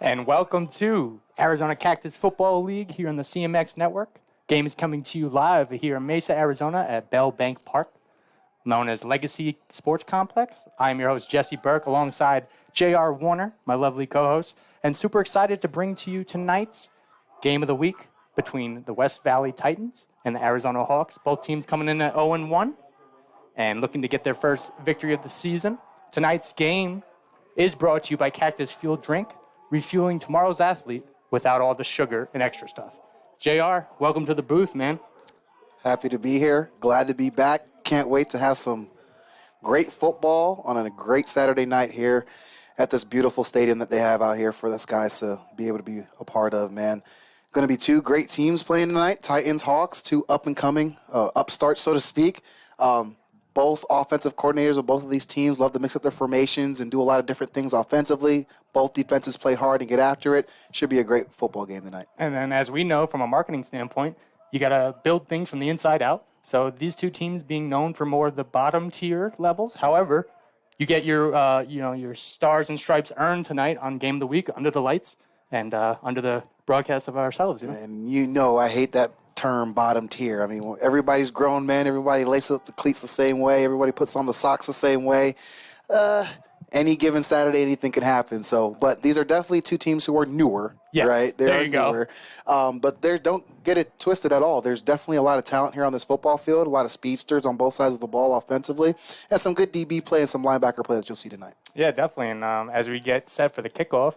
And welcome to Arizona Cactus Football League here on the CMX Network. Game is coming to you live here in Mesa, Arizona at Bell Bank Park, known as Legacy Sports Complex. I'm your host, Jesse Burke, alongside J.R. Warner, my lovely co-host, and super excited to bring to you tonight's game of the week between the West Valley Titans and the Arizona Hawks. Both teams coming in at 0-1 and looking to get their first victory of the season. Tonight's game is brought to you by Cactus Fuel Drink, refueling tomorrow's athlete without all the sugar and extra stuff. JR, welcome to the booth, man. Happy to be here. Glad to be back. Can't wait to have some great football on a great Saturday night here at this beautiful stadium that they have out here for us guys to be able to be a part of, man. Going to be two great teams playing tonight, Titans, Hawks, two up-and-coming upstarts, so to speak. Both offensive coordinators of both of these teams love to mix up their formations and do a lot of different things offensively. Both defenses play hard and get after it. Should be a great football game tonight. And then as we know from a marketing standpoint, you got to build things from the inside out. So these two teams being known for more of the bottom tier levels. However, you get your stars and stripes earned tonight on Game of the Week under the lights and under the broadcast of ourselves. And I hate that term bottom tier. I mean, everybody's grown men. Everybody laces up the cleats the same way. Everybody puts on the socks the same way. Any given Saturday, anything can happen. But these are definitely two teams who are newer, yes, right? There you newer. But don't get it twisted at all. There's definitely a lot of talent here on this football field, a lot of speedsters on both sides of the ball offensively, and some good DB play and some linebacker play that you'll see tonight. Yeah, definitely. And as we get set for the kickoff,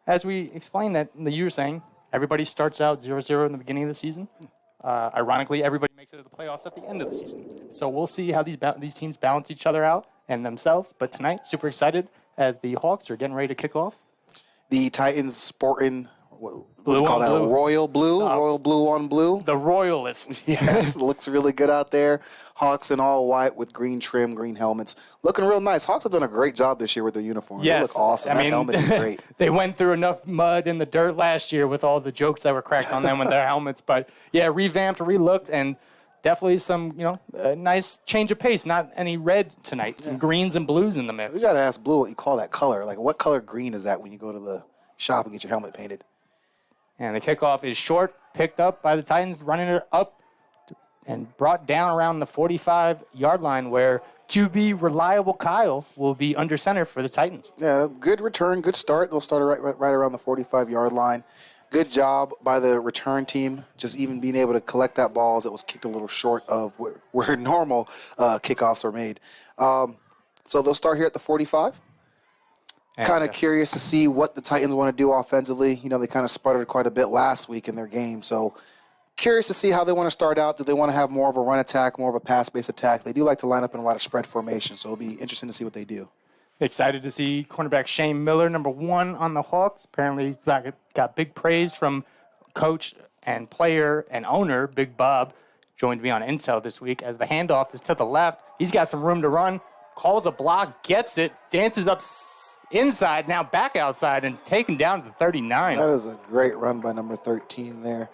as we explained that you were saying, everybody starts out 0-0 in the beginning of the season. Ironically, everybody makes it to the playoffs at the end of the season. So we'll see how these teams balance each other out and themselves. But tonight, super excited as the Hawks are getting ready to kick off. The Titans sporting, what blue do you call that? blue. Royal blue? Royal blue on blue? The Royalists. Yes, looks really good out there. Hawks in all white with green trim, green helmets. Looking real nice. Hawks have done a great job this year with their uniform. Yes. They look awesome. That helmet is great. They went through enough mud in the dirt last year with all the jokes that were cracked on them with their helmets. But, yeah, revamped, relooked, and definitely some, a nice change of pace. Not any red tonight. Some greens and blues in the mix. We got to ask Blue what you call that color. Like, what color green is that when you go to the shop and get your helmet painted? And the kickoff is short, picked up by the Titans, running it up and brought down around the 45-yard line where QB Reliable Kyle will be under center for the Titans. Yeah, good return, good start. They'll start right around the 45-yard line. Good job by the return team, just even being able to collect that ball as it was kicked a little short of where normal kickoffs are made. So they'll start here at the 45. Kind of curious to see what the Titans want to do offensively. They kind of sputtered quite a bit last week in their game. So curious to see how they want to start out. Do they want to have more of a run attack, more of a pass-based attack? They do like to line up in a lot of spread formation, so it'll be interesting to see what they do. Excited to see cornerback Shane Miller, number 1 on the Hawks. Apparently he's got big praise from coach and player and owner, Big Bob, joined me on Intel this week as the handoff is to the left. He's got some room to run, calls a block, gets it, dances up inside, now back outside, and taken down to 39. That is a great run by number 13 there.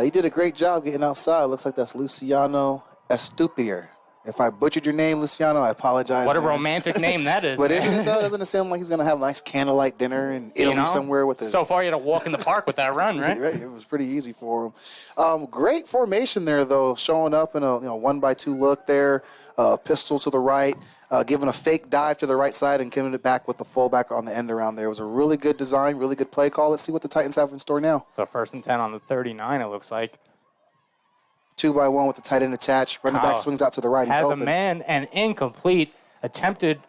He did a great job getting outside. Looks like that's Luciano Estupier. If I butchered your name, Luciano, I apologize. What a romantic name that is. But doesn't it sound like he's going to have a nice candlelight dinner in Italy somewhere with So far, you had to walk in the park with that run, right? Right. It was pretty easy for him. Great formation there, though, showing up in a 1-by-2 look there. Pistol to the right, giving a fake dive to the right side and giving it back with the fullback on the end around there. It was a really good design, really good play call. Let's see what the Titans have in store now. So 1st and 10 on the 39, it looks like. 2-by-1 with the tight end attached. Running back swings out to the right. He's has open. A man and incomplete. Attempted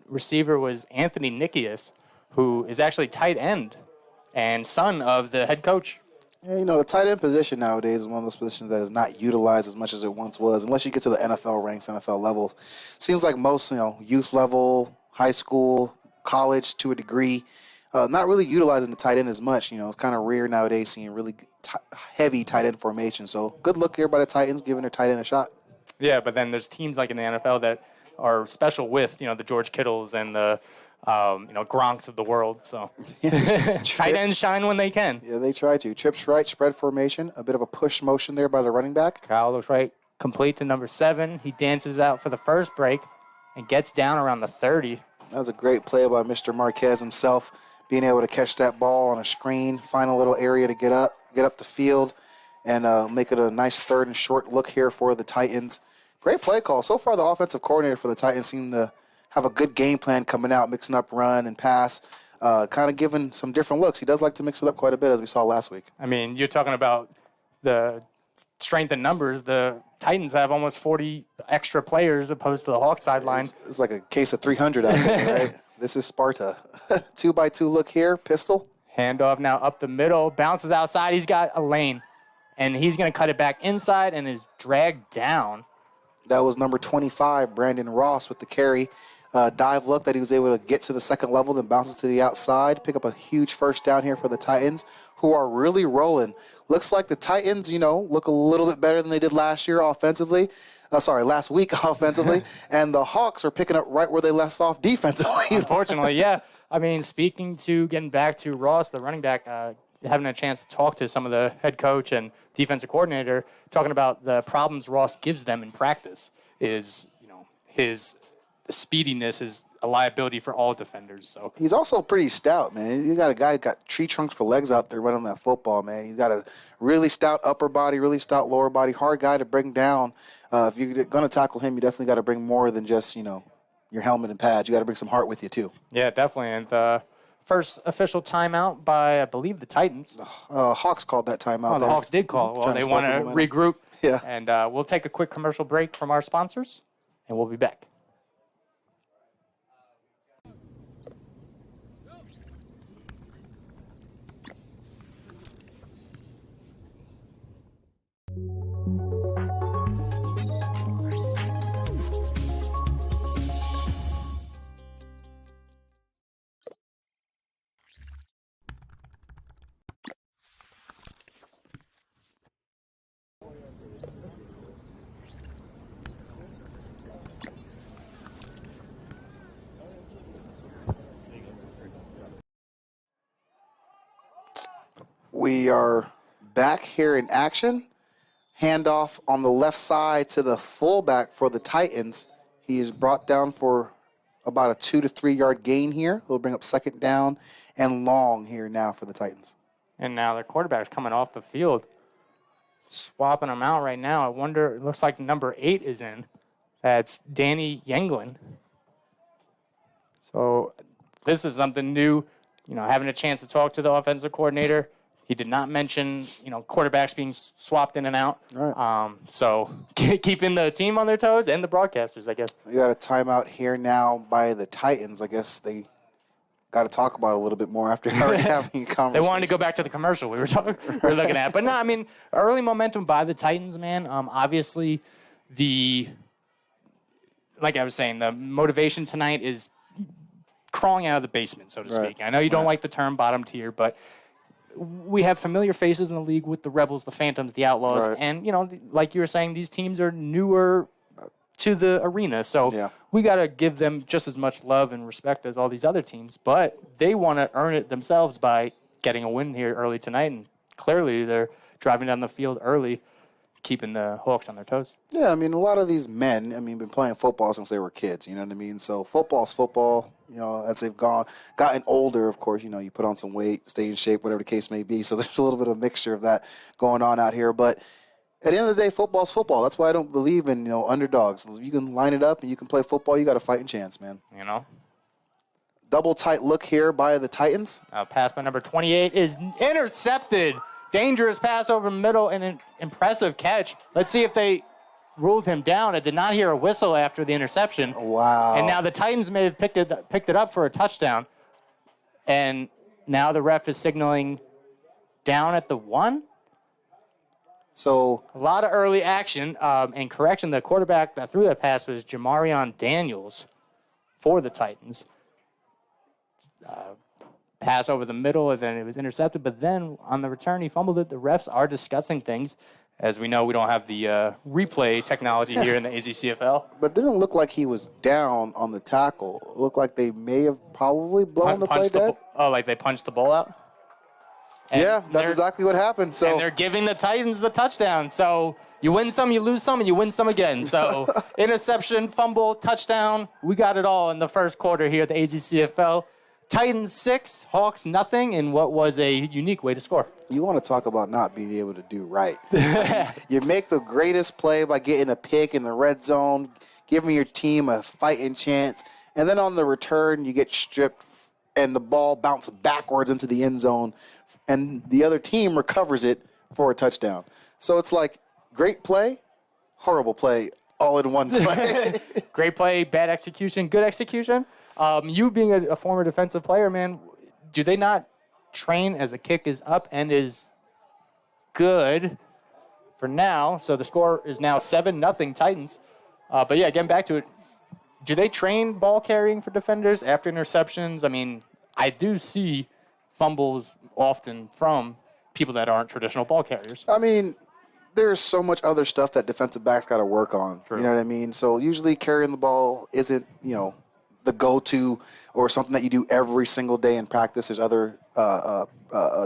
receiver was Anthony Nikias, who is actually tight end and son of the head coach. Yeah, the tight end position nowadays is one of those positions that is not utilized as much as it once was, unless you get to the NFL ranks, NFL levels. Seems like most, youth level, high school, college to a degree, not really utilizing the tight end as much. It's kind of rare nowadays seeing really heavy tight end formation. So good look here by the Titans giving their tight end a shot. Yeah, but then there's teams like in the NFL that are special with, the George Kittles and the Gronks of the world. So tight ends shine when they can. Yeah, they try to. Trips right, spread formation, a bit of a push motion there by the running back. Kyle looks right, complete to number 7. He dances out for the first break and gets down around the 30. That was a great play by Mr. Marquez himself, being able to catch that ball on a screen, find a little area to get up the field, and make it a nice third and short look here for the Titans. Great play call. So far, the offensive coordinator for the Titans seemed to have a good game plan coming out, mixing up run and pass, kind of giving some different looks. He does like to mix it up quite a bit, as we saw last week. I mean, you're talking about the strength in numbers. The Titans have almost 40 extra players opposed to the Hawks sideline. It's like a case of 300 out there, right? This is Sparta. 2-by-2 look here, pistol. Handoff now up the middle, bounces outside. He's got a lane, and he's going to cut it back inside and is dragged down. That was number 25, Brandon Ross, with the carry. Dive look that he was able to get to the second level, then bounces to the outside, pick up a huge first down here for the Titans, who are really rolling. Looks like the Titans, look a little bit better than they did last week offensively, and the Hawks are picking up right where they left off defensively. Unfortunately, yeah. I mean, getting back to Ross, the running back, having a chance to talk to some of the head coach and defensive coordinator, talking about the problems Ross gives them in practice is, his speediness is a liability for all defenders. So he's also pretty stout, man. You got a guy who got tree trunks for legs out there running that football, man. He's got a really stout upper body, really stout lower body, hard guy to bring down. If you're going to tackle him, you definitely got to bring more than just, your helmet and pads. You got to bring some heart with you, too. Yeah, definitely. And the first official timeout by, I believe, the Titans. Hawks called that timeout. Oh, the Hawks did call. Well, they want to regroup. Yeah. And we'll take a quick commercial break from our sponsors, and we'll be back. We are back here in action. Handoff on the left side to the fullback for the Titans. He is brought down for about a 2 to 3 yard gain here. He'll bring up second down and long here now for the Titans. And now their quarterback's coming off the field, swapping them out right now. I wonder, it looks like number 8 is in. That's Danny Yenglin. So this is something new, having a chance to talk to the offensive coordinator. He did not mention, quarterbacks being swapped in and out. Right. So keeping the team on their toes and the broadcasters, I guess. We got a timeout here now by the Titans. I guess they got to talk about it a little bit more after already having a conversation. They wanted to go back to the commercial we were looking at. But no, I mean, early momentum by the Titans, man. Obviously, like I was saying, the motivation tonight is crawling out of the basement, so to speak. I know you don't like the term bottom tier, but we have familiar faces in the league with the Rebels, the Phantoms, the Outlaws. Right. And, like you were saying, these teams are newer to the arena. So we got to give them just as much love and respect as all these other teams. But they want to earn it themselves by getting a win here early tonight. And clearly they're driving down the field early, keeping the Hawks on their toes. Yeah, I mean, a lot of these men, been playing football since they were kids, you know what I mean? So football's football, as they've gotten older, of course, you put on some weight, stay in shape, whatever the case may be. So there's a little bit of a mixture of that going on out here. But at the end of the day, football's football. That's why I don't believe in, underdogs. If you can line it up and you can play football, you got a fighting chance, man. Double tight look here by the Titans. Pass by number 28 is intercepted. Dangerous pass over the middle and an impressive catch. Let's see if they ruled him down. I did not hear a whistle after the interception. Wow. And now the Titans may have picked it up for a touchdown. And now the ref is signaling down at the 1. So a lot of early action. And correction, the quarterback that threw that pass was Jamarion Daniels for the Titans. Pass over the middle, and then it was intercepted. But then on the return, he fumbled it. The refs are discussing things. As we know, we don't have the replay technology here in the AZCFL. But it didn't look like he was down on the tackle. It looked like they may have probably blown the play dead. Like they punched the ball out? And yeah, that's exactly what happened. So and they're giving the Titans the touchdown. So you win some, you lose some, and you win some again. So interception, fumble, touchdown. We got it all in the first quarter here at the AZCFL. Titans 6, Hawks nothing, in what was a unique way to score. You want to talk about not being able to do right. You make the greatest play by getting a pick in the red zone, giving your team a fighting chance, and then on the return you get stripped and the ball bounces backwards into the end zone, and the other team recovers it for a touchdown. So it's like great play, horrible play, all in one play. Great play, bad execution, good execution. You being a former defensive player, man, do they not train as the kick is up and is good for now? So the score is now 7-0 Titans. But yeah, getting back to it, do they train ball carrying for defenders after interceptions? I mean, I do see fumbles often from people that aren't traditional ball carriers. I mean, there's so much other stuff that defensive backs got to work on. True. You know what I mean? So usually carrying the ball isn't, the go-to or something that you do every single day in practice. There's other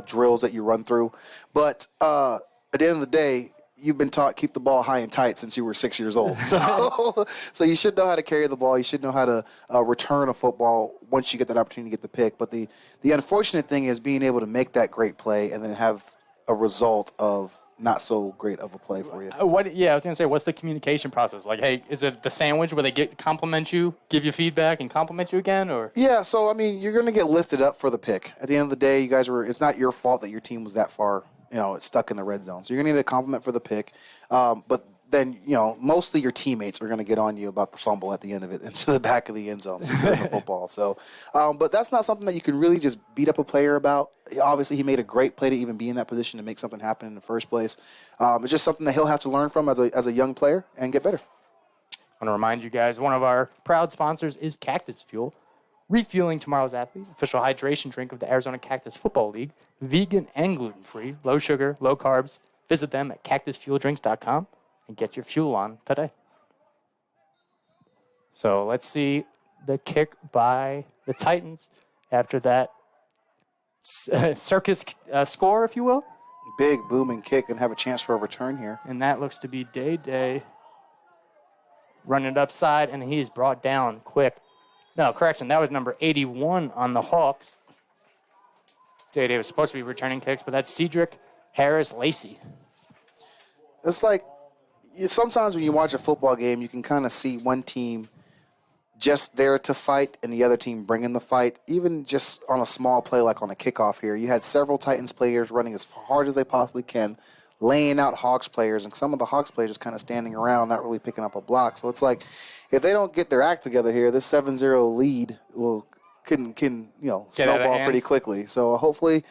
drills that you run through. But at the end of the day, you've been taught keep the ball high and tight since you were 6 years old. So you should know how to carry the ball. You should know how to return a football once you get that opportunity to get the pick. But the unfortunate thing is being able to make that great play and then have a result of not so great of a play for you. I was going to say, what's the communication process? Like, hey, is it the sandwich where they compliment you, give you feedback, and compliment you again? Or Yeah, so, I mean, you're going to get lifted up for the pick. At the end of the day, you guys it's not your fault that your team was that far, it's stuck in the red zone. So you're going to need a compliment for the pick. But then, mostly your teammates are going to get on you about the fumble at the end of it into the back of the end zone securing the football. So, but that's not something that you can really just beat up a player about. Obviously, he made a great play to even be in that position to make something happen in the first place. It's just something that he'll have to learn from as a young player and get better. I want to remind you guys, one of our proud sponsors is Cactus Fuel. Refueling tomorrow's athlete, official hydration drink of the Arizona Cactus Football League, vegan and gluten-free, low sugar, low carbs. Visit them at cactusfueldrinks.com. and get your fuel on today. So let's see the kick by the Titans after that circus score, if you will. Big booming kick and have a chance for a return here. And that looks to be Day running it upside, and he's brought down quick. No, correction, that was number 81 on the Hawks. Day was supposed to be returning kicks, but that's Cedric Harris-Lacey. It's like, sometimes when you watch a football game, you can kind of see one team just there to fight and the other team bringing the fight, even just on a small play like on a kickoff here. You had several Titans players running as hard as they possibly can, laying out Hawks players, and some of the Hawks players just kind of standing around, not really picking up a block. So it's like, if they don't get their act together here, this 7-0 lead can snowball pretty quickly. So hopefully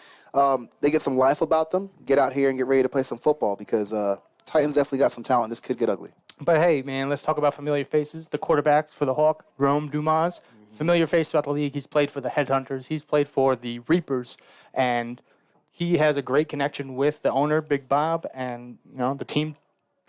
they get some life about them, get out here and get ready to play some football because Titans definitely got some talent. This could get ugly. But hey, man, let's talk about familiar faces. The quarterback for the Hawk, Rome Dumas, familiar face throughout the league. He's played for the Headhunters. He's played for the Reapers, and he has a great connection with the owner, Big Bob, and the team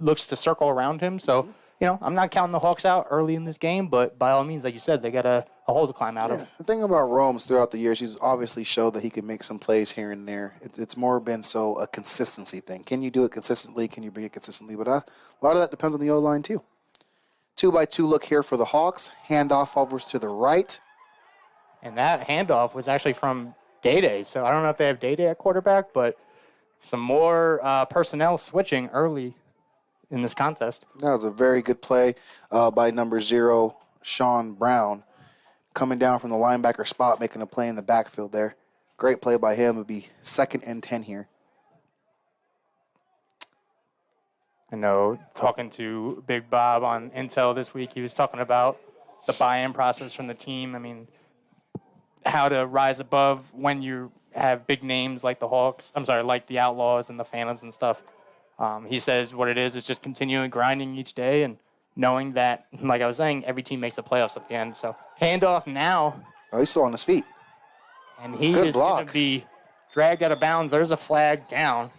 looks to circle around him. So, I'm not counting the Hawks out early in this game, but by all means, like you said, they got a hole to climb out of. The thing about Rome's throughout the years, he's obviously showed that he can make some plays here and there. It's more been a consistency thing. Can you do it consistently? Can you bring it consistently? But a lot of that depends on the O-line, too. 2-by-2 look here for the Hawks. Handoff over to the right. And that handoff was actually from Day. So I don't know if they have Day at quarterback, but some more personnel switching early in this contest. That was a very good play by number 0, Sean Brown, coming down from the linebacker spot, making a play in the backfield there. Great play by him. It would be 2nd and 10 here. I know, talking to Big Bob on Intel this week, he was talking about the buy-in process from the team. I mean, how to rise above when you have big names like the Hawks, like the Outlaws and the Phantoms and stuff. He says what it is just continuing grinding each day and knowing that, like I was saying, every team makes the playoffs at the end. So handoff now. Oh, he's still on his feet. And he is going to be dragged out of bounds. There's a flag down.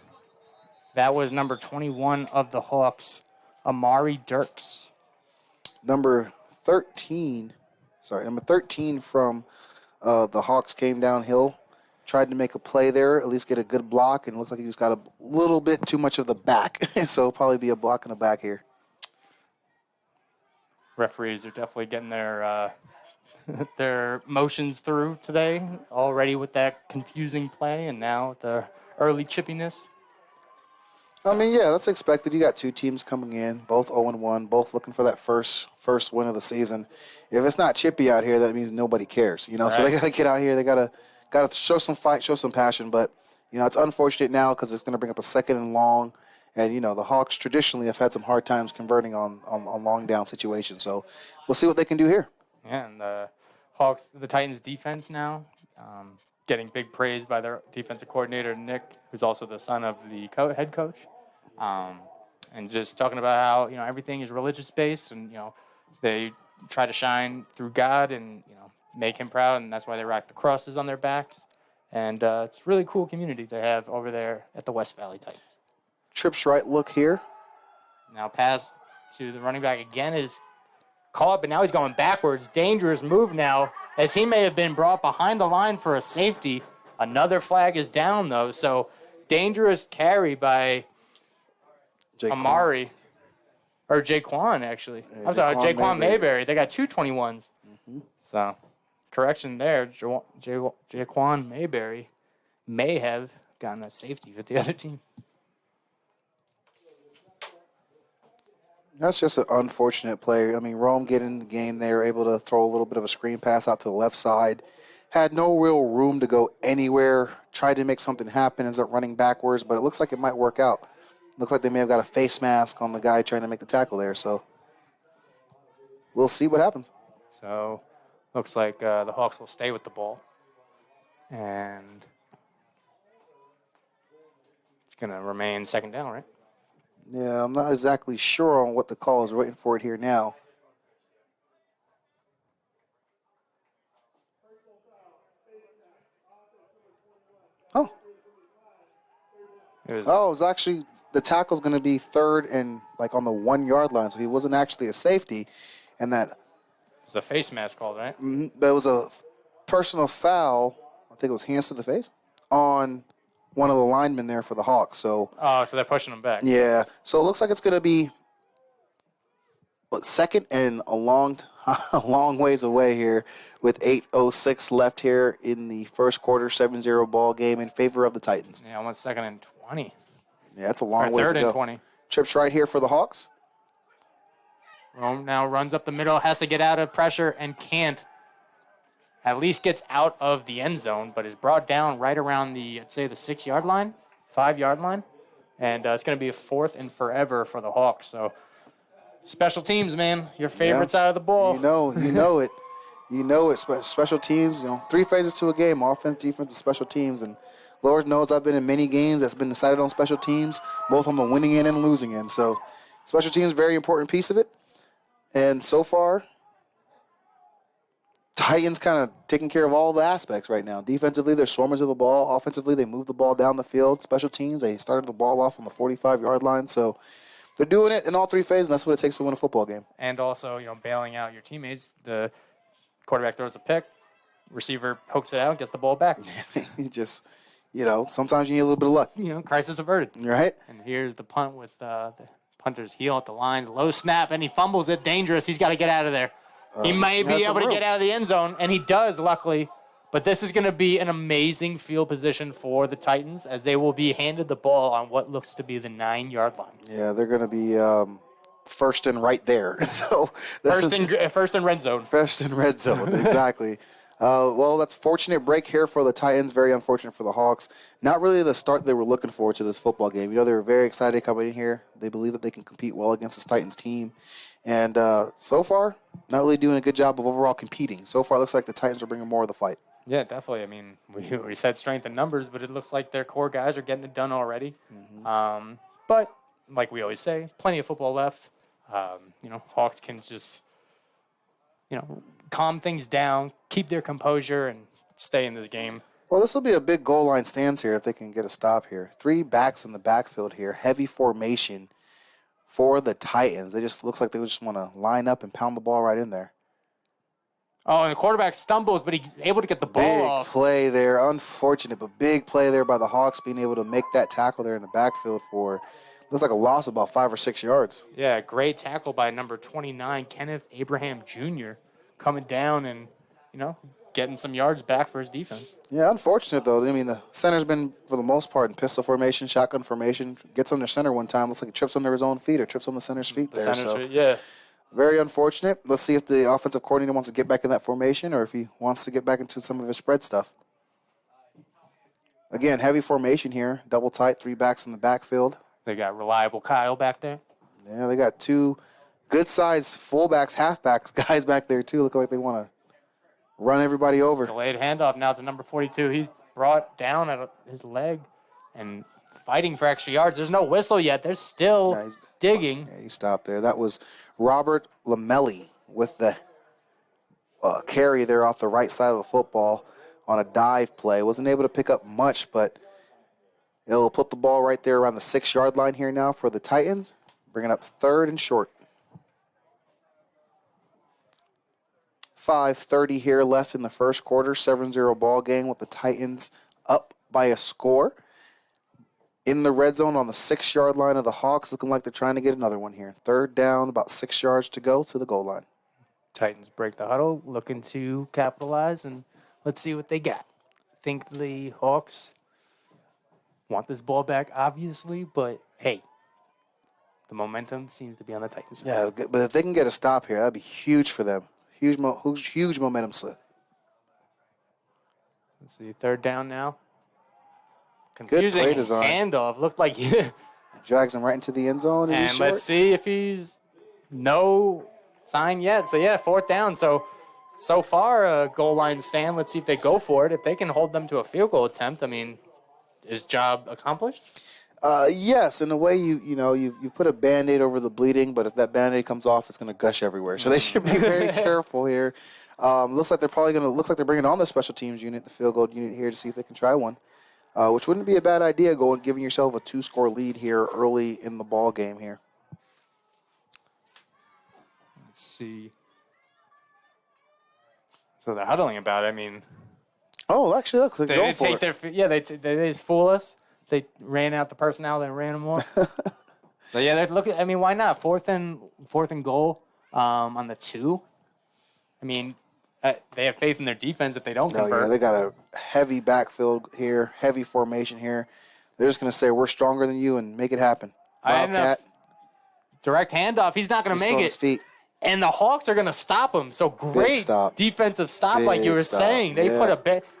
That was number 21 of the Hawks, Amari Dirks. Number 13 from the Hawks came downhill, tried to make a play there, at least get a good block, and it looks like he just got a little bit too much of the back. So it'll probably be a block in the back here. Referees are definitely getting their their motions through today, already with that confusing play, and now the early chippiness. I mean, yeah, that's expected. You got two teams coming in, both 0-1, both looking for that first win of the season. If it's not chippy out here, that means nobody cares. So they got to get out here. They got to show some fight, show some passion. But it's unfortunate now because it's going to bring up a second and long, and the Hawks traditionally have had some hard times converting on long down situations. So we'll see what they can do here. Yeah, and the Titans defense now, getting big praise by their defensive coordinator, Nick, who's also the son of the head coach. And just talking about how, everything is religious-based and, they try to shine through God and, make him proud, and that's why they rock the crosses on their backs. And it's a really cool community they have over there at the West Valley Titans. Trips right look here. Now pass to the running back again is caught, but now he's going backwards. Dangerous move now, as he may have been brought behind the line for a safety. Another flag is down, though, so dangerous carry by Amari. Or Jaquan, actually. I'm sorry, Jaquan Mayberry. They got two 21s. Mm-hmm. So, correction there. Jaquan Mayberry may have gotten a safety with the other team. That's just an unfortunate play. I mean, Rome getting in the game. They were able to throw a little bit of a screen pass out to the left side. Had no real room to go anywhere. Tried to make something happen, ends up running backwards, but it looks like it might work out. Looks like they may have got a face mask on the guy trying to make the tackle there, so we'll see what happens. So, looks like the Hawks will stay with the ball. And it's going to remain second down, right? Yeah, I'm not exactly sure on what the call is. Waiting for it here now. Oh. It was actually the tackle's going to be third and on the 1 yard line, so he wasn't actually a safety, and that. It was a face mask called, right? But it was a personal foul. I think it was hands to the face on one of the linemen there for the Hawks. So. Oh, so they're pushing him back. Yeah. So it looks like it's going to be second and a long ways away here with 8:06 left here in the first quarter, 7-0 ball game in favor of the Titans. Yeah, almost second and 20. Yeah, that's a long way to go. Third and 20. Trips right here for the Hawks. Rome now runs up the middle, has to get out of pressure and can't. At least gets out of the end zone, but is brought down right around the 6 yard line, 5 yard line. And it's going to be a 4th and forever for the Hawks. So special teams, man, your favorite side of the ball. You know it. You know it. Special teams, 3 phases to a game: offense, defense, and special teams. And Lord knows I've been in many games that's been decided on special teams, both on the winning end and losing end. So special teams, very important piece of it. And so far, Titans kind of taking care of all the aspects right now. Defensively, they're swarming to the ball. Offensively, they move the ball down the field. Special teams, they started the ball off on the 45-yard line. So they're doing it in all 3 phases, and that's what it takes to win a football game. And also, bailing out your teammates. The quarterback throws a pick, receiver pokes it out, gets the ball back. Just, sometimes you need a little bit of luck. Crisis averted. Right. And here's the punt with the punter's heel at the lines. Low snap, and he fumbles it. Dangerous. He's got to get out of there. He may be able to get out of the end zone, and he does, luckily. But this is going to be an amazing field position for the Titans, as they will be handed the ball on what looks to be the 9 yard line. Yeah, they're going to be first and right there. So first and red zone. First and red zone, exactly. Well, that's a fortunate break here for the Titans. Very unfortunate for the Hawks. Not really the start they were looking for to this football game. They were very excited coming in here. They believe that they can compete well against this Titans team. And so far, not really doing a good job of overall competing. So far, it looks like the Titans are bringing more of the fight. Yeah, definitely. I mean, we said strength in numbers, but it looks like their core guys are getting it done already. Mm-hmm. But like we always say, plenty of football left. Hawks can just, calm things down, keep their composure, and stay in this game. Well, this will be a big goal line stance here if they can get a stop here. 3 backs in the backfield here, heavy formation for the Titans. They just looks like they just want to line up and pound the ball right in there. Oh, and the quarterback stumbles, but he's able to get the ball off. Big play there. Unfortunate, but big play there by the Hawks being able to make that tackle there in the backfield for, looks like a loss of about 5 or 6 yards. Yeah, great tackle by number 29, Kenneth Abraham Jr., coming down and getting some yards back for his defense. Yeah, unfortunate, though. I mean, the center's been, for the most part, in pistol formation, shotgun formation. Gets under center one time. Looks like he trips under his own feet or trips on the center's feet there. Yeah. Very unfortunate. Let's see if the offensive coordinator wants to get back in that formation or if he wants to get back into some of his spread stuff. Again, heavy formation here. Double tight, 3 backs in the backfield. They got reliable Kyle back there. Yeah, they got 2 good-sized fullbacks, halfbacks, guys back there, too. Look like they want to run everybody over. Delayed handoff now to number 42. He's brought down at his leg and fighting for extra yards. There's no whistle yet. They're still digging. Yeah, he stopped there. That was Robert Lamelli with the carry there off the right side of the football on a dive play. Wasn't able to pick up much, but it'll put the ball right there around the 6-yard line here now for the Titans. Bringing up 3rd and short. 5:30 here left in the first quarter. 7-0 ball game with the Titans up by a score. In the red zone on the 6-yard line of the Hawks, looking like they're trying to get another one here. 3rd down, about 6 yards to go to the goal line. Titans break the huddle, looking to capitalize, and let's see what they got. I think the Hawks want this ball back, obviously, but hey, the momentum seems to be on the Titans. Yeah, but if they can get a stop here, that'd be huge for them. Huge momentum slip. Let's see, 3rd down now. Confusing good play design. Handoff. Looked like drags him right into the end zone. And let's see if he's no sign yet. So, yeah, 4th down. So far, goal line stand. Let's see if they go for it. If they can hold them to a field goal attempt, I mean, is job accomplished? Yes, in a way, you put a Band-Aid over the bleeding, but if that Band-Aid comes off, it's going to gush everywhere. So they should be very careful here. Looks like they're bringing on the special teams unit, the field goal unit here to see if they can try one, which wouldn't be a bad idea, giving yourself a 2-score lead here early in the ball game here. Let's see. So they're huddling about it. I mean, actually, look, they're going for it. They just fool us. They ran out the personnel and ran them off. So yeah, they're looking. I mean, why not? 4th and goal on the 2. I mean, they have faith in their defense if they don't convert. Yeah, they got a heavy backfield here, heavy formation here. They're just going to say we're stronger than you and make it happen. Wildcat. Direct handoff. He's not going to make it. His feet. And the Hawks are going to stop him. So great defensive stop, like you were saying. They put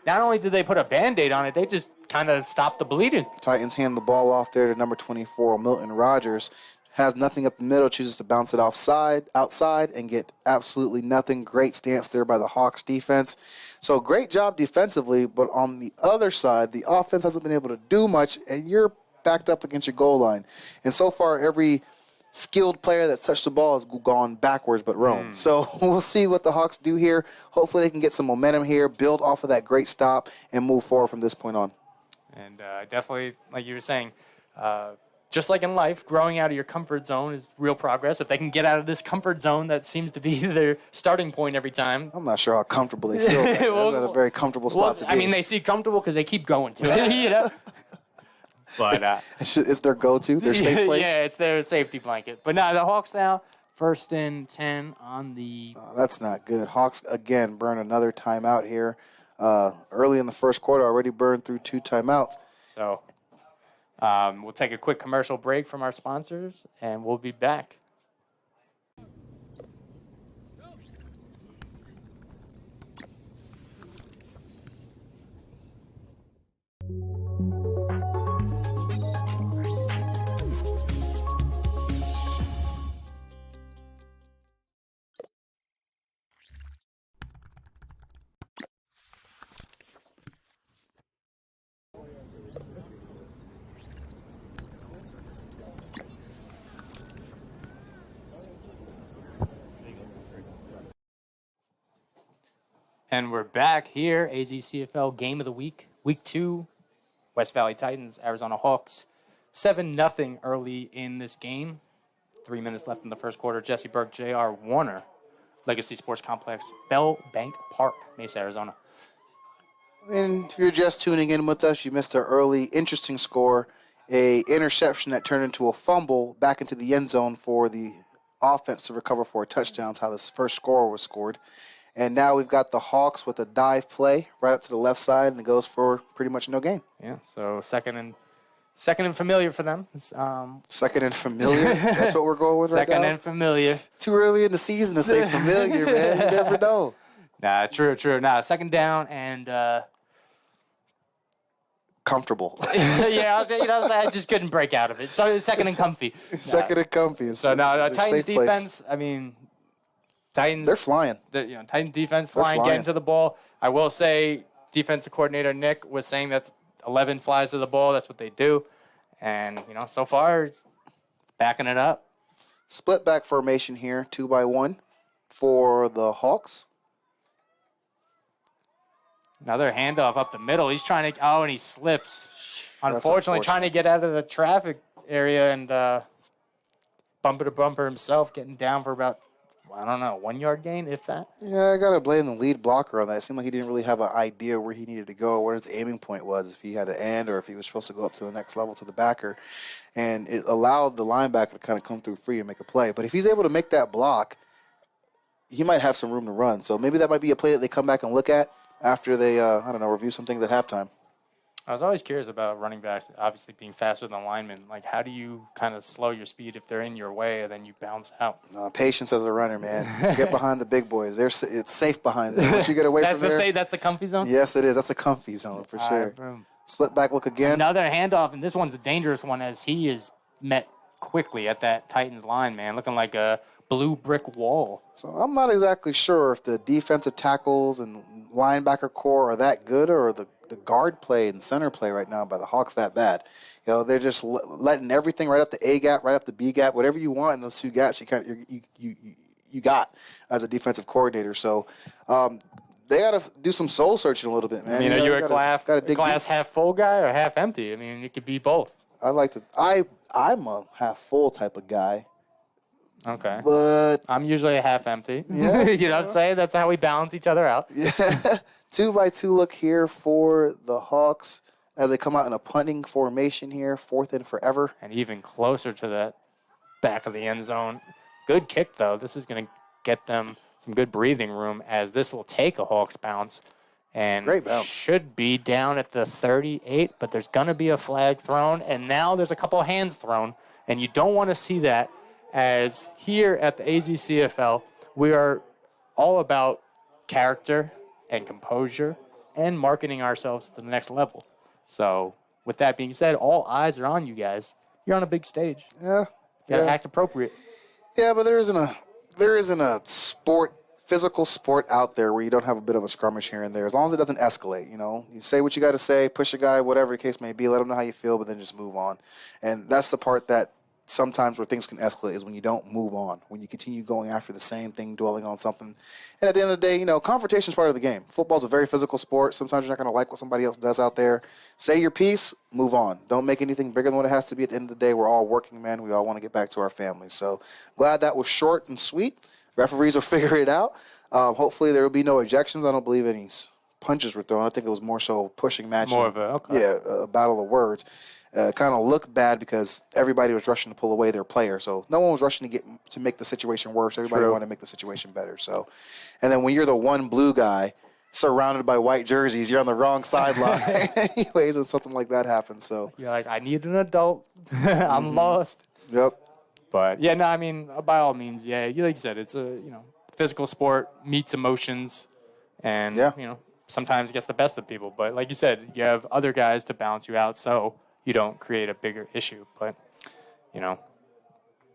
not only did they put a Band-Aid on it, they just kind of stopped the bleeding. Titans hand the ball off there to number 24, Milton Rogers. Has nothing up the middle, chooses to bounce it outside, and get absolutely nothing. Great stance there by the Hawks defense. So great job defensively, but on the other side, the offense hasn't been able to do much, and you're backed up against your goal line. And so far, every skilled player that's touched the ball has gone backwards but roam. So we'll see what the Hawks do here. Hopefully they can get some momentum here, build off of that great stop, and move forward from this point on. And definitely, like you were saying, just like in life, growing out of your comfort zone is real progress. If they can get out of this comfort zone, that seems to be their starting point every time. I'm not sure how comfortable they feel. That's not a very comfortable spot to be. I mean, they see comfortable because they keep going to it, But it's their go-to, their safe place. Yeah, it's their safety blanket. But now the Hawks now 1st and 10 on the. That's not good. Hawks again burn another timeout here. Early in the first quarter, already burned through 2 timeouts. So we'll take a quick commercial break from our sponsors, and we'll be back. And we're back here, AZCFL Game of the Week, Week 2, West Valley Titans, Arizona Hawks. 7-0 early in this game. 3 minutes left in the first quarter. Jesse Burke, J.R. Warner, Legacy Sports Complex, Bell Bank Park, Mesa, Arizona. And if you're just tuning in with us, you missed an early, interesting score. A interception that turned into a fumble back into the end zone for the offense to recover for a touchdown. That's how this first score was scored. And now we've got the Hawks with a dive play right up to the left side, and it goes for pretty much no gain. Yeah, so second and familiar for them. Second and familiar. That's what we're going with right now. Second and familiar. It's too early in the season to say familiar, man. You never know. Nah, true. Nah, second down and Comfortable. yeah, I just couldn't break out of it. So second and comfy. Second and comfy. So no, Titans defense. I mean, Titans. They're flying. Titans defense flying, getting to the ball. I will say, defensive coordinator Nick was saying that 11 flies to the ball. That's what they do, and so far, backing it up. Split back formation here, 2-by-1 for the Hawks. Another handoff up the middle. He's trying to. Oh, and he slips. Unfortunately, trying to get out of the traffic area and bumper to bumper himself, getting down for about 1 yard gain, if that. Yeah, I gotta blame the lead blocker on that. It seemed like he didn't really have an idea where he needed to go, where his aiming point was, if he had to end or if he was supposed to go up to the next level to the backer, and it allowed the linebacker to kind of come through free and make a play. But if he's able to make that block, he might have some room to run. So maybe that might be a play that they come back and look at after they, review some things at halftime. I was always curious about running backs, obviously being faster than linemen. Like, how do you kind of slow your speed if they're in your way and then you bounce out? Patience as a runner, man. Get behind the big boys. It's safe behind them. Once you get away from there. That's the comfy zone? Yes, it is. That's a comfy zone for sure. Split back look again. Another handoff, and this one's a dangerous one as he is met quickly at that Titans line, man, looking like a blue brick wall. So I'm not exactly sure if the defensive tackles and linebacker core are that good or the guard play and center play right now by the Hawks that bad. They're just letting everything right up the A gap, right up the B gap, whatever you want in those two gaps. You got as a defensive coordinator. So they got to do some soul searching a little bit, man. I mean, are you a glass half full guy or half empty? I mean, it could be both. I'm a half full type of guy. Okay. But I'm usually a half empty. Yeah, you know what I'm saying? That's how we balance each other out. Yeah. 2-by-2 look here for the Hawks as they come out in a punting formation here, 4th and forever. And even closer to that back of the end zone. Good kick, though. This is going to get them some good breathing room as this will take a Hawks bounce. And great bounce. Should be down at the 38, but there's going to be a flag thrown. And now there's a couple hands thrown. And you don't want to see that, as here at the AZCFL, we are all about character and composure and marketing ourselves to the next level. So with that being said, all eyes are on you guys. You're on a big stage. Yeah. You gotta act appropriate. Yeah, but there isn't a physical sport out there where you don't have a bit of a skirmish here and there, as long as it doesn't escalate. You say what you got to say, push a guy, whatever the case may be, let them know how you feel, but then just move on. And that's the part that sometimes where things can escalate is when you don't move on, when you continue going after the same thing, dwelling on something. And at the end of the day, confrontation is part of the game. Football's a very physical sport. Sometimes you're not going to like what somebody else does out there. Say your piece, move on. Don't make anything bigger than what it has to be. At the end of the day, we're all working men. We all want to get back to our families. So glad that was short and sweet. Referees will figure it out. Hopefully there will be no ejections. I don't believe any punches were thrown. I think it was more so pushing match. More of a battle of words. Kind of looked bad because everybody was rushing to pull away their player. So no one was rushing to make the situation worse. Everybody wanted to make the situation better. So, and then when you're the one blue guy surrounded by white jerseys, you're on the wrong sideline. Anyways, when something like that happens. So you're like, I need an adult. I'm lost. Yep. But yeah, no, I mean, by all means, yeah. Like you said, it's a physical sport, meets emotions, and sometimes it gets the best of people. But like you said, you have other guys to balance you out. So you don't create a bigger issue. But,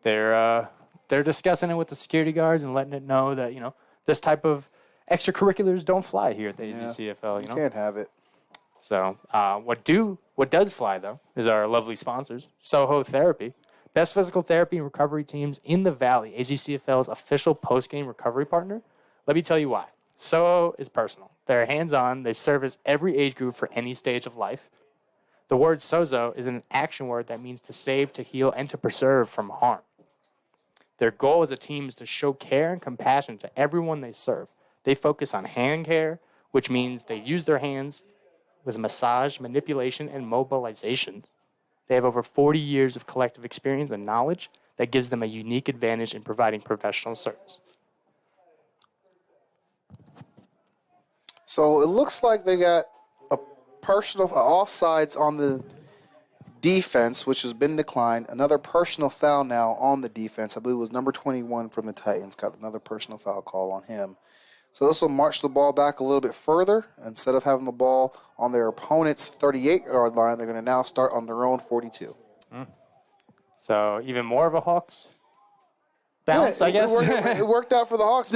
they're discussing it with the security guards and letting it know that, this type of extracurriculars don't fly here at the AZCFL, You can't have it. So what does fly, though, is our lovely sponsors, Soho Therapy. Best physical therapy and recovery teams in the Valley, AZCFL's official post-game recovery partner. Let me tell you why. Soho is personal. They're hands-on. They service every age group for any stage of life. The word sozo is an action word that means to save, to heal, and to preserve from harm. Their goal as a team is to show care and compassion to everyone they serve. They focus on hand care, which means they use their hands with massage, manipulation, and mobilization. They have over 40 years of collective experience and knowledge that gives them a unique advantage in providing professional service. So it looks like they got a personal offsides on the defense, which has been declined. Another personal foul now on the defense. I believe it was number 21 from the Titans. Got another personal foul call on him. So this will march the ball back a little bit further. Instead of having the ball on their opponent's 38-yard line, they're going to now start on their own 42. So even more of a Hawks bounce, I guess. It worked out for the Hawks.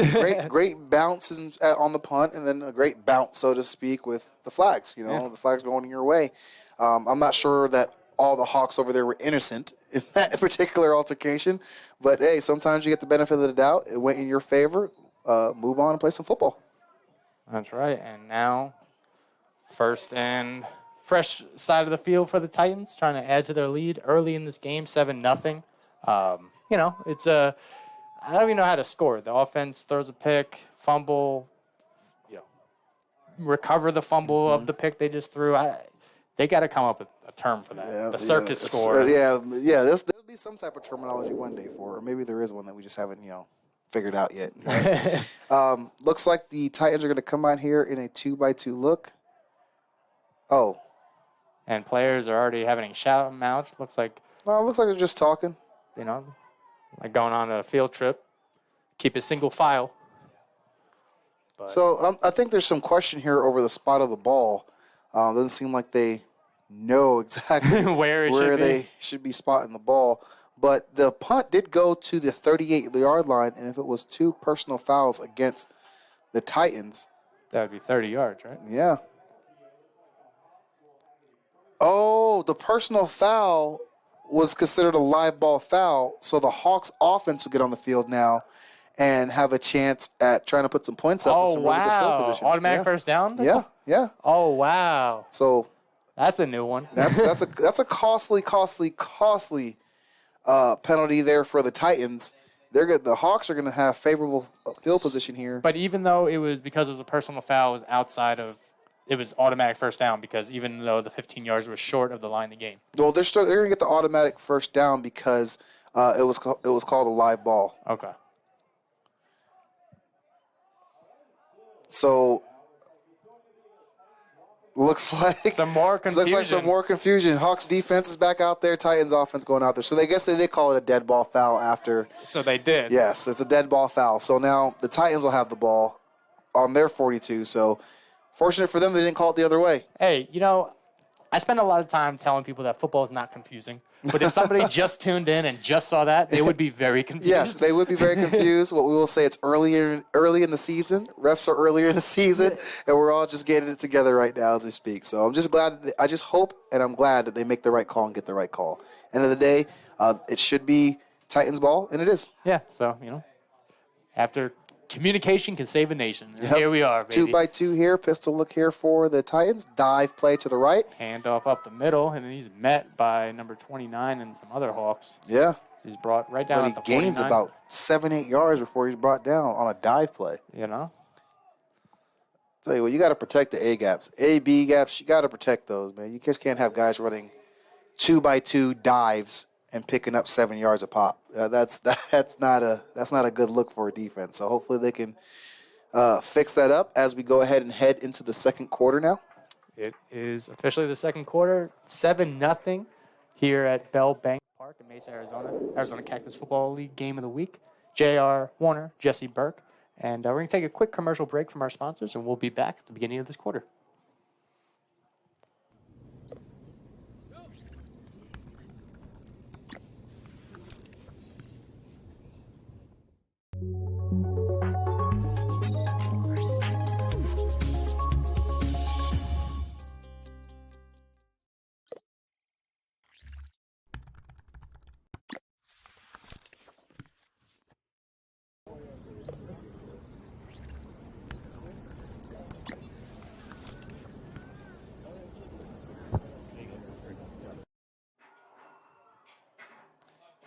Great bounces on the punt, and then a great bounce, so to speak, with the flags. The flags going your way. I'm not sure that all the Hawks over there were innocent in that particular altercation, but hey, sometimes you get the benefit of the doubt. It went in your favor. Move on and play some football. That's right. And now, first and fresh side of the field for the Titans, trying to add to their lead early in this game, 7-0. It's I don't even know how to score. The offense throws a pick, fumble, recover the fumble of the pick they just threw. They got to come up with a term for that. The circus score. There'll be some type of terminology one day for it, or maybe there is one that we just haven't, figured out yet. Right? Looks like the Titans are going to come out here in a 2-by-2 look. Oh. And players are already having a shout out. Looks like they're just talking. Like going on a field trip. Keep a single file. But So I think there's some question here over the spot of the ball. Doesn't seem like they know exactly where they should be spotting the ball. But the punt did go to the 38-yard line, and if it was 2 personal fouls against the Titans, that would be 30 yards, right? Yeah. Oh, the personal foul was considered a live ball foul, so the Hawks offense will get on the field now and have a chance at trying to put some points up. Oh, some really good field position. Automatic first down? Yeah. Oh, wow. So that's a new one. that's a costly penalty there for the Titans. The Hawks are going to have favorable field position here. But even though it was because it was a personal foul, it was outside of it was automatic first down because even though the 15 yards was short of the line of the game. Well, they're going to get the automatic first down because it was called a live ball. Okay. So looks like some more confusion. Hawks defense is back out there. Titans offense going out there. So they guess they did call it a dead ball foul after. So they did. Yes, it's a dead ball foul. So now the Titans will have the ball on their 42. So fortunate for them, they didn't call it the other way. Hey, I spend a lot of time telling people that football is not confusing. But if somebody just tuned in and just saw that, they would be very confused. Yes, they would be very confused. What we will say, it's early in the season. Refs are earlier in the season, and we're all just getting it together right now as we speak. So I'm just glad. I just hope and I'm glad that they make the right call and get the right call. End of the day, it should be Titans ball, and it is. Yeah. So after communication can save a nation. And here we are, baby. 2-by-2 here. Pistol look here for the Titans. Dive play to the right. Handoff up the middle, and then he's met by number 29 and some other Hawks. Yeah. He's brought right down at the 49. He gains about 7-8 yards before he's brought down on a dive play. Tell you what, you got to protect the A gaps. A, B gaps, you got to protect those, man. You just can't have guys running 2-by-2 dives and picking up 7 yards a pop. That's not a good look for a defense. So hopefully they can fix that up as we go ahead and head into the second quarter now. It is officially the second quarter, 7-0 here at Bell Bank Park in Mesa, Arizona. Arizona Cactus Football League Game of the Week. J.R. Warner, Jesse Burke. And we're going to take a quick commercial break from our sponsors, and we'll be back at the beginning of this quarter.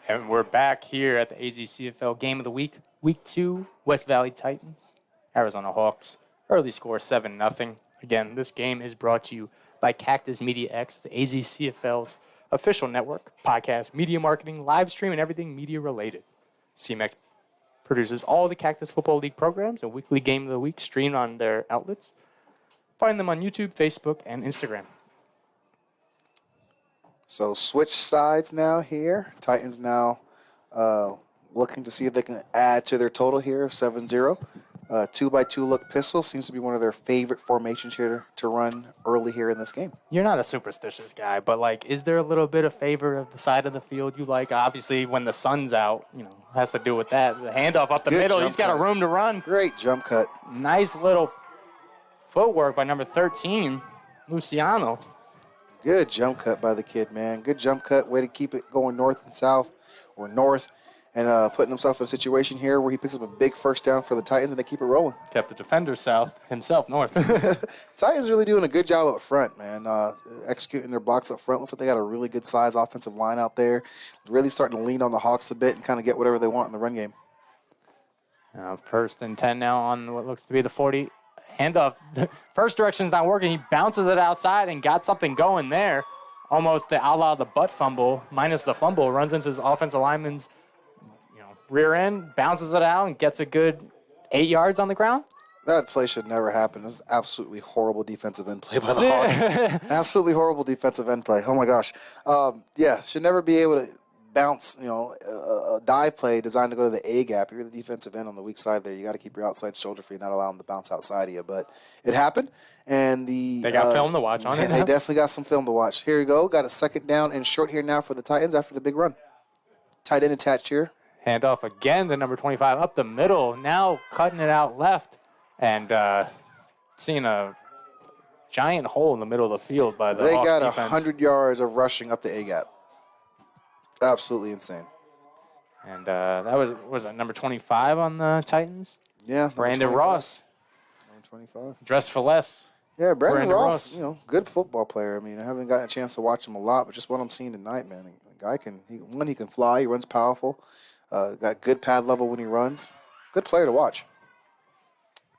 And we're back here at the AZCFL Game of the Week. Week 2, West Valley Titans, Arizona Hawks. Early score 7-0. Again, this game is brought to you by Cactus Media X, the AZCFL's official network, podcast, media marketing, live stream, and everything media related. CMX produces all the Cactus Football League programs and weekly Game of the Week streamed on their outlets. Find them on YouTube, Facebook, and Instagram. So switch sides now here. Titans now looking to see if they can add to their total here, 7-0. 2x2 look pistol seems to be one of their favorite formations here to run early here in this game. You're not a superstitious guy, but, like, is there a little bit of favor of the side of the field you like? Obviously, when the sun's out, has to do with that. The handoff up the middle, he's got a room to run. Great jump cut. Nice little footwork by number 13, Luciano. Good jump cut by the kid, man. Good jump cut. Way to keep it going north and south, or north, and putting himself in a situation here where he picks up a big first down for the Titans, and they keep it rolling. Kept the defender south, himself north. Titans really doing a good job up front, man. Executing their blocks up front. Looks like they got a really good size offensive line out there. Really starting to lean on the Hawks a bit and kind of get whatever they want in the run game. First and 10 now on what looks to be the 40. Handoff. First direction's not working. He bounces it outside and got something going there. Almost the a la the butt fumble, minus the fumble. Runs into his offensive lineman's rear end, bounces it out, and gets a good 8 yards on the ground. That play should never happen. It was absolutely horrible defensive end play by the Hawks. Absolutely horrible defensive end play. Oh, my gosh. Should never be able to bounce, a dive play designed to go to the A gap. You're the defensive end on the weak side there. You got to keep your outside shoulder free, not allow them to bounce outside of you. But it happened, and they got film to watch on it. They definitely got some film to watch. Here you go. Got a second down and short here now for the Titans after the big run. Tight end attached here. Handoff again to number 25 up the middle. Now cutting it out left and seeing a giant hole in the middle of the field by the Hawks got defense. 100 yards of rushing up the A gap. Absolutely insane. And that was that number 25 on the Titans? Yeah. Brandon 25. Number 25. Dressed for less. Yeah, Brandon Ross, good football player. I mean, I haven't gotten a chance to watch him a lot, but just what I'm seeing tonight, man, the guy he can fly, he runs powerful. Got good pad level when he runs. Good player to watch.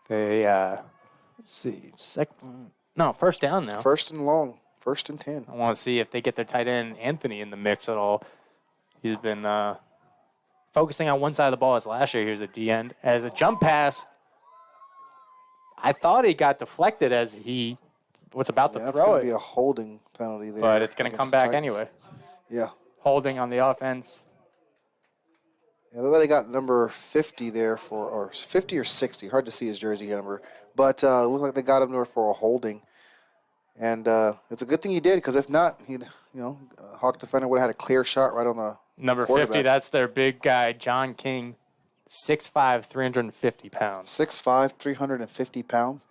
They, let's see, first down now. First and long, 1st and 10. I want to see if they get their tight end Anthony in the mix at all. He's been focusing on one side of the ball as last year. Here's a D end. As a jump pass, I thought he got deflected as he was about to throw it. That's going to be a holding penalty there. But it's going to come back anyway. Yeah. Holding on the offense. Yeah, they got number 50 there or 50 or 60. Hard to see his jersey number. But it looked like they got him there for a holding. And it's a good thing he did, because if not, Hawk defender would have had a clear shot right on the number 50, that's their big guy, John King, 6'5", 350 pounds. 6'5", 350 pounds.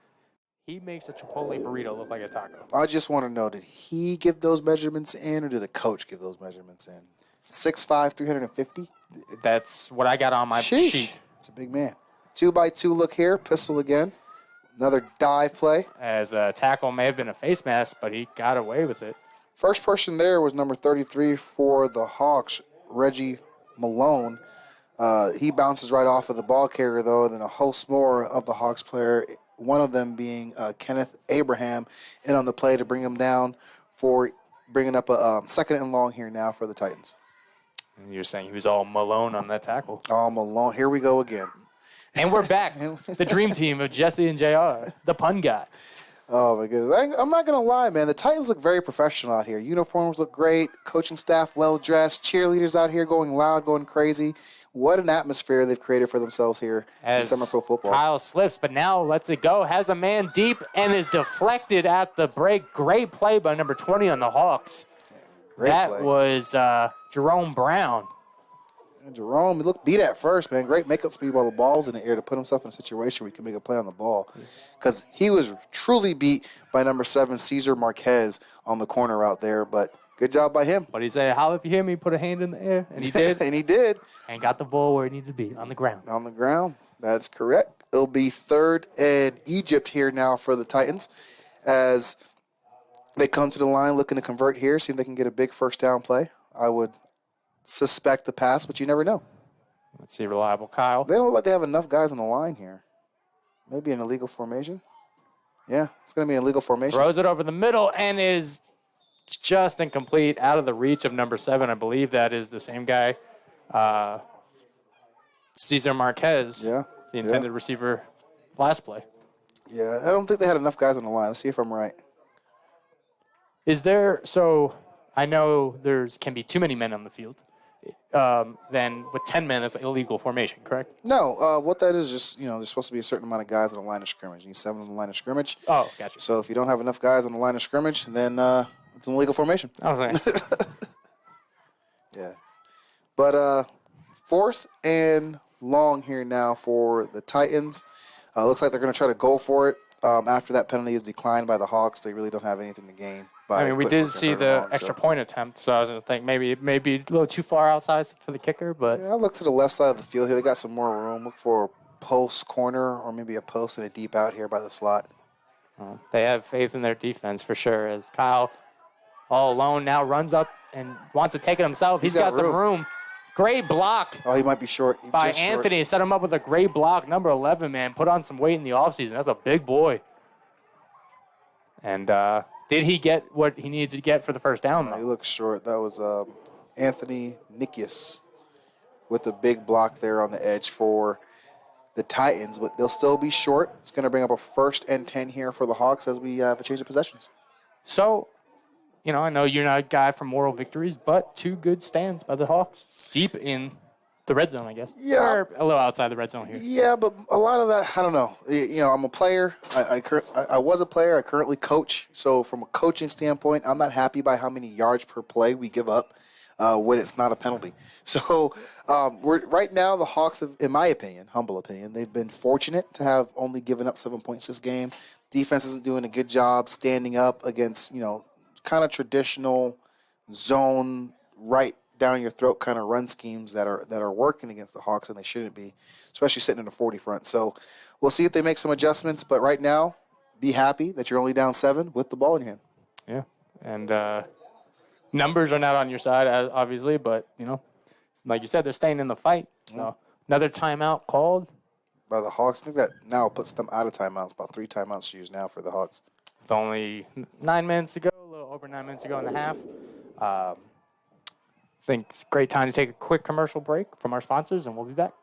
He makes a Chipotle burrito look like a taco. I just want to know, did he give those measurements in, or did the coach give those measurements in? 6'5", 350? That's what I got on my sheet. It's a big man. 2x2 look here, pistol again. Another dive play. As a tackle may have been a face mask, but he got away with it. First person there was number 33 for the Hawks, Reggie Malone. He bounces right off of the ball carrier, though, and then a host more of the Hawks player, one of them being Kenneth Abraham, in on the play to bring him down for bringing up a second and long here now for the Titans. And you're saying he was all Malone on that tackle. All Malone. Here we go again. And we're back. The dream team of Jesse and JR, the pun guy. Oh, my goodness. I'm not going to lie, man. The Titans look very professional out here. Uniforms look great. Coaching staff well-dressed. Cheerleaders out here going loud, going crazy. What an atmosphere they've created for themselves here in Summer Pro Football. Kyle slips, but now lets it go. Has a man deep and is deflected at the break. Great play by number 20 on the Hawks. That was Jerome Brown. And Jerome, he looked beat at first, man. Great makeup speed while the ball's in the air to put himself in a situation where he can make a play on the ball. Because he was truly beat by number 7, Cesar Marquez, on the corner out there. But good job by him. But he said, holla if you hear me, put a hand in the air. And he did. And he did. And got the ball where it needed to be, on the ground. On the ground. That's correct. It'll be 3rd and Egypt here now for the Titans as they come to the line looking to convert here, see if they can get a big first down play. I would suspect the pass, but you never know. Let's see, reliable Kyle. They don't look like they have enough guys on the line here. Maybe an illegal formation. Yeah, it's going to be an illegal formation. Throws it over the middle and is just incomplete, out of the reach of number 7. I believe that is the same guy, Cesar Marquez, the intended receiver last play. Yeah, I don't think they had enough guys on the line. Let's see if I'm right. Is there, so I know can be too many men on the field. Then with 10 men, that's illegal formation, correct? No, what that is just, there's supposed to be a certain amount of guys on the line of scrimmage. You need 7 on the line of scrimmage. Oh, gotcha. So if you don't have enough guys on the line of scrimmage, then it's an illegal formation. Okay. Yeah. But 4th and long here now for the Titans. Looks like they're going to try to go for it. After that penalty is declined by the Hawks, they really don't have anything to gain. We did see the extra point attempt, so I was just thinking maybe a little too far outside for the kicker, but yeah, I look to the left side of the field here. They got some more room. Look for a post corner or maybe a post and a deep out here by the slot. They have faith in their defense for sure. As Kyle, all alone, now runs up and wants to take it himself. He's got some room. Great block. Oh, he might be short. By Anthony. Short. Set him up with a great block. Number 11, man. Put on some weight in the offseason. That's a big boy. And did he get what he needed to get for the first down, though? He looks short. That was Anthony Nikias with a big block there on the edge for the Titans. But they'll still be short. It's going to bring up a 1st and 10 here for the Hawks as we have a change of possessions. So, I know you're not a guy for moral victories, but 2 good stands by the Hawks. Deep in the red zone, I guess. Yeah. Or a little outside the red zone here. Yeah, but a lot of that, I don't know. I'm a player. I was a player. I currently coach. So from a coaching standpoint, I'm not happy by how many yards per play we give up when it's not a penalty. So right now, the Hawks have, in my opinion, humble opinion, they've been fortunate to have only given up 7 points this game. Defense isn't doing a good job standing up against, kind of traditional zone right down your throat kind of run schemes that are working against the Hawks, and they shouldn't be, especially sitting in the 40 front. So we'll see if they make some adjustments, but right now, be happy that you're only down 7 with the ball in your hand. Yeah, and numbers are not on your side, obviously, but, like you said, they're staying in the fight. So another timeout called. By the Hawks. I think that now puts them out of timeouts, about 3 timeouts to use now for the Hawks. With only 9 minutes to go, a little over 9 minutes to go in the half. I think it's a great time to take a quick commercial break from our sponsors, and we'll be back.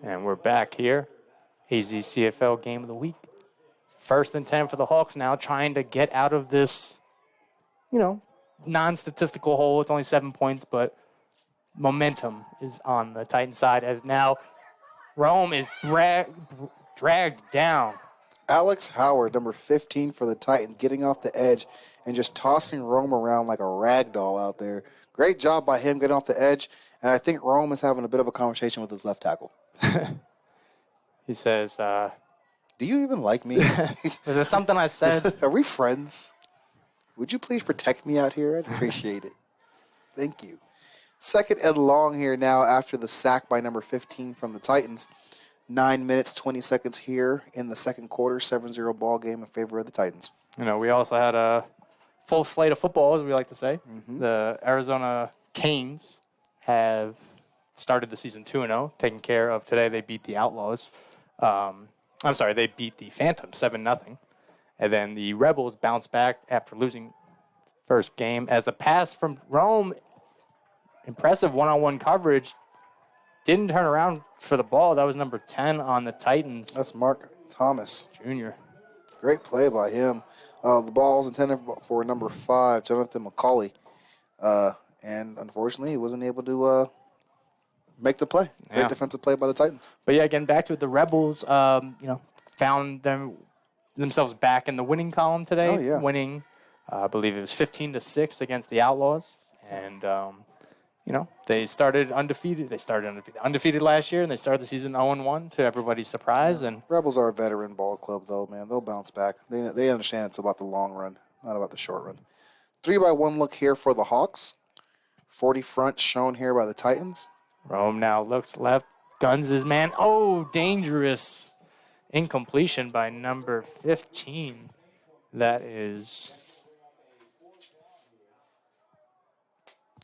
And we're back here. AZCFL game of the week. 1st and 10 for the Hawks now, trying to get out of this, non-statistical hole. It's only 7 points, but momentum is on the Titan side as now Rome is dragged down. Alex Howard, number 15 for the Titans, getting off the edge and just tossing Rome around like a rag doll out there. Great job by him getting off the edge, and I think Rome is having a bit of a conversation with his left tackle. He says, do you even like me? Is there something I said? Are we friends? Would you please protect me out here? I'd appreciate it. Thank you. 2nd and long here now after the sack by number 15 from the Titans. 9 minutes, 20 seconds here in the 2nd quarter, 7-0 ball game in favor of the Titans. We also had a full slate of football, as we like to say. The Arizona Canes have started the season 2-0, taking care of today. They beat the Outlaws. They beat the Phantoms 7-0. And then the Rebels bounced back after losing first game as a pass from Rome, impressive one-on-one coverage, didn't turn around for the ball. That was number 10 on the Titans. That's Mark Thomas. Jr. Great play by him. The ball was intended for number 5, Jonathan McCauley. And unfortunately, he wasn't able to make the play. Great defensive play by the Titans. But yeah, again, back to it. The Rebels, found themselves back in the winning column today, winning, I believe it was 15-6 against the Outlaws. And, they started undefeated. They started undefeated last year, and they started the season 0-1 to everybody's surprise. And Rebels are a veteran ball club, though, man. They'll bounce back. They understand it's about the long run, not about the short run. 3-by-1 look here for the Hawks. 40 front shown here by the Titans. Rome now looks left, guns his man. Oh, dangerous incompletion by number 15. That is...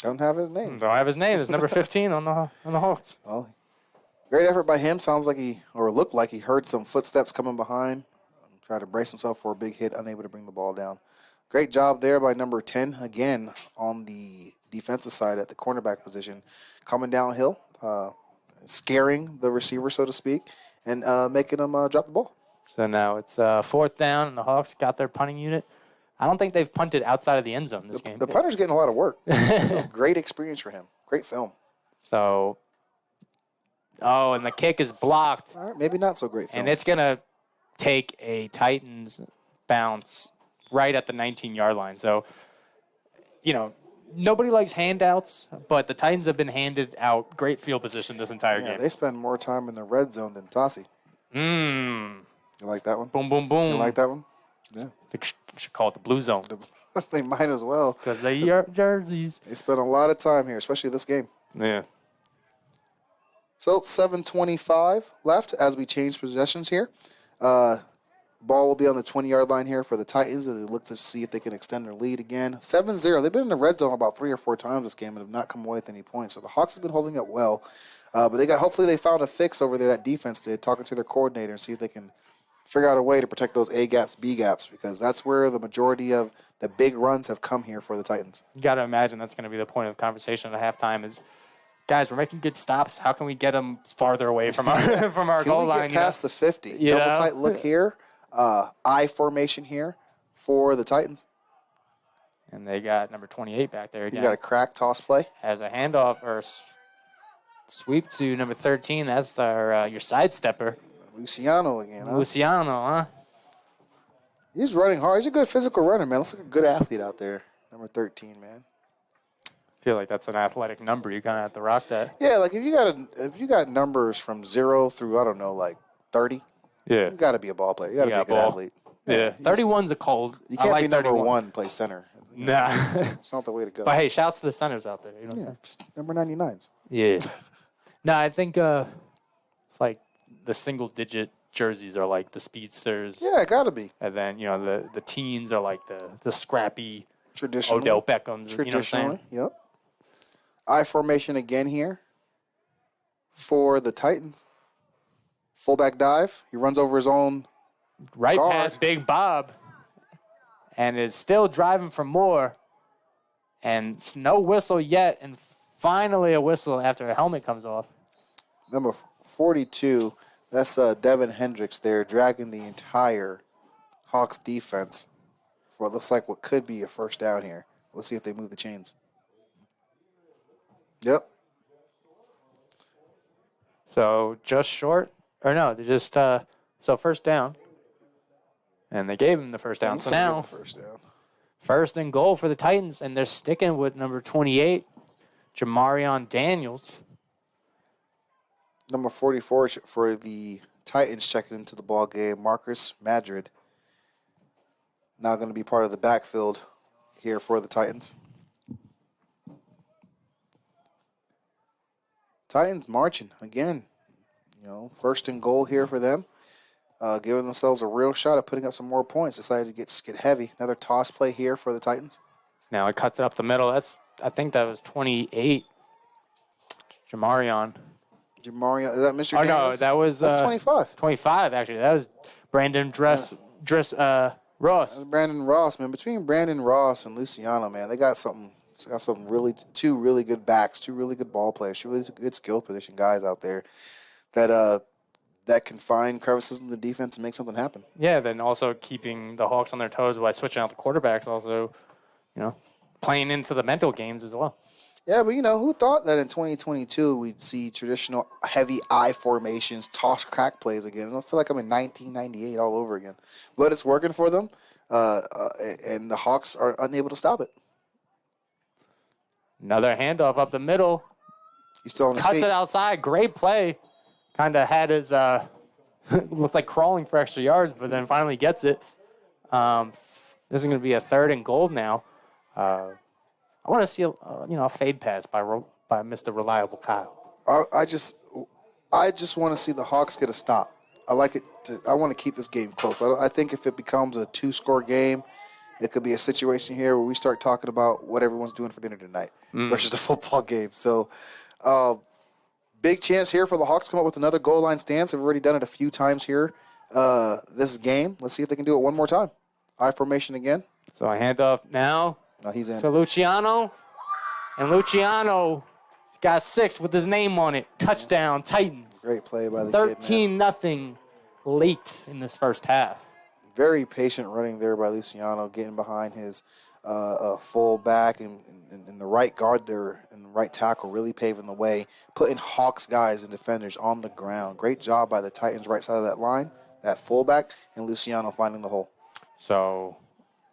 Don't have his name. Don't have his name. It's number 15 on the Hawks. Well, great effort by him. Sounds like looked like he heard some footsteps coming behind. Tried to brace himself for a big hit, unable to bring the ball down. Great job there by number 10, again, on the defensive side at the cornerback position. Coming downhill, scaring the receiver, so to speak, and making him drop the ball. So now it's 4th down, and the Hawks got their punting unit. I don't think they've punted outside of the end zone this game. The punter's getting a lot of work. This is a great experience for him. Great film. So, and the kick is blocked. All right, maybe not so great film. And it's going to take a Titans bounce right at the 19-yard line. So, nobody likes handouts, but the Titans have been handed out great field position this entire game. They spend more time in the red zone than Tossie. You like that one? Boom, boom, boom. You like that one? Yeah. They should call it the blue zone. They might as well. Because they are jerseys. They spend a lot of time here, especially this game. Yeah. So 7:25 left as we change possessions here. Ball will be on the 20-yard line here for the Titans as they look to see if they can extend their lead again. 7-0. They've been in the red zone about 3 or 4 times this game and have not come away with any points. So the Hawks have been holding up well. But hopefully they found a fix over there, that defense did, talking to their coordinator and see if they can figure out a way to protect those A gaps, B gaps, because that's where the majority of the big runs have come here for the Titans. You got to imagine that's going to be the point of conversation at halftime is, guys, we're making good stops. How can we get them farther away from our from our goal line? Can we get past the 50? Double tight look here. I formation here for the Titans. And they got number 28 back there again. You got a crack toss play. As a handoff or sweep to number 13. That's your sidestepper. Luciano again, huh? Luciano, huh? He's running hard. He's a good physical runner, man. Looks like a good athlete out there. Number 13, man. I feel like that's an athletic number. You kind of have to rock that. Yeah, like if you got numbers from 0 through, I don't know, like 30, yeah, you got to be a ball player. You got to be a good athlete. Yeah, 31's a cold. You can't be number 31. 1, play center. Nah. It's not the way to go. But hey, shouts to the centers out there. You know what I'm saying? Number 99s. Yeah. No, I think it's like the single-digit jerseys are like the speedsters. Yeah, it got to be. And then, the teens are like the scrappy Traditionally. Odell Beckhams. Traditionally, you know what I'm saying? Yep. I formation again here for the Titans. Fullback dive. He runs over his own right guard. past Big Bob and is still driving for more. And it's no whistle yet, and finally a whistle after a helmet comes off. Number 42, that's Devin Hendricks there, dragging the entire Hawks defense for what looks like what could be a first down here. Let's see if they move the chains. Yep. So just short, or no, they just so first down, and they gave him the first down. So now first down, first and goal for the Titans, and they're sticking with number 28, Jamarion Daniels. Number 44 for the Titans checking into the ball game, Marcus Madrid. Now going to be part of the backfield here for the Titans. Titans marching again. First and goal here for them. Giving themselves a real shot at putting up some more points. Decided to get heavy. Another toss play here for the Titans. Now it cuts it up the middle. I think that was 28. Jamarion, is that Mr. Oh, Daniels? no, that was... That's 25. 25, actually. That was Brandon Ross. That's Brandon Ross, man. Between Brandon Ross and Luciano, man, they got some two really good backs, 2 really good ball players, 2 really good skill position guys out there that can find crevices in the defense and make something happen. Yeah, then also keeping the Hawks on their toes by switching out the quarterbacks, also, playing into the mental games as well. Yeah, but who thought that in 2022 we'd see traditional heavy I formations, toss crack plays again? I feel like I'm in 1998 all over again. But it's working for them, and the Hawks are unable to stop it. Another handoff up the middle. He's still on his Cuts feet. it outside. Great play. Kind of had his, looks like crawling for extra yards, but then finally gets it. This is going to be a 3rd and goal now. I want to see a fade pass by Mr. Reliable Kyle. I just want to see the Hawks get a stop. I like it. I want to keep this game close. I think if it becomes a 2-score game, it could be a situation here where we start talking about what everyone's doing for dinner tonight versus the football game. So, big chance here for the Hawks to come up with another goal line stance. They've already done it a few times here this game. Let's see if they can do it one more time. I formation again. So I hand off now He's in. to Luciano. And Luciano got 6 with his name on it. Touchdown, Titans. Great play by the kid. 13-0 late in this first half. Very patient running there by Luciano, getting behind his full back and the right guard there and the right tackle, really paving the way, putting Hawks guys and defenders on the ground. Great job by the Titans right side of that line, that fullback, and Luciano finding the hole. So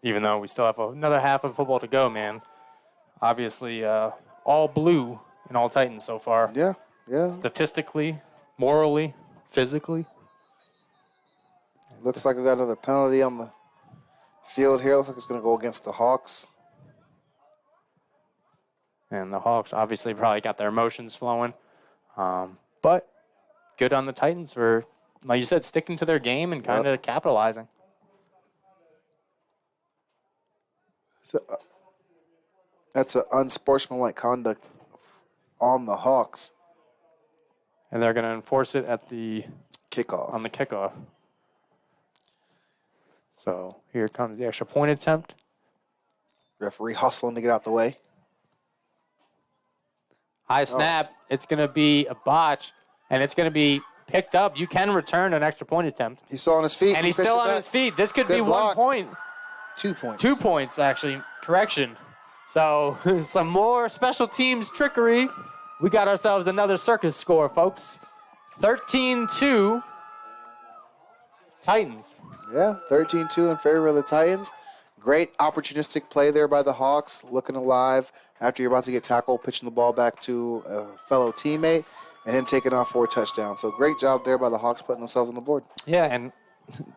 even though we still have another half of football to go, man, obviously all blue and all Titans so far. Yeah. Statistically, morally, physically. Looks like we got another penalty on the field here. Looks like it's going to go against the Hawks. And the Hawks obviously probably got their emotions flowing. But good on the Titans for, like you said, sticking to their game and kind of capitalizing. So, that's an unsportsmanlike conduct on the Hawks. And they're going to enforce it at the kickoff. On the kickoff. So here comes the extra point attempt. Referee hustling to get out the way. High snap. It's going to be a botch, and it's going to be picked up. You can return an extra point attempt. He's still on his feet. And he's still on his feet. This could be block. 1 point. 2 points. 2 points, actually. Correction. So some more special teams trickery. We got ourselves another circus score, folks. 13-2 Titans. Yeah, 13-2 in favor of the Titans. Great opportunistic play there by the Hawks, looking alive after you're about to get tackled, pitching the ball back to a fellow teammate, and him taking off for a touchdown. So great job there by the Hawks putting themselves on the board. Yeah, and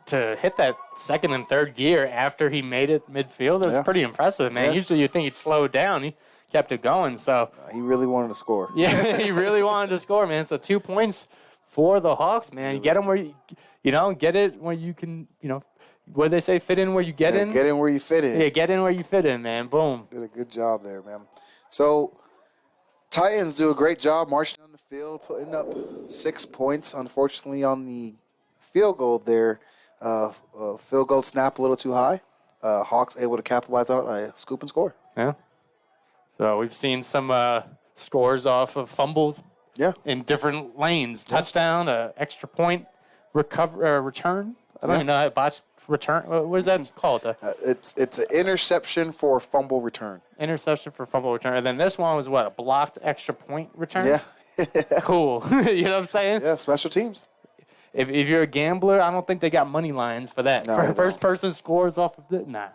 to hit that second and third gear after he made it midfield, it was pretty impressive, man. Yeah. Usually you think he'd slow down. He kept it going, so. He really wanted to score. Yeah, he really wanted to score, man. So 2 points for the Hawks, man. You get them where get it where you can, what do they say, fit in where you get in? Get in where you fit in. Yeah, get in where you fit in, man. Boom. Did a good job there, man. So Titans do a great job marching on the field, putting up 6 points. Unfortunately, on the field goal there, field goal snap a little too high. Hawks able to capitalize on it by a scoop and score. Yeah. So we've seen some scores off of fumbles. Yeah. In different lanes. Touchdown, extra point, return. I don't even know how botched return. What is that called? It's an interception for fumble return. Interception for fumble return. And then this one was what? A blocked extra point return? Yeah. Cool. You know what I'm saying? Yeah, special teams. If you're a gambler, I don't think they got money lines for that. No, First person scores off of it? Nah.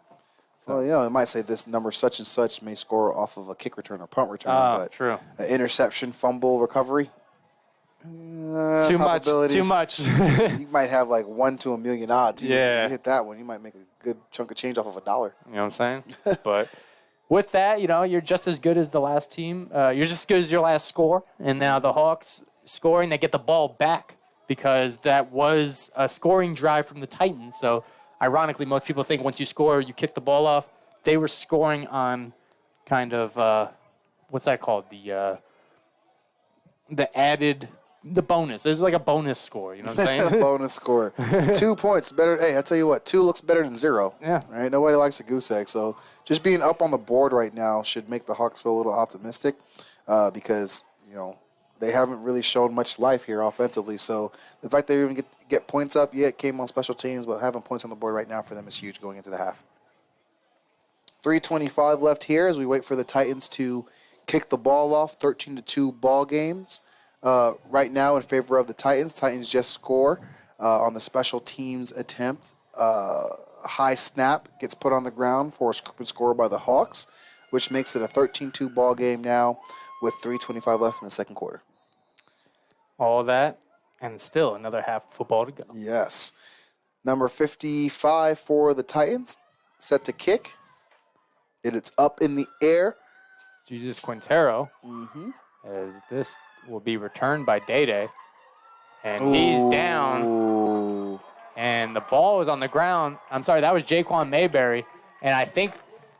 Well, it might say this number such and such may score off of a kick return or punt return. But true. An interception, fumble, recovery. Too much. You might have like 1 to 1,000,000 odds. You hit that one, you might make a good chunk of change off of $1. You know what I'm saying? But with that, you're just as good as the last team. You're just as good as your last score. And now the Hawks scoring, they get the ball back because that was a scoring drive from the Titans. So ironically, most people think once you score, you kick the ball off. They were scoring on kind of what's that called? The bonus. There's like a bonus score. You know what I'm saying? Bonus score. 2 points better. Hey, I tell you what, 2 looks better than 0. Yeah. Right. Nobody likes a goose egg. So just being up on the board right now should make the Hawks feel a little optimistic because they haven't really shown much life here offensively. So the fact they even get points up, it came on special teams, but having points on the board right now for them is huge going into the half. 3:25 left here as we wait for the Titans to kick the ball off. 13-2 ball games right now in favor of the Titans. Titans just score on the special teams attempt. High snap gets put on the ground for a scoop and score by the Hawks, which makes it a 13-2 ball game now with 3:25 left in the second quarter. All that, and still another half of football to go. Yes. Number 55 for the Titans, set to kick. It's up in the air. Jesus Quintero, as this will be returned by Day-Day. And he's down. Ooh. And the ball is on the ground. I'm sorry, that was Jaquan Mayberry. And I think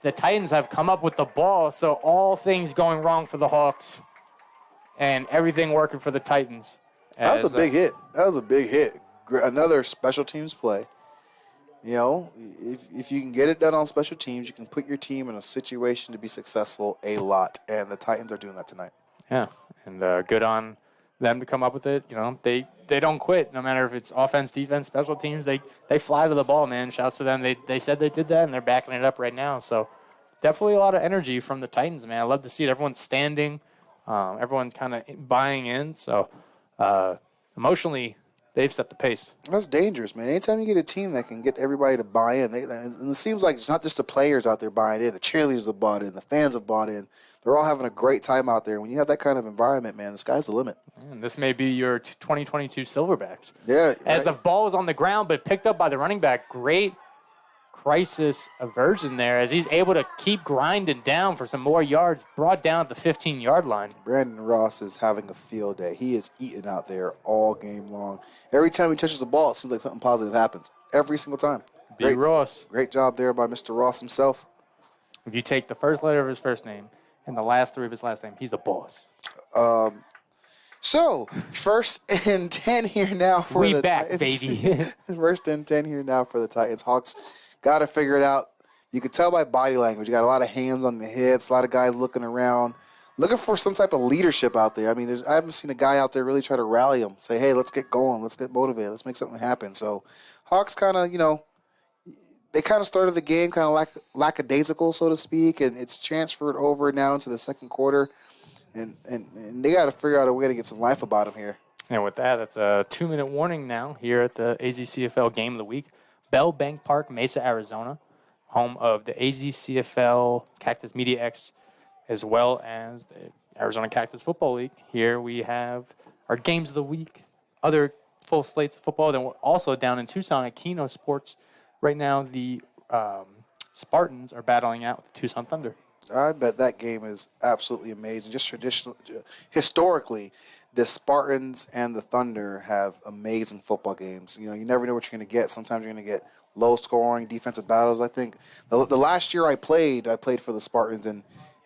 the Titans have come up with the ball, so all things going wrong for the Hawks and everything working for the Titans. That was a big hit. That was a big hit. Another special teams play. You know, if you can get it done on special teams, you can put your team in a situation to be successful a lot. And the Titans are doing that tonight. Yeah, and good on them to come up with it. You know, they don't quit no matter if it's offense, defense, special teams. They fly to the ball, man. Shouts to them. They said they did that, and they're backing it up right now. So definitely a lot of energy from the Titans, man. I love to see it. Everyone's standing. Everyone's kind of buying in. So emotionally, they've set the pace. That's dangerous, man. Anytime you get a team that can get everybody to buy in, and it seems like it's not just the players out there buying in. The cheerleaders have bought in. The fans have bought in. They're all having a great time out there. When you have that kind of environment, man, the sky's the limit. And this may be your 2022 Silverbacks. Yeah. As the ball is on the ground, but picked up by the running back. Great crisis aversion there as he's able to keep grinding down for some more yards, brought down at the 15-yard line. Brandon Ross is having a field day. He is eating out there all game long. Every time he touches the ball, it seems like something positive happens. Every single time. B. Ross. Great job there by Mr. Ross himself. If you take the first letter of his first name and the last three of his last name, he's a boss. So, first and 10 here now for the Titans. Baby. First and 10 here now for the Titans. Hawks got to figure it out. You can tell by body language. You got a lot of hands on the hips, a lot of guys looking around, looking for some type of leadership out there. I mean, I haven't seen a guy out there really try to rally them, say, hey, let's get going, let's get motivated, let's make something happen. So, Hawks kind of, they kind of started the game kind of lackadaisical, so to speak, and it's transferred over now into the second quarter. And they got to figure out a way to get some life about them here. And with that, that's a 2-minute warning now here at the AZCFL Game of the Week. Bell Bank Park, Mesa, Arizona, home of the AZCFL Cactus Media X, as well as the Arizona Cactus Football League. Here we have our Games of the Week, other full slates of football. Then we're also down in Tucson at Keno Sports. Right now, the Spartans are battling out with the Tucson Thunder. I bet that game is absolutely amazing. Just historically, the Spartans and the Thunder have amazing football games. You never know what you're going to get. Sometimes you're going to get low-scoring defensive battles. I think the last year I played for the Spartans, and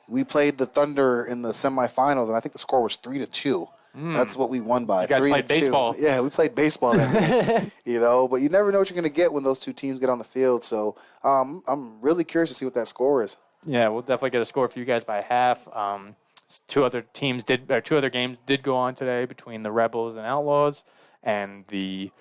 we played the Thunder in the semifinals, and I think the score was 3-2. That's what we won by. You guys played baseball. Yeah, we played baseball that day, But you never know what you're going to get when those two teams get on the field. So I'm really curious to see what that score is. Yeah, we'll definitely get a score for you guys by half. Two other games did go on today between the Rebels and Outlaws, and the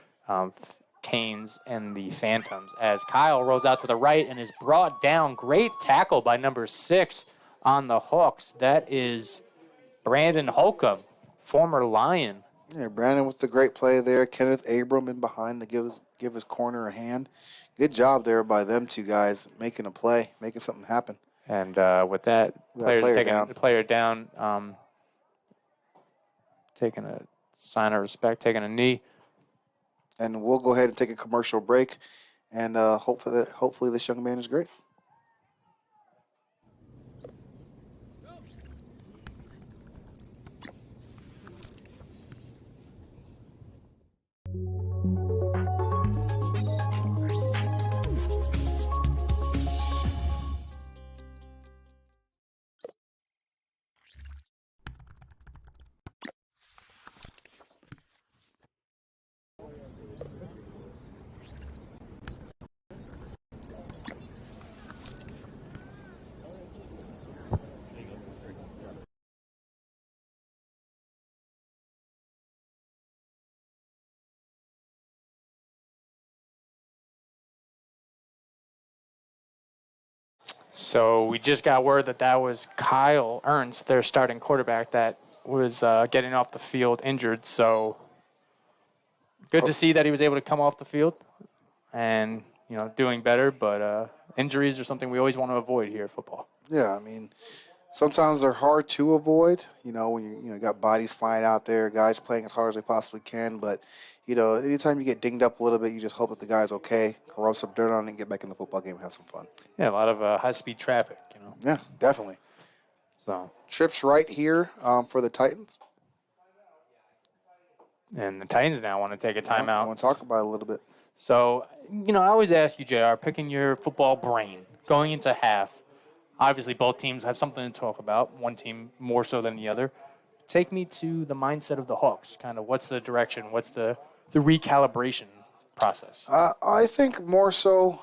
Canes and the Phantoms. As Kyle rolls out to the right and is brought down, great tackle by number 6 on the Hawks. That is Brandon Holcomb, former Lion. Yeah, Brandon with the great play there. Kenneth Abram in behind to give his corner a hand. Good job there by them two guys making a play, making something happen. And with that, player down, taking a sign of respect, taking a knee. And we'll go ahead and take a commercial break, and hopefully this young man is great. So we just got word that was Kyle Ernst, their starting quarterback, that was getting off the field injured. So good to see that he was able to come off the field and, doing better. But injuries are something we always want to avoid here at football. Yeah, I mean, sometimes they're hard to avoid, when you got bodies flying out there, guys playing as hard as they possibly can. But, anytime you get dinged up a little bit, you just hope that the guy's okay, can rub some dirt on it, and get back in the football game and have some fun. Yeah, a lot of high-speed traffic, Yeah, definitely. So trips right here for the Titans. And the Titans now want to take a timeout. I want to talk about it a little bit. So, I always ask you, JR, picking your football brain, going into half, obviously both teams have something to talk about, one team more so than the other. Take me to the mindset of the Hawks. Kind of what's the direction? What's the recalibration process? I think more so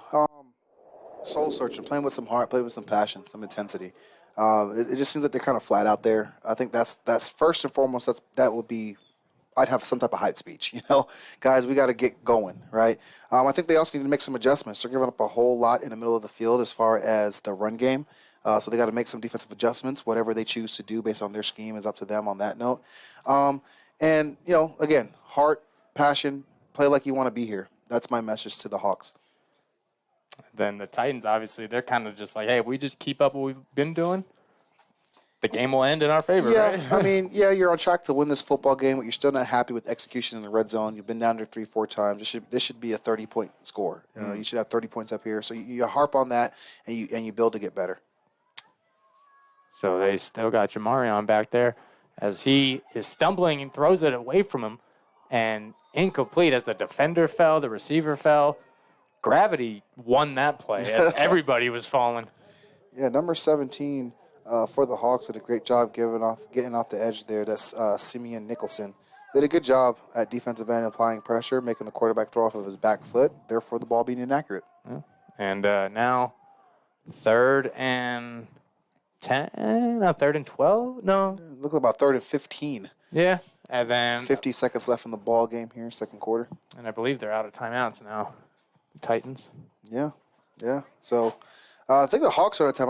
soul searching, playing with some heart, playing with some passion, some intensity. It just seems like they're kind of flat out there. I think that's first and foremost. That would be. I'd have some type of hype speech, guys. We got to get going, right? I think they also need to make some adjustments. They're giving up a whole lot in the middle of the field as far as the run game, so they got to make some defensive adjustments. Whatever they choose to do based on their scheme is up to them on that note. And again, heart, passion, play like you want to be here. That's my message to the Hawks. Then the Titans, obviously, they're kind of just like, hey, if we just keep up what we've been doing, the game will end in our favor, yeah, right? I mean, you're on track to win this football game, but you're still not happy with execution in the red zone. You've been down there 3-4 times. This should be a 30-point score. You should have 30 points up here. So you harp on that, and you build to get better. So they still got Jamarion back there as he is stumbling and throws it away from him, and incomplete as the defender fell, the receiver fell. Gravity won that play as everybody was falling. Yeah, number 17 for the Hawks did a great job getting off the edge there. That's Simeon Nicholson. Did a good job at defensive end applying pressure, making the quarterback throw off of his back foot, therefore the ball being inaccurate. Yeah. And now 3rd and 10, no, 3rd and 12? No. Look about 3rd and 15. Yeah. And then 50 seconds left in the ball game here, second quarter. And I believe they're out of timeouts now, the Titans. Yeah. So I think the Hawks are out of time.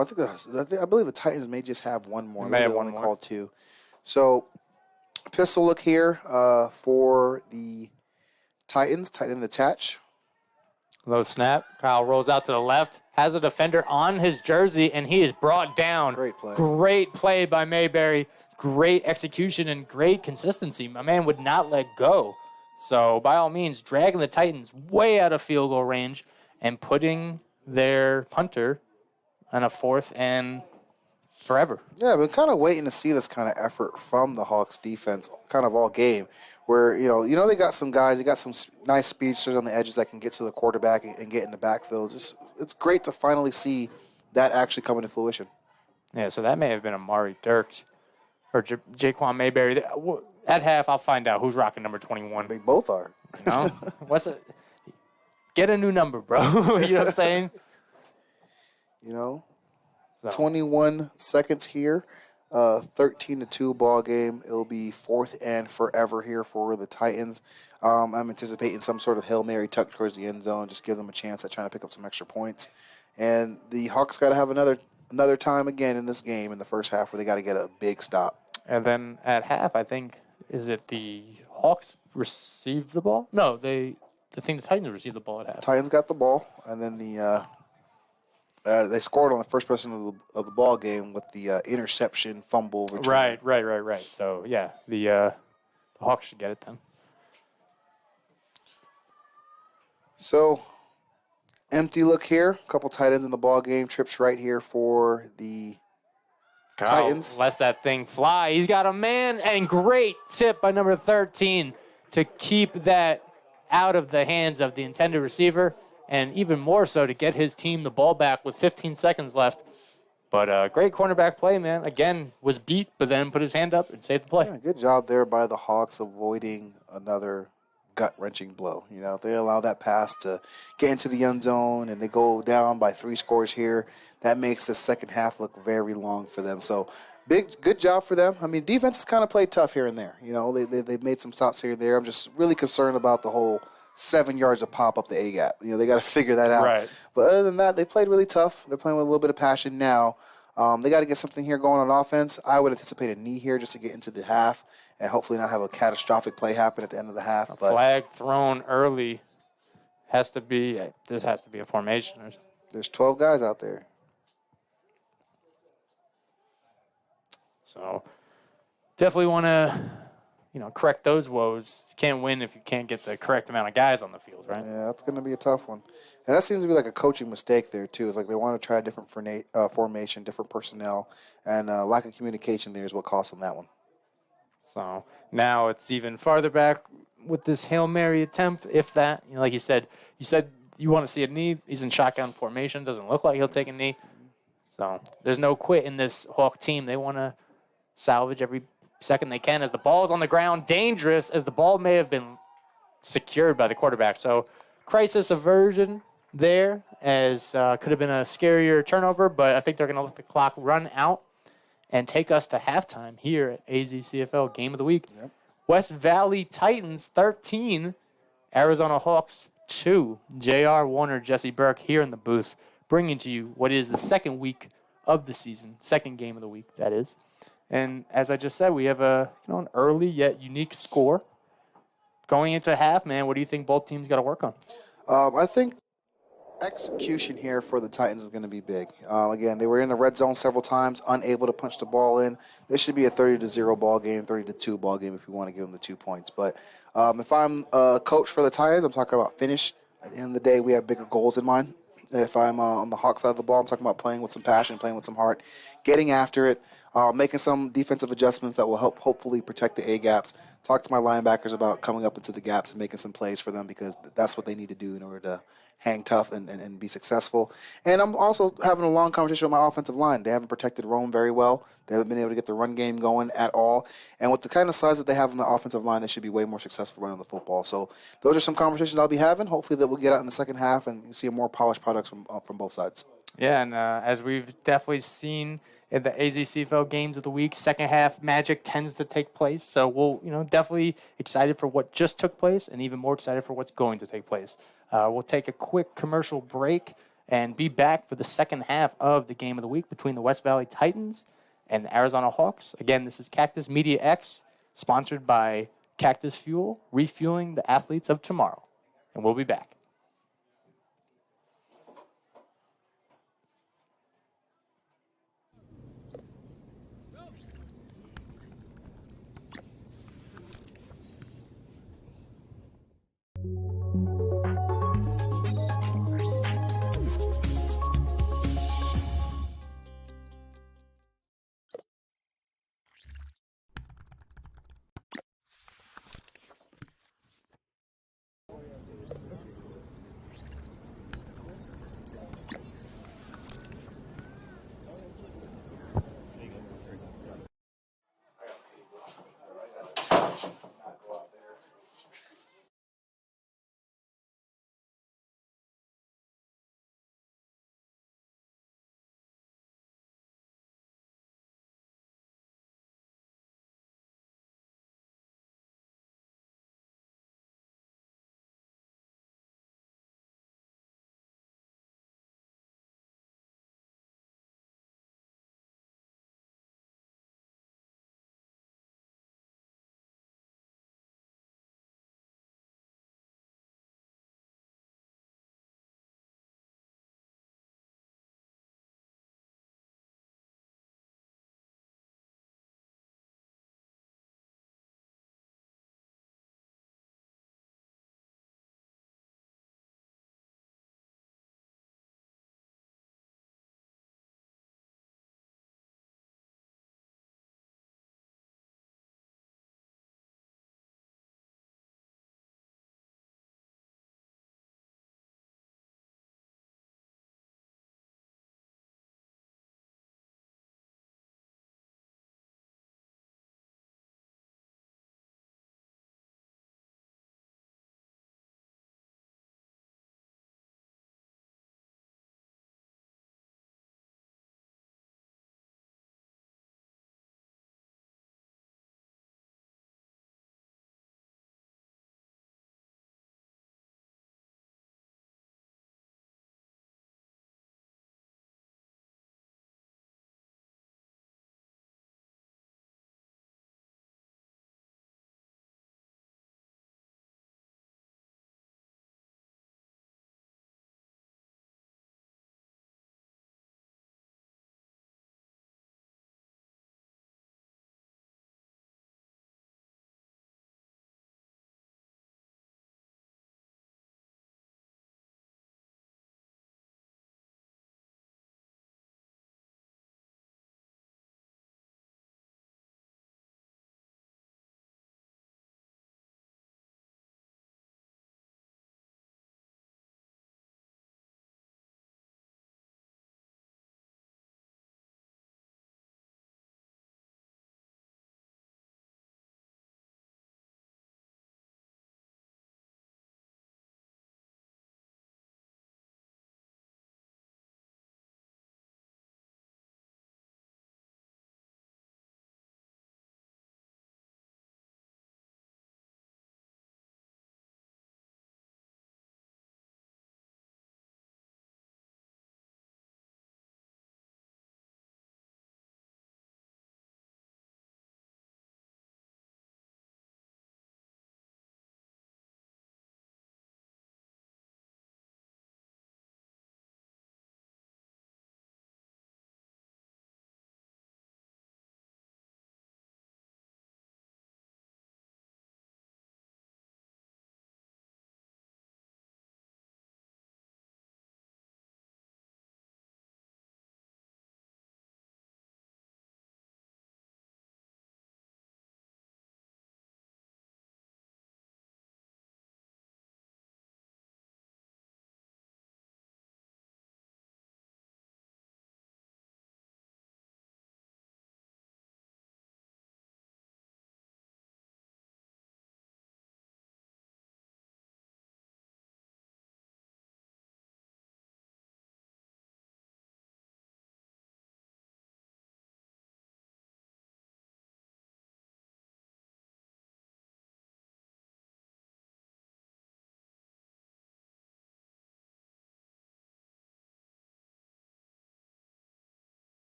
I believe the Titans may just have one more. May have one only more. Called two. So pistol look here for the Titans. Tight end attach. Low snap. Kyle rolls out to the left. Has a defender on his jersey, and he is brought down. Great play. Great play by Mayberry. Great execution and great consistency. My man would not let go. So, by all means, dragging the Titans way out of field goal range and putting their punter on a 4th and forever. Yeah, we're kind of waiting to see this kind of effort from the Hawks defense kind of all game where, they got some guys, they got some nice speedsters on the edges that can get to the quarterback and get in the backfield. It's great to finally see that actually come into fruition. Yeah, so that may have been Amari Dirks or Jaquan Mayberry. At half, I'll find out who's rocking number 21. They both are. What's it? Get a new number, bro. You know what I'm saying? 21 seconds here. 13-2 ball game. It'll be 4th and forever here for the Titans. I'm anticipating some sort of Hail Mary tuck towards the end zone. Just give them a chance at trying to pick up some extra points. And the Hawks got to have another time again in this game in the first half where they got to get a big stop. And then at half, I think, is it the Hawks received the ball? No, the Titans received the ball at half. Titans got the ball, and then they scored on the first possession of the ball game with the interception, fumble, return. Right. So, yeah, the Hawks should get it then. So, empty look here. A couple tight ends in the ball game. Trips right here for the Titans. Lets that thing fly. He's got a man, and great tip by number 13 to keep that out of the hands of the intended receiver, and even more so to get his team the ball back with 15 seconds left. But great cornerback play, man. Again, was beat, but then put his hand up and saved the play. Yeah, good job there by the Hawks avoiding another gut-wrenching blow. They allow that pass to get into the end zone, and they go down by 3 scores here. That makes the second half look very long for them. So, good job for them. I mean, defense has kind of played tough here and there. They've made some stops here and there. I'm just really concerned about the whole 7 yards of pop up the A-gap. They got to figure that out. Right. But other than that, they played really tough. They're playing with a little bit of passion now. They got to get something here going on offense. I would anticipate a knee here just to get into the half and hopefully not have a catastrophic play happen at the end of the half. A flag thrown early this has to be a formation. There's 12 guys out there. So definitely want to, correct those woes. You can't win if you can't get the correct amount of guys on the field, right? Yeah, that's going to be a tough one. And that seems to be like a coaching mistake there, too. It's like they want to try a different formation, different personnel, and lack of communication there is what cost them that one. So now it's even farther back. with this Hail Mary attempt, if that. Like you said you want to see a knee. He's in shotgun formation. Doesn't look like he'll take a knee. So there's no quit in this Hawk team. They want to salvage every second they can as the ball's on the ground. Dangerous as the ball may have been secured by the quarterback. So crisis aversion there as could have been a scarier turnover, but I think they're going to let the clock run out and take us to halftime here at AZCFL Game of the Week. Yep. West Valley Titans 13, Arizona Hawks 2. J.R. Warner, Jesse Burke here in the booth, bringing to you what is the second week of the season, second game of the week, that is. And as I just said, we have an early yet unique score. Going into half, man, what do you think both teams got to work on? I think execution here for the Titans is going to be big. Again, they were in the red zone several times, unable to punch the ball in. This should be a 30-0 ball game, 30-2 ball game if you want to give them the 2 points. But if I'm a coach for the Titans, I'm talking about finish. At the end of the day, we have bigger goals in mind. If I'm on the Hawk side of the ball, I'm talking about playing with some passion, playing with some heart, getting after it, making some defensive adjustments that will help hopefully protect the A-gaps. Talk to my linebackers about coming up into the gaps and making some plays for them because that's what they need to do in order to hang tough and be successful. And I'm also having a long conversation with my offensive line. They haven't protected Rome very well. They haven't been able to get the run game going at all. And with the kind of size that they have on the offensive line, they should be way more successful running the football. So those are some conversations I'll be having. Hopefully that we'll get out in the second half and you see a more polished products from both sides. Yeah, and as we've definitely seen in the AZCFL games of the week, second half magic tends to take place. So we'll, definitely excited for what just took place and even more excited for what's going to take place. We'll take a quick commercial break and be back for the second half of the game of the week between the West Valley Titans and the Arizona Hawks. Again, this is Cactus Media X, sponsored by Cactus Fuel, refueling the athletes of tomorrow. And we'll be back.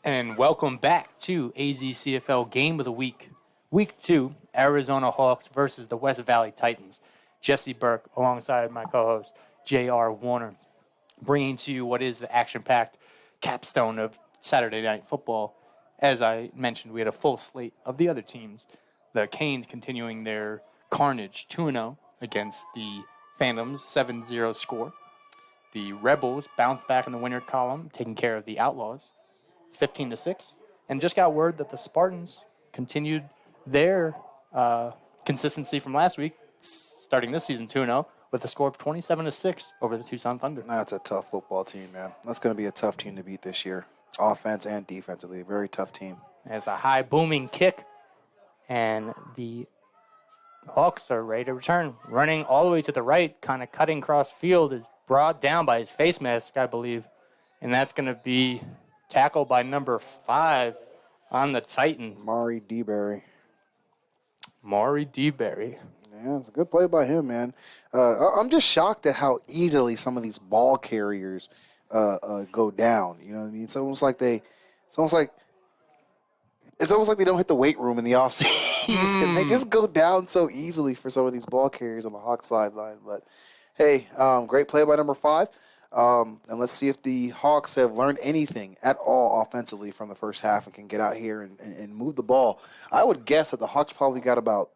And welcome back to AZCFL Game of the Week. Week 2, Arizona Hawks versus the West Valley Titans. Jesse Burke alongside my co-host, J.R. Warner, bringing to you what is the action-packed capstone of Saturday Night Football. As I mentioned, we had a full slate of the other teams. The Canes continuing their carnage 2-0 against the Phantoms, 7-0 score. The Rebels bounced back in the winner column, taking care of the Outlaws, 15-6. And just got word that the Spartans continued their consistency from last week, starting this season 2-0, with a score of 27-6 over the Tucson Thunder. That's a tough football team, man. That's going to be a tough team to beat this year, offense and defensively. Very tough team. It's a high booming kick, and the Hawks are ready to return. Running all the way to the right, kind of cutting cross field, is brought down by his face mask, I believe. And that's going to be tackled by number 5 on the Titans. Maury DeBerry. Yeah, it's a good play by him, man. I'm just shocked at how easily some of these ball carriers go down. You know what I mean? It's almost like they don't hit the weight room in the offseason. They just go down so easily for some of these ball carriers on the Hawks sideline. But hey, great play by number 5. And let's see if the Hawks have learned anything at all offensively from the first half and can get out here and move the ball. I would guess that the Hawks probably got about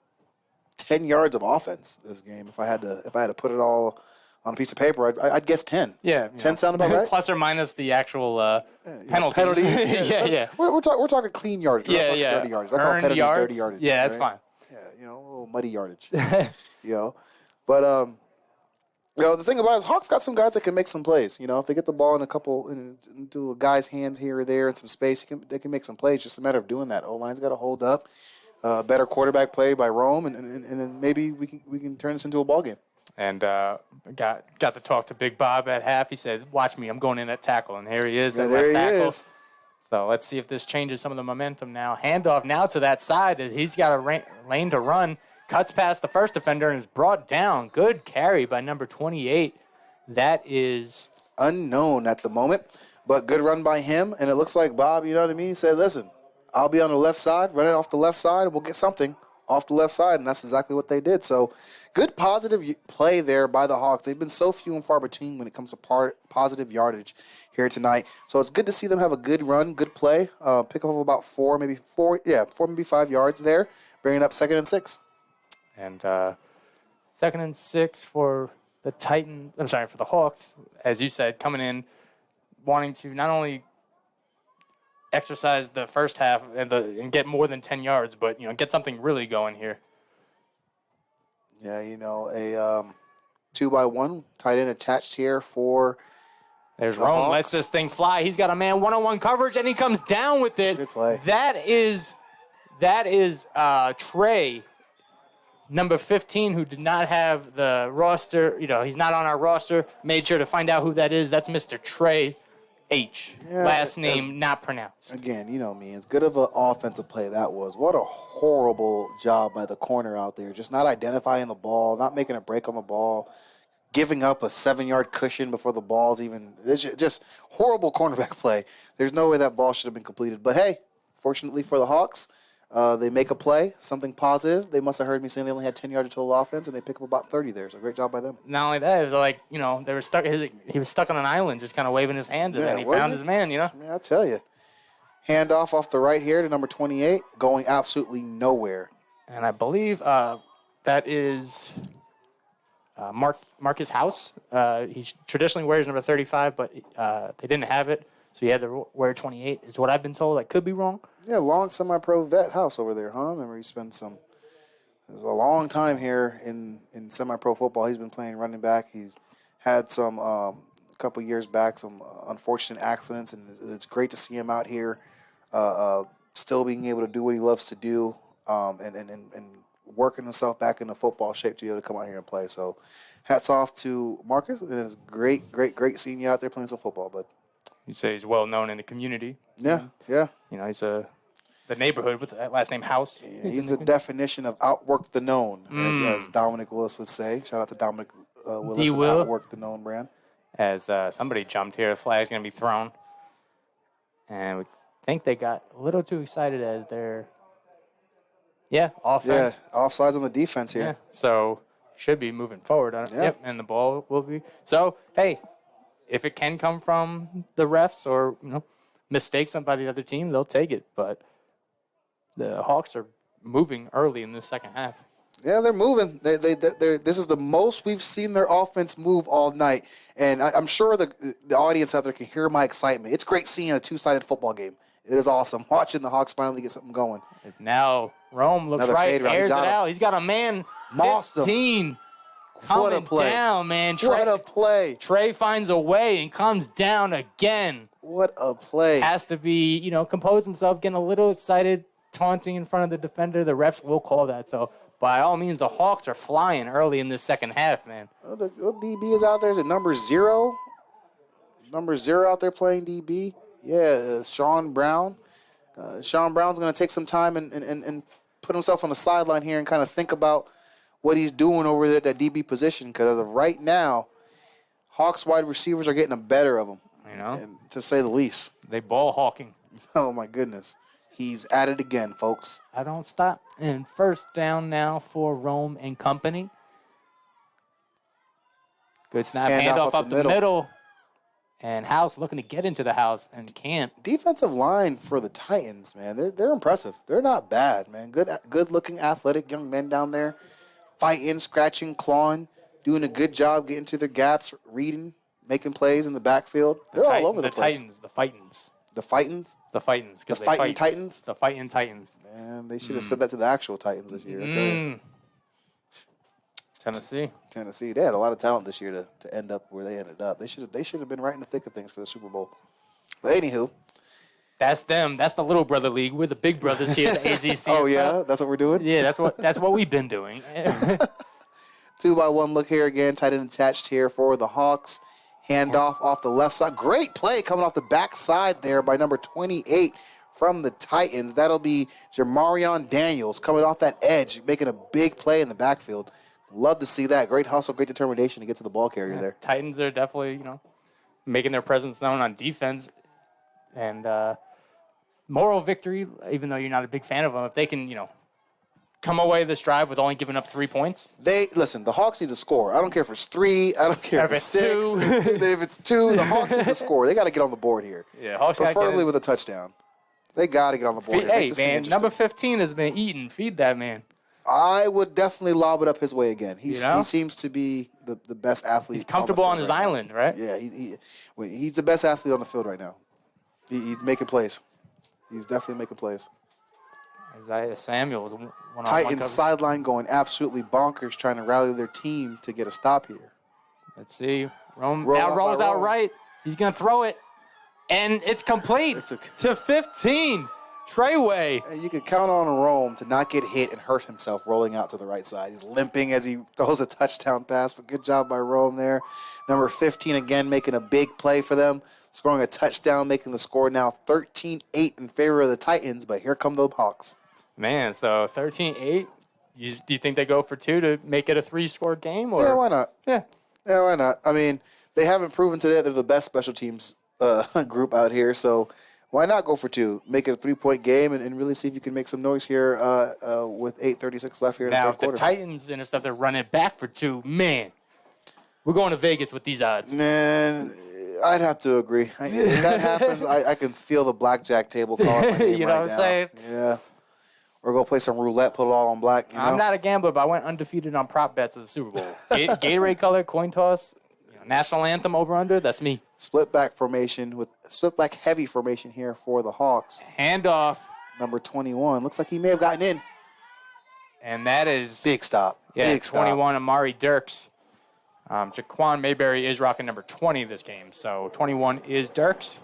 10 yards of offense this game. If I had to put it all on a piece of paper, I'd guess 10. Yeah. 10 sound about right? Plus or minus the actual penalties. Yeah. We're talking clean yardage. We're not talking dirty yardage. I call penalties dirty yardage. Yeah, that's fine. Yeah, a little muddy yardage. But the thing about it is Hawks got some guys that can make some plays. If they get the ball into a guy's hands here or there in some space, they can make some plays. Just a matter of doing that. O-line's got to hold up. Better quarterback play by Rome, and then maybe we can turn this into a ball game. And got to talk to Big Bob at half. He said, "Watch me, I'm going in at tackle," and here he is at left tackle. So let's see if this changes some of the momentum now. Handoff now to that side. He's got a lane to run. Cuts past the first defender and is brought down. Good carry by number 28. That is unknown at the moment, but good run by him. And it looks like Bob, you know what I mean? He said, listen, I'll be on the left side, run it off the left side, we'll get something off the left side. And that's exactly what they did. So good positive play there by the Hawks. They've been so few and far between when it comes to positive yardage here tonight. So it's good to see them have a good run, good play. Pick up about 4, maybe 5 yards there, bringing up 2nd and 6. And 2nd and 6 for the for the Hawks, as you said, coming in, wanting to not only exercise the first half and get more than 10 yards, but get something really going here. Yeah, a 2-by-1 tight end attached here for. There's Rome. Hawks. Lets this thing fly. He's got a man one-on-one coverage, and he comes down with it. Good play. That is Trey. Number 15, who did not have the roster, he's not on our roster, made sure to find out who that is. That's Mr. Trey H. Last name not pronounced. Again, you know me, as good of an offensive play that was. What a horrible job by the corner out there. Just not identifying the ball, not making a break on the ball, giving up a 7-yard cushion before the ball's even. It's just horrible cornerback play. There's no way that ball should have been completed. But hey, fortunately for the Hawks, they make a play, something positive. They must have heard me saying they only had 10 yards of total offense, and they pick up about 30 there. So great job by them. Not only that, it was like, they were stuck. He was stuck on an island, just kind of waving his hand, and then he found his man. I mean, I tell you, handoff off the right here to number 28, going absolutely nowhere. And I believe that is Marcus House. He traditionally wears number 35, but they didn't have it. So he had to wear 28, is what I've been told. I could be wrong. Yeah, long semi-pro vet House over there, huh? I remember he spent it was a long time here in semi-pro football. He's been playing running back. He's had some, a couple years back, some unfortunate accidents, and it's great to see him out here still being able to do what he loves to do and working himself back into football shape to be able to come out here and play. So hats off to Marcus. It is great seeing you out there playing some football, bud. You say he's well known in the community. Yeah. He's the neighborhood with that last name House. Yeah, he's the definition of outwork the known, as Dominic Willis would say. Shout out to Dominic Willis and Outwork the Known brand. As somebody jumped here, the flag's going to be thrown. And we think they got a little too excited as their offense. Yeah, offsides on the defense here. Yeah, so should be moving forward. Yeah. Yep, and the ball will be. So, hey, if it can come from the refs or, mistakes by the other team, they'll take it. But the Hawks are moving early in the second half. Yeah, they're moving. This is the most we've seen their offense move all night. And I'm sure the audience out there can hear my excitement. It's great seeing a two-sided football game. It is awesome watching the Hawks finally get something going. It's now Rome looks Another right, fade route. airs it out. He's got a man, Mossed him. 15. What a Coming play. down, man. What a play. Trey finds a way and comes down again. What a play. Has to be, compose himself, getting a little excited, taunting in front of the defender. The refs will call that. So, by all means, the Hawks are flying early in this second half, man. The DB is out there. Is it number 0? Number 0 out there playing DB. Yeah, Sean Brown. Sean Brown's going to take some time and put himself on the sideline here and kind of think about what he's doing over there at that DB position, because as of right now, Hawks wide receivers are getting the better of him, to say the least. They ball hawking. Oh, my goodness. He's at it again, folks. I don't stop. And first down now for Rome and company. Good snap. Handoff up the middle. And House looking to get into the house and can't. Defensive line for the Titans, man, they're impressive. They're not bad, man. Good-looking, athletic young men down there, fighting, scratching, clawing, doing a good job getting to their gaps, reading, making plays in the backfield. They're all over the place. The Fightins. The Fightins? The Fightins. The Fighting Titans? The Fighting Titans. Man, they should have said that to the actual Titans this year. I tell you. Tennessee. They had a lot of talent this year to end up where they ended up. They should have been right in the thick of things for the Super Bowl. But anywho. That's them. That's the little brother league. We're the big brothers here at the AZCFL. Oh, yeah? That's what we're doing? Yeah, that's what we've been doing. 2-by-1 look here again. Tight end attached here for the Hawks. Handoff off the left side. Great play coming off the backside there by number 28 from the Titans. That'll be Jamarion Daniels coming off that edge, making a big play in the backfield. Love to see that. Great hustle, great determination to get to the ball carrier there. Titans are definitely, making their presence known on defense. And moral victory, even though you're not a big fan of them, if they can, come away this drive with only giving up 3 points. Listen, the Hawks need to score. I don't care if it's 3. I don't care if it's 6. If it's 2, the Hawks need to score. They got to get on the board here. Yeah, Hawks preferably with a touchdown. They got to get on the board here. Hey, man, number 15 has been eaten. Feed that man. I would definitely lob it up his way again. He seems to be the best athlete. He's comfortable on his island, right? Yeah, he's the best athlete on the field right now. He's making plays. He's definitely making plays. Isaiah Samuels. Titans sideline going absolutely bonkers, trying to rally their team to get a stop here. Let's see. Rome now rolls out right. He's going to throw it, and it's complete to 15. Treyway. And you can count on Rome to not get hit and hurt himself rolling out to the right side. He's limping as he throws a touchdown pass, but good job by Rome there. Number 15 again making a big play for them, scoring a touchdown, making the score now 13-8 in favor of the Titans, but here come the Hawks. Man, so 13-8. Do you think they go for 2 to make it a 3-score game? Or? Yeah, why not? Yeah, why not? I mean, they haven't proven today they're the best special teams group out here, so why not go for 2? Make it a 3-point game and really see if you can make some noise here with 8:36 left here in the third quarter. Now, if the Titans and stuff, they're running back for 2. Man, we're going to Vegas with these odds. Man, I'd have to agree. If that happens, I can feel the blackjack table calling my name you know right what I'm now. saying? Yeah. We're going to play some roulette, put it all on black. I'm not a gambler, but I went undefeated on prop bets at the Super Bowl. Gatorade color, coin toss, national anthem over under, that's me. Split back formation with split back heavy formation here for the Hawks. Handoff. Number 21. Looks like he may have gotten in. And that is big stop. Yeah, big 21 stop. Amari Dirks. Jaquan Mayberry is rocking number 20 this game. So 21 is Dirks.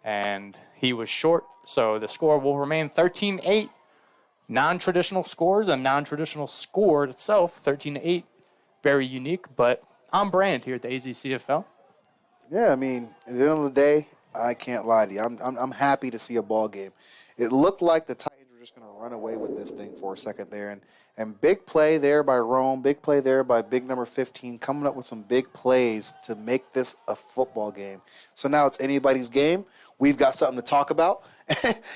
And he was short. So the score will remain 13-8. Non-traditional scores, a non-traditional score itself, 13-8. Very unique, but on brand here at the AZCFL. Yeah, I mean, at the end of the day, I can't lie to you. I'm happy to see a ball game. It looked like the Titans were just going to run away with this thing for a second there, and And big play there by Rome, big play there by big number 15, coming up with some big plays to make this a football game. So now it's anybody's game. We've got something to talk about,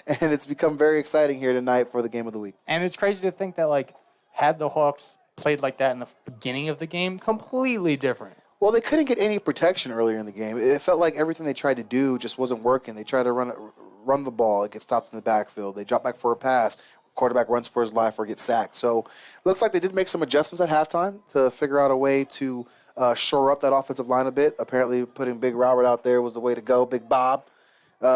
and it's become very exciting here tonight for the game of the week. And it's crazy to think that, like, had the Hawks played like that in the beginning of the game, completely different. Well, they couldn't get any protection earlier in the game. It felt like everything they tried to do just wasn't working. They tried to run the ball. It gets stopped in the backfield. They drop back for a pass. Quarterback runs for his life or gets sacked. So it looks like they did make some adjustments at halftime to figure out a way to shore up that offensive line a bit. Apparently putting Big Robert out there was the way to go. Big Bob.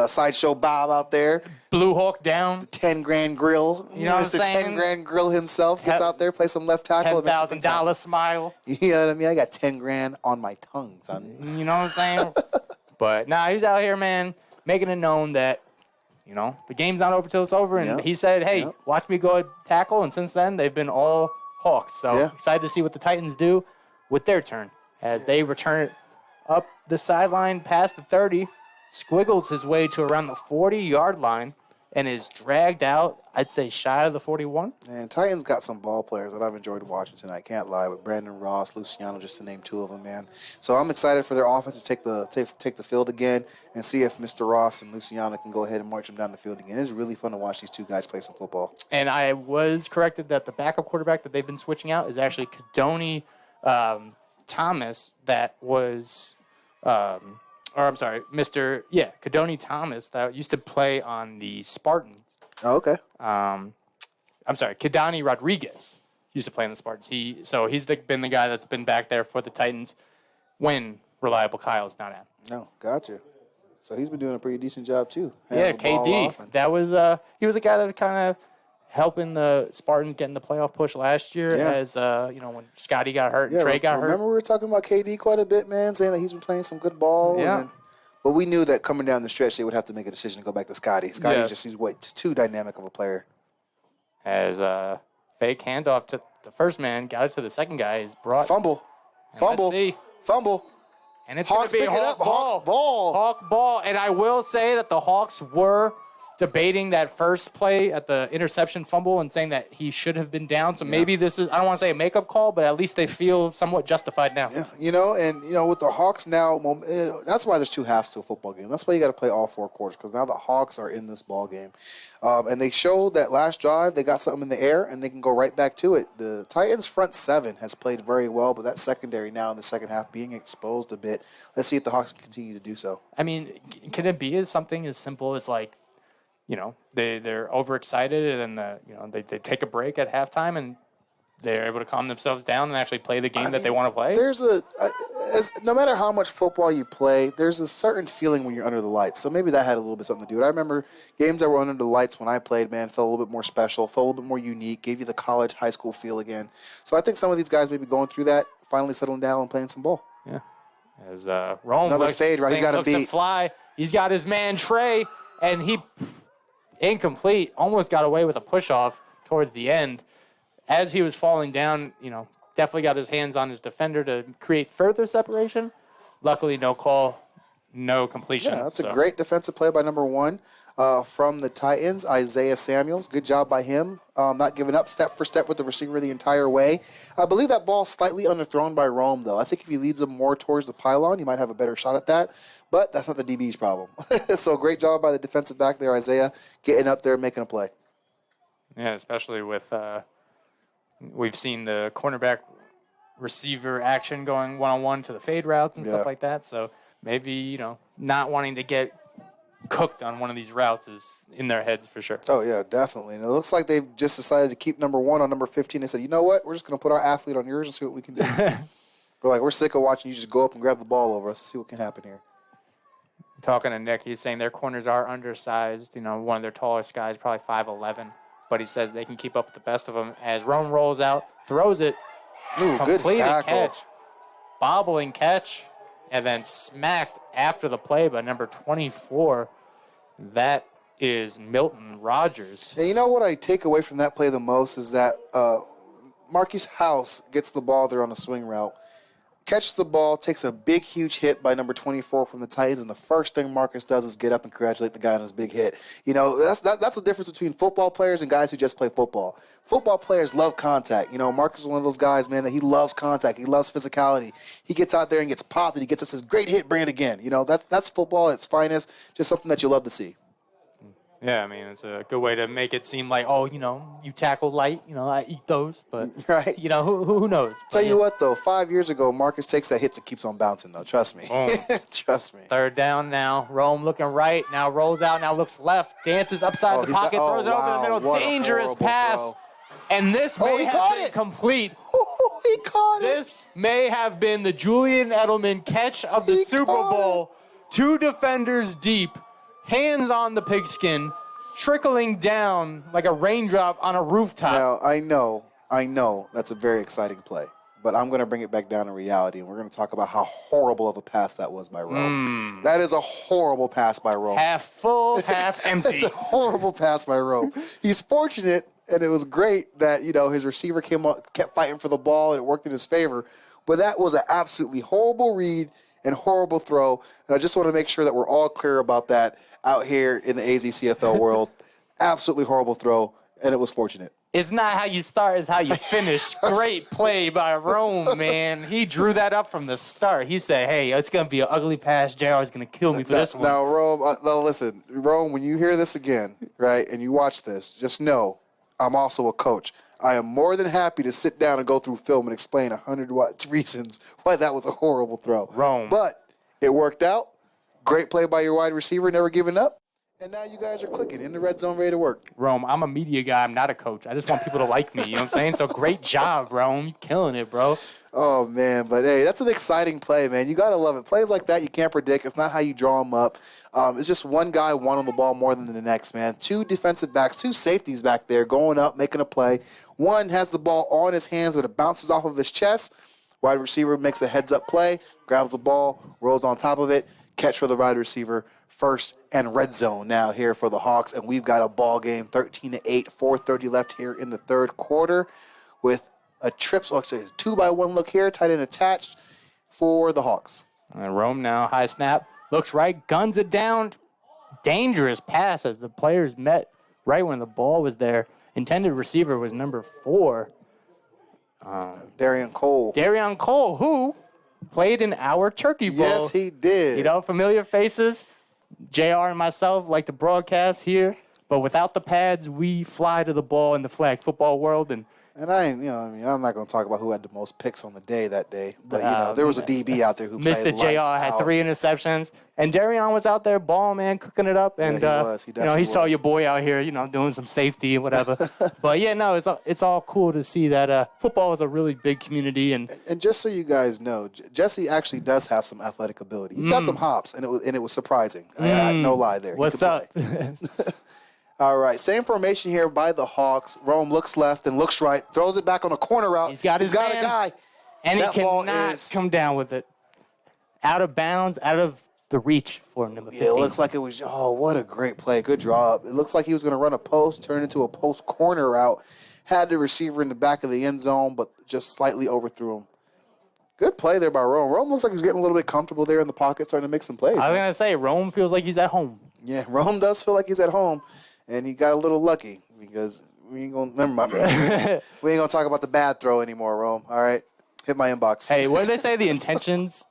Sideshow Bob out there. Blue Hawk down. The 10 grand grill. You know what I'm Mr. 10 grand grill himself gets out there, play some left tackle. $10,000 smile. You know what I mean? I got 10 grand on my tongue, son. You know what I'm saying? But, he's out here, man, making it known that, the game's not over till it's over. And he said, hey, watch me go tackle. And since then, they've been all Hawks. So excited to see what the Titans do with their turn as they return it up the sideline past the 30. Squiggles his way to around the 40-yard line and is dragged out, I'd say, shy of the 41. And Titans got some ball players that I've enjoyed watching tonight. Can't lie, with Brandon Ross, Luciano, just to name two of them, man. So I'm excited for their offense to take the field again and see if Mr. Ross and Luciano can go ahead and march them down the field again. It's really fun to watch these two guys play some football. And I was corrected that the backup quarterback that they've been switching out is actually Kadoni Thomas. That was Kadoni Thomas that used to play on the Spartans. Oh, okay. Kadani Rodriguez used to play on the Spartans. He's been the guy that's been back there for the Titans when Reliable Kyle's not out. No, gotcha. So he's been doing a pretty decent job too. Yeah, KD. That was he was the guy that was kind of helping the Spartans get in the playoff push last year as when Scotty got hurt and Trey got hurt. Remember we were talking about KD quite a bit, man, saying that he's been playing some good ball. Yeah. But we knew that coming down the stretch, they would have to make a decision to go back to Scotty. He's too dynamic of a player. As a fake handoff to the first man, got it to the second guy. Is brought fumble. And it's going to be Hawk ball. Hawk ball. And I will say that the Hawks were debating that first play at the interception fumble and saying that he should have been down. So maybe this is, I don't want to say a makeup call, but at least they feel somewhat justified now. Yeah, with the Hawks now, that's why there's two halves to a football game. That's why you got to play all four quarters, because now the Hawks are in this ball game. And they showed that last drive, they got something in the air, and they can go right back to it. The Titans' front seven has played very well, but that secondary now in the second half being exposed a bit. Let's see if the Hawks can continue to do so. I mean, can it be something as simple as they're overexcited and they take a break at halftime and they're able to calm themselves down and actually play the game that they want to play? No matter how much football you play, there's a certain feeling when you're under the lights. So maybe that had a little bit something to do with it. I remember games that were under the lights when I played, man, felt a little bit more special, felt a little bit more unique, gave you the college, high school feel again. So I think some of these guys may be going through that, finally settling down and playing some ball. Yeah. As Rome another fade, right? He's got to beat. Fly. He's got his man Trey, and he incomplete, almost got away with a push-off towards the end. As he was falling down, definitely got his hands on his defender to create further separation. Luckily, no call, no completion. Yeah, that's a great defensive play by number 1 from the Titans, Isaiah Samuels. Good job by him, not giving up step for step with the receiver the entire way. I believe that ball slightly underthrown by Rome, though. I think if he leads them more towards the pylon, he might have a better shot at that. But that's not the DB's problem. So great job by the defensive back there, Isaiah, getting up there and making a play. Yeah, especially with we've seen the cornerback receiver action going one-on-one to the fade routes and stuff like that. So maybe, not wanting to get cooked on one of these routes is in their heads for sure. Oh, yeah, definitely. And it looks like they've just decided to keep number 1 on number 15. They said, you know what, we're just going to put our athlete on yours and see what we can do. We're sick of watching you just go up and grab the ball over us and see what can happen here. Talking to Nick, he's saying their corners are undersized. One of their tallest guys, probably 5'11", but he says they can keep up with the best of them. As Rome rolls out, throws it, completed catch, bobbling catch, and then smacked after the play by number 24. That is Milton Rogers. And you know what I take away from that play the most is that Marquise House gets the ball there on a swing route. catches the ball, takes a big, huge hit by number 24 from the Titans, and the first thing Marcus does is get up and congratulate the guy on his big hit. That's the difference between football players and guys who just play football. Football players love contact. Marcus is one of those guys, man, that he loves contact. He loves physicality. He gets out there and gets popped, and he gets us his great hit, bring it again. That's football at its finest, just something that you love to see. Yeah, I mean, it's a good way to make it seem like, you tackle light, I eat those, but, right. Who knows? Tell you what, though, 5 years ago, Marcus takes that hit and keeps on bouncing, though. Trust me. Trust me. Third down now. Rome looking right, now rolls out, now looks left, dances upside the pocket, throws it over the middle. What dangerous pass. Throw. And this may have been complete. He caught it. This may have been the Julian Edelman catch of the Super Bowl. 2 defenders deep. Hands on the pigskin, trickling down like a raindrop on a rooftop. Now, I know that's a very exciting play, but I'm going to bring it back down to reality, and we're going to talk about how horrible of a pass that was by Rome. That is a horrible pass by Rome. Half full, half empty. It's a horrible pass by Rome. He's fortunate, and it was great that, his receiver kept fighting for the ball, and it worked in his favor, but that was an absolutely horrible read and horrible throw, and I just want to make sure that we're all clear about that out here in the AZCFL world. Absolutely horrible throw, and it was fortunate. It's not how you start, it's how you finish. Great play by Rome, man. He drew that up from the start. He said, hey, it's going to be an ugly pass. JR is going to kill me for this one. Now, Rome, listen, Rome, when you hear this again, right, and you watch this, just know I'm also a coach. I am more than happy to sit down and go through film and explain 100 reasons why that was a horrible throw. Rome. But it worked out. Great play by your wide receiver, never giving up. And now you guys are clicking in the red zone, ready to work. Rome, I'm a media guy. I'm not a coach. I just want people to like me. You know what I'm saying? So great job, Rome. You're killing it, bro. Oh, man. But, hey, that's an exciting play, man. You got to love it. Plays like that you can't predict. It's not how you draw them up. It's just one guy wanting the ball more than the next, man. 2 defensive backs, 2 safeties back there going up, making a play. One has the ball on his hands, but it bounces off of his chest. Wide receiver makes a heads-up play, grabs the ball, rolls on top of it, catch for the wide receiver. First and red zone now here for the Hawks, and we've got a ball game, 13-8, 4:30 left here in the third quarter, with a 2-by-1 look here, tight end attached for the Hawks. And Rome now, high snap, looks right, guns it down. Dangerous pass as the players met right when the ball was there. Intended receiver was number 4. Darian Cole. Darian Cole, who played in our Turkey Bowl. Yes, he did. Familiar faces. JR and myself like to broadcast here, but without the pads, we fly to the ball in the flag football world. And I'm not going to talk about who had the most picks on the day that day, but, there was a DB out there who played Mr. JR had 3 interceptions, and Darian was out there, ball man, cooking it up. And, yeah, he was. He definitely he saw your boy out here, doing some safety and whatever. But, yeah, no, it's all cool to see that football is a really big community. And just so you guys know, Jesse actually does have some athletic ability. He's got some hops, and it was surprising. I had no lie there. What's up? All right, same formation here by the Hawks. Rome looks left and looks right, throws it back on a corner route. He's got a guy. And he cannot come down with it. Out of bounds, out of the reach for number 15. Yeah, it looks like it was, what a great play. Good draw up. It looks like he was going to run a post, turn into a post corner route. Had the receiver in the back of the end zone, but just slightly overthrew him. Good play there by Rome. Rome looks like he's getting a little bit comfortable there in the pocket, starting to make some plays. I was going to say, Rome feels like he's at home. Yeah, Rome does feel like he's at home. And he got a little lucky because we ain't gonna we ain't gonna talk about the bad throw anymore, Rome. All right, hit my inbox. Hey, what did they say? The intentions,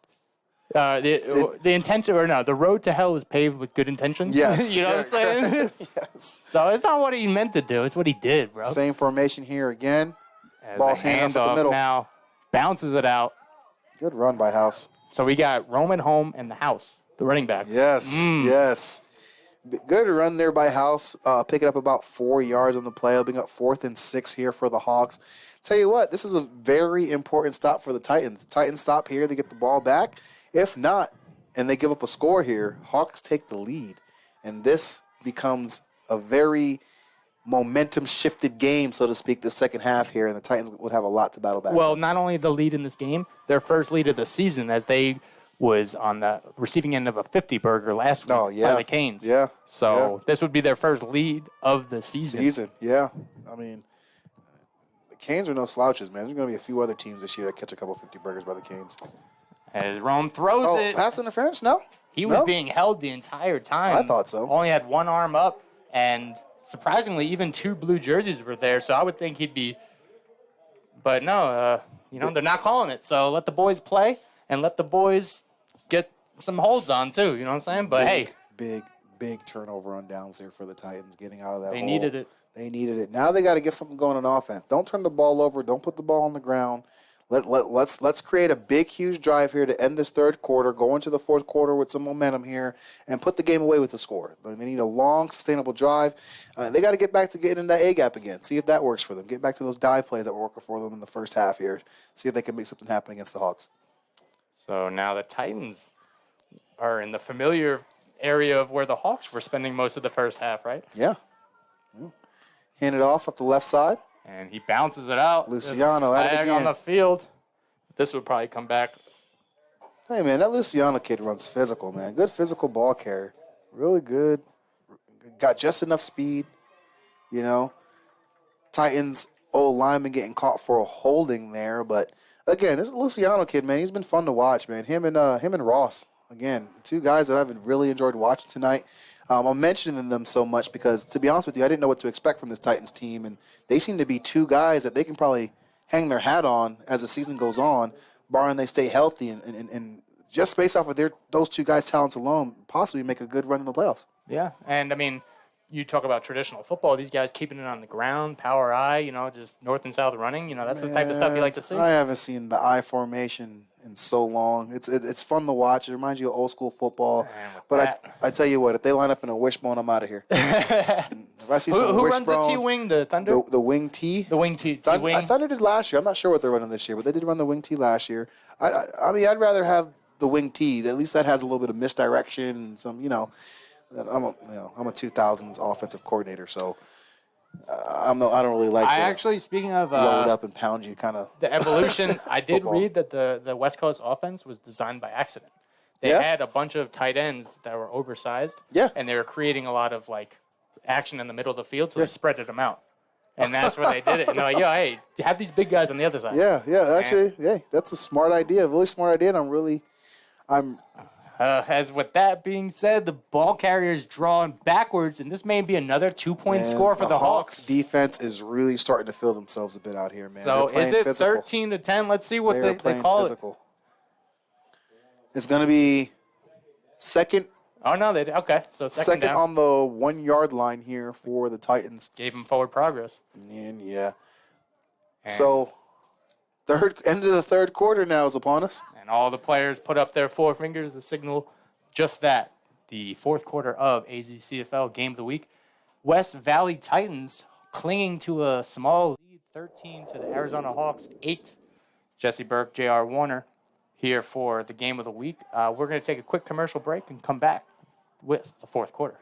the intention, or no? The road to hell is paved with good intentions. Yes, you know what I'm saying. Yes. So it's not what he meant to do; it's what he did, bro. Same formation here again. Ball's hand up the middle. Now bounces it out. Good run by House. So we got Roman home and the House, the running back. Yes, yes. Good run there by House, picking up about 4 yards on the play, opening up 4th and 6 here for the Hawks. Tell you what, this is a very important stop for the Titans. The Titans stop here, they get the ball back. If not, and they give up a score here, Hawks take the lead. And this becomes a very momentum-shifted game, so to speak, the second half here, and the Titans would have a lot to battle back. Well, not only the lead in this game, their first lead of the season, as they was on the receiving end of a 50-burger last week by the Canes. Yeah. So this would be their first lead of the season. Yeah. I mean, the Canes are no slouches, man. There's going to be a few other teams this year that catch a couple 50 burgers by the Canes. As Rome throws it. Pass interference? No. He was being held the entire time. I thought so. Only had one arm up, and surprisingly, even 2 blue jerseys were there, so I would think he'd be. But no, they're not calling it. So let the boys play and let the boys get some holds on, too. You know what I'm saying? But Big turnover on downs there for the Titans getting out of that hole. They needed it. They needed it. Now they got to get something going on offense. Don't turn the ball over. Don't put the ball on the ground. Let's create a big, huge drive here to end this third quarter, go into the fourth quarter with some momentum here, and put the game away with the score. They need a long, sustainable drive. They got to get back to getting in that A-gap again. See if that works for them. Get back to those dive plays that were working for them in the first half here. See if they can make something happen against the Hawks. So now the Titans are in the familiar area of where the Hawks were spending most of the first half, right? Yeah. Hand it off up the left side. And he bounces it out. Luciano at it again. On the field. This would probably come back. Hey, man, that Luciano kid runs physical, man. Good physical ball carrier. Really good. Got just enough speed, Titans old lineman getting caught for a holding there. But, again, this Luciano kid, man, he's been fun to watch, man. Him and Ross, again, 2 guys that I've really enjoyed watching tonight. I'm mentioning them so much because, to be honest with you, I didn't know what to expect from this Titans team, and they seem to be 2 guys that they can probably hang their hat on as the season goes on, barring they stay healthy, and just based off of those 2 guys' talents alone, possibly make a good run in the playoffs. Yeah, and, I mean, you talk about traditional football, these guys keeping it on the ground, power I, just north and south running, that's the type of stuff you like to see. I haven't seen the I formation in so long. It's fun to watch. It reminds you of old school football. But I tell you what, if they line up in a wishbone, I'm out of here. If I see some who wishbone, runs the T-wing, the Thunder? The wing T? The wing T. T-wing? Thunder did last year. I'm not sure what they're running this year, but they did run the wing T last year. I mean, I'd rather have the wing T. At least that has a little bit of misdirection and some, I'm a 2000s offensive coordinator, so I don't really like. Speaking of load up and pound you kind of the evolution, I did read that the West Coast offense was designed by accident. They had a bunch of tight ends that were oversized, and they were creating a lot of action in the middle of the field, so they spreaded them out, and that's where they did it. And they're like, hey, have these big guys on the other side. That's a smart idea, a really smart idea, and I'm. As with that being said, the ball carrier's drawn backwards, and this may be another 2-point score for the Hawks. Defense is really starting to feel themselves a bit out here, man. So is it 13-10? Let's see what they call physical. It. It's going to be second. Oh, no, they did. Okay. So second down. On the 1-yard line here for the Titans. Gave them forward progress. And so end of the third quarter now is upon us. And all the players put up their 4 fingers to signal just that. The fourth quarter of AZCFL Game of the Week. West Valley Titans clinging to a small lead, 13 to the Arizona Hawks, 8. Jesse Burke, J.R. Warner here for the Game of the Week. We're going to take a quick commercial break and come back with the fourth quarter.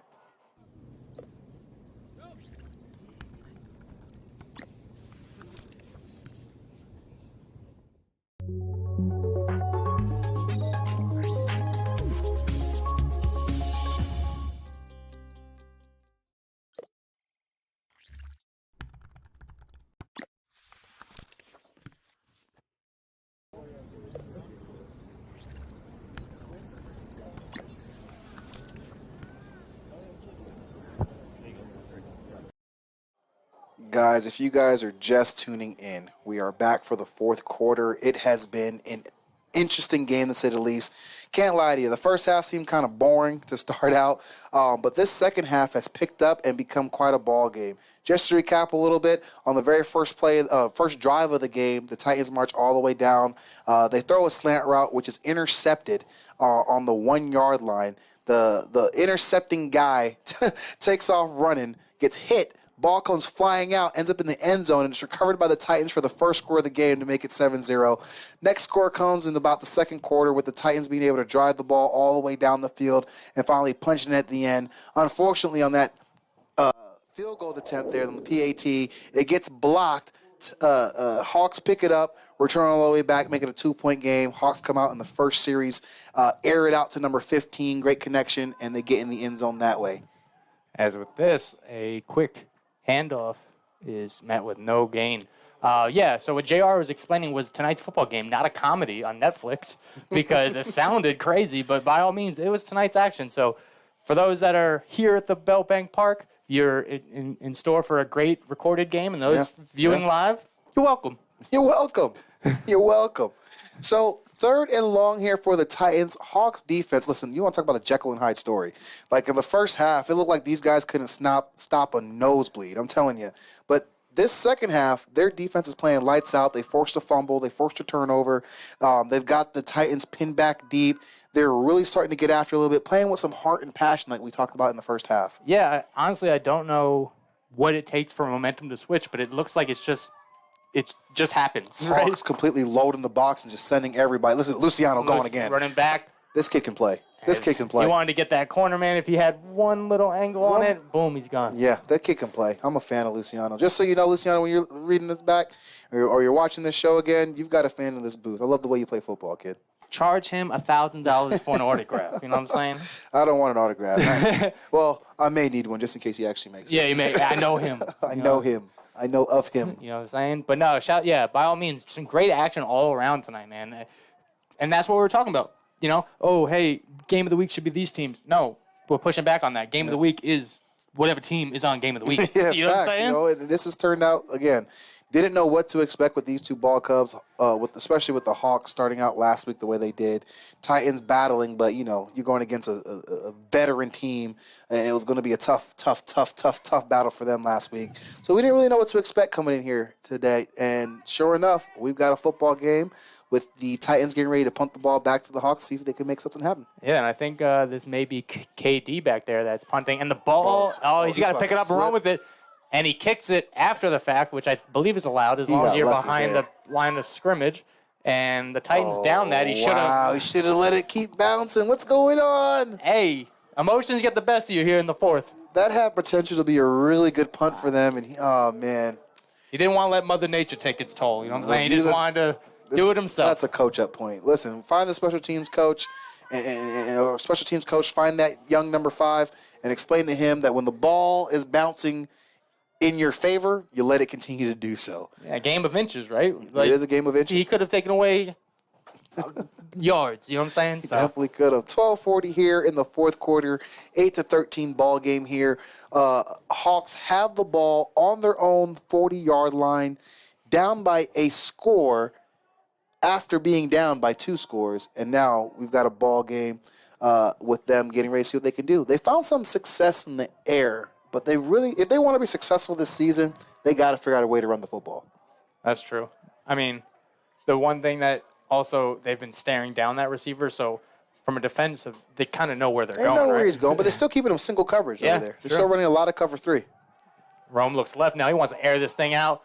Guys, if you guys are just tuning in, we are back for the fourth quarter. It has been an interesting game, to say the least. Can't lie to you. The first half seemed kind of boring to start out, but this second half has picked up and become quite a ball game. Just to recap a little bit, on the very first drive of the game, the Titans march all the way down. They throw a slant route, which is intercepted on the 1-yard line. The intercepting guy takes off running, gets hit. Ball comes flying out, ends up in the end zone, and it's recovered by the Titans for the first score of the game to make it 7-0. Next score comes in about the second quarter with the Titans being able to drive the ball all the way down the field and finally punching it at the end. Unfortunately, on that field goal attempt there on the PAT, it gets blocked. Hawks pick it up, return all the way back, make it a 2-point game. Hawks come out in the first series, air it out to number 15, great connection, and they get in the end zone that way. As with this, a quick handoff is met with no gain. Yeah, so what JR was explaining was tonight's football game, not a comedy on Netflix, because it sounded crazy, but by all means, it was tonight's action. So for those that are here at the Bell Bank Park, you're in store for a great recorded game, and those viewing live, you're welcome. You're welcome. You're welcome. So 3rd and long here for the Titans. Hawks defense. Listen, you want to talk about a Jekyll and Hyde story. Like in the first half, it looked like these guys couldn't stop a nosebleed. I'm telling you. But this second half, their defense is playing lights out. They forced a fumble. They forced a turnover. They've got the Titans pinned back deep. They're really starting to get after a little bit, playing with some heart and passion like we talked about in the first half. Yeah, honestly, I don't know what it takes for momentum to switch, but it looks like it just happens. Right? Hawks completely loading the box and just sending everybody. Listen, Luciano going again. Running back. This kid can play. This kid can play. He wanted to get that corner, man. If he had one little angle on it, boom, he's gone. Yeah, that kid can play. I'm a fan of Luciano. Just so you know, Luciano, when you're reading this back or you're watching this show again, you've got a fan in this booth. I love the way you play football, kid. Charge him $1,000 for an autograph. You know what I'm saying? I don't want an autograph. Well, I may need one just in case he actually makes it. Yeah, you may. I know him. I know him. I know of him. You know what I'm saying? But no, by all means, some great action all around tonight, man. And that's what we're talking about. You know, oh, hey, game of the week should be these teams. No, we're pushing back on that. Game of the week is whatever team is on game of the week. Yeah, you know facts, what I'm saying? You know, and this has turned out, again, didn't know what to expect with these two ball cubs, especially with the Hawks starting out last week the way they did. Titans battling, but, you know, you're going against a veteran team, and it was going to be a tough battle for them last week. So we didn't really know what to expect coming in here today. And sure enough, we've got a football game with the Titans getting ready to punt the ball back to the Hawks, see if they can make something happen. Yeah, and I think this may be KD back there that's punting. And the ball, he's got to pick it up and run with it. And he kicks it after the fact, which I believe is allowed as long as you're behind the line of scrimmage. And the Titans down that. He should have. Wow, he should have let it keep bouncing. What's going on? Hey, emotions get the best of you here in the 4th. That had potential to be a really good punt for them. And oh, man. He didn't want to let Mother Nature take its toll. You know what I'm saying? He just wanted to do it himself. That's a coach-up point. Listen, find the special teams coach, and special teams coach, find that young number 5 and explain to him that when the ball is bouncing in your favor, you let it continue to do so. Yeah, a game of inches, right? Like, it is a game of inches. He could have taken away yards, you know what I'm saying? He definitely could have. 12:40 here in the 4th quarter, 8-13 ball game here. Hawks have the ball on their own 40-yard line, down by a score after being down by 2 scores, and now we've got a ball game with them getting ready to see what they can do. They found some success in the air, but they really, if they want to be successful this season, they got to figure out a way to run the football. That's true. I mean, the one thing that also they've been staring down that receiver, so from a defensive, they kind of know where they're going. They know where right? he's going, but they're still keeping him single coverage over there. They're true. still running a lot of cover 3. Rome looks left now. He wants to air this thing out.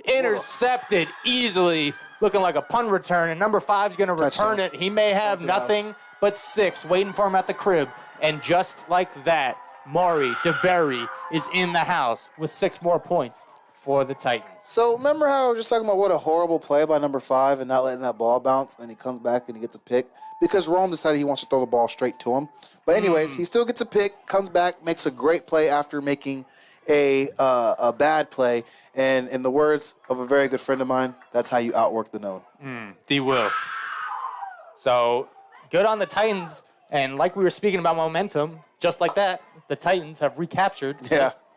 Intercepted easily, looking like a punt return, and number 5 is going to return it. He may have nothing but 6 waiting for him at the crib, and just like that, Maury DeBerry is in the house with 6 more points for the Titans. So remember how I was just talking about what a horrible play by number 5 and not letting that ball bounce, and he comes back and he gets a pick because Rome decided he wants to throw the ball straight to him. But anyways, he still gets a pick, comes back, makes a great play after making a bad play. And in the words of a very good friend of mine, that's how you outwork the known. D will. So good on the Titans. And like we were speaking about momentum, just like that, the Titans have recaptured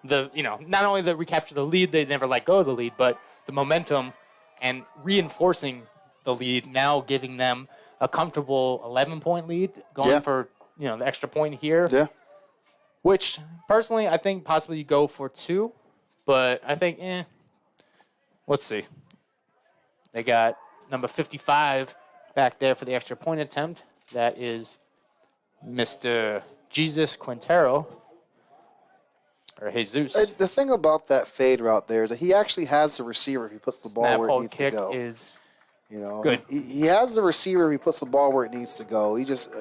not only the recapture the lead, they never let go of the lead, but the momentum and reinforcing the lead, now giving them a comfortable 11-point lead, going for the extra point here. Yeah. Which personally I think possibly you go for 2. But I think, let's see. They got number 55 back there for the extra point attempt. That is Mr. Jesus Quintero, or Jesus. The thing about that fade route there is that he actually has the receiver if he puts the ball where it needs to go. Is good. He has the receiver if he puts the ball where it needs to go. He just,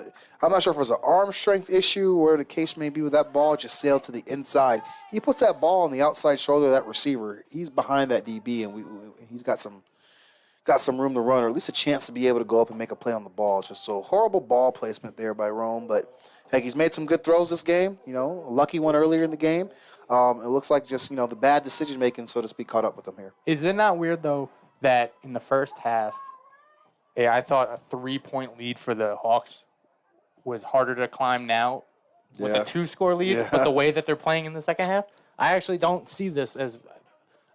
I'm not sure if it was an arm strength issue or the case may be with that ball just sailed to the inside. He puts that ball on the outside shoulder of that receiver. He's behind that DB, and he's got some room to run, or at least a chance to be able to go up and make a play on the ball. Just so horrible ball placement there by Rome, but heck, he's made some good throws this game. A lucky one earlier in the game. It looks like just, the bad decision-making, so to speak, caught up with them here. Is it not weird, though, that in the first half, I thought a 3-point lead for the Hawks was harder to climb now with a 2-score lead, but the way that they're playing in the second half, I actually don't see this as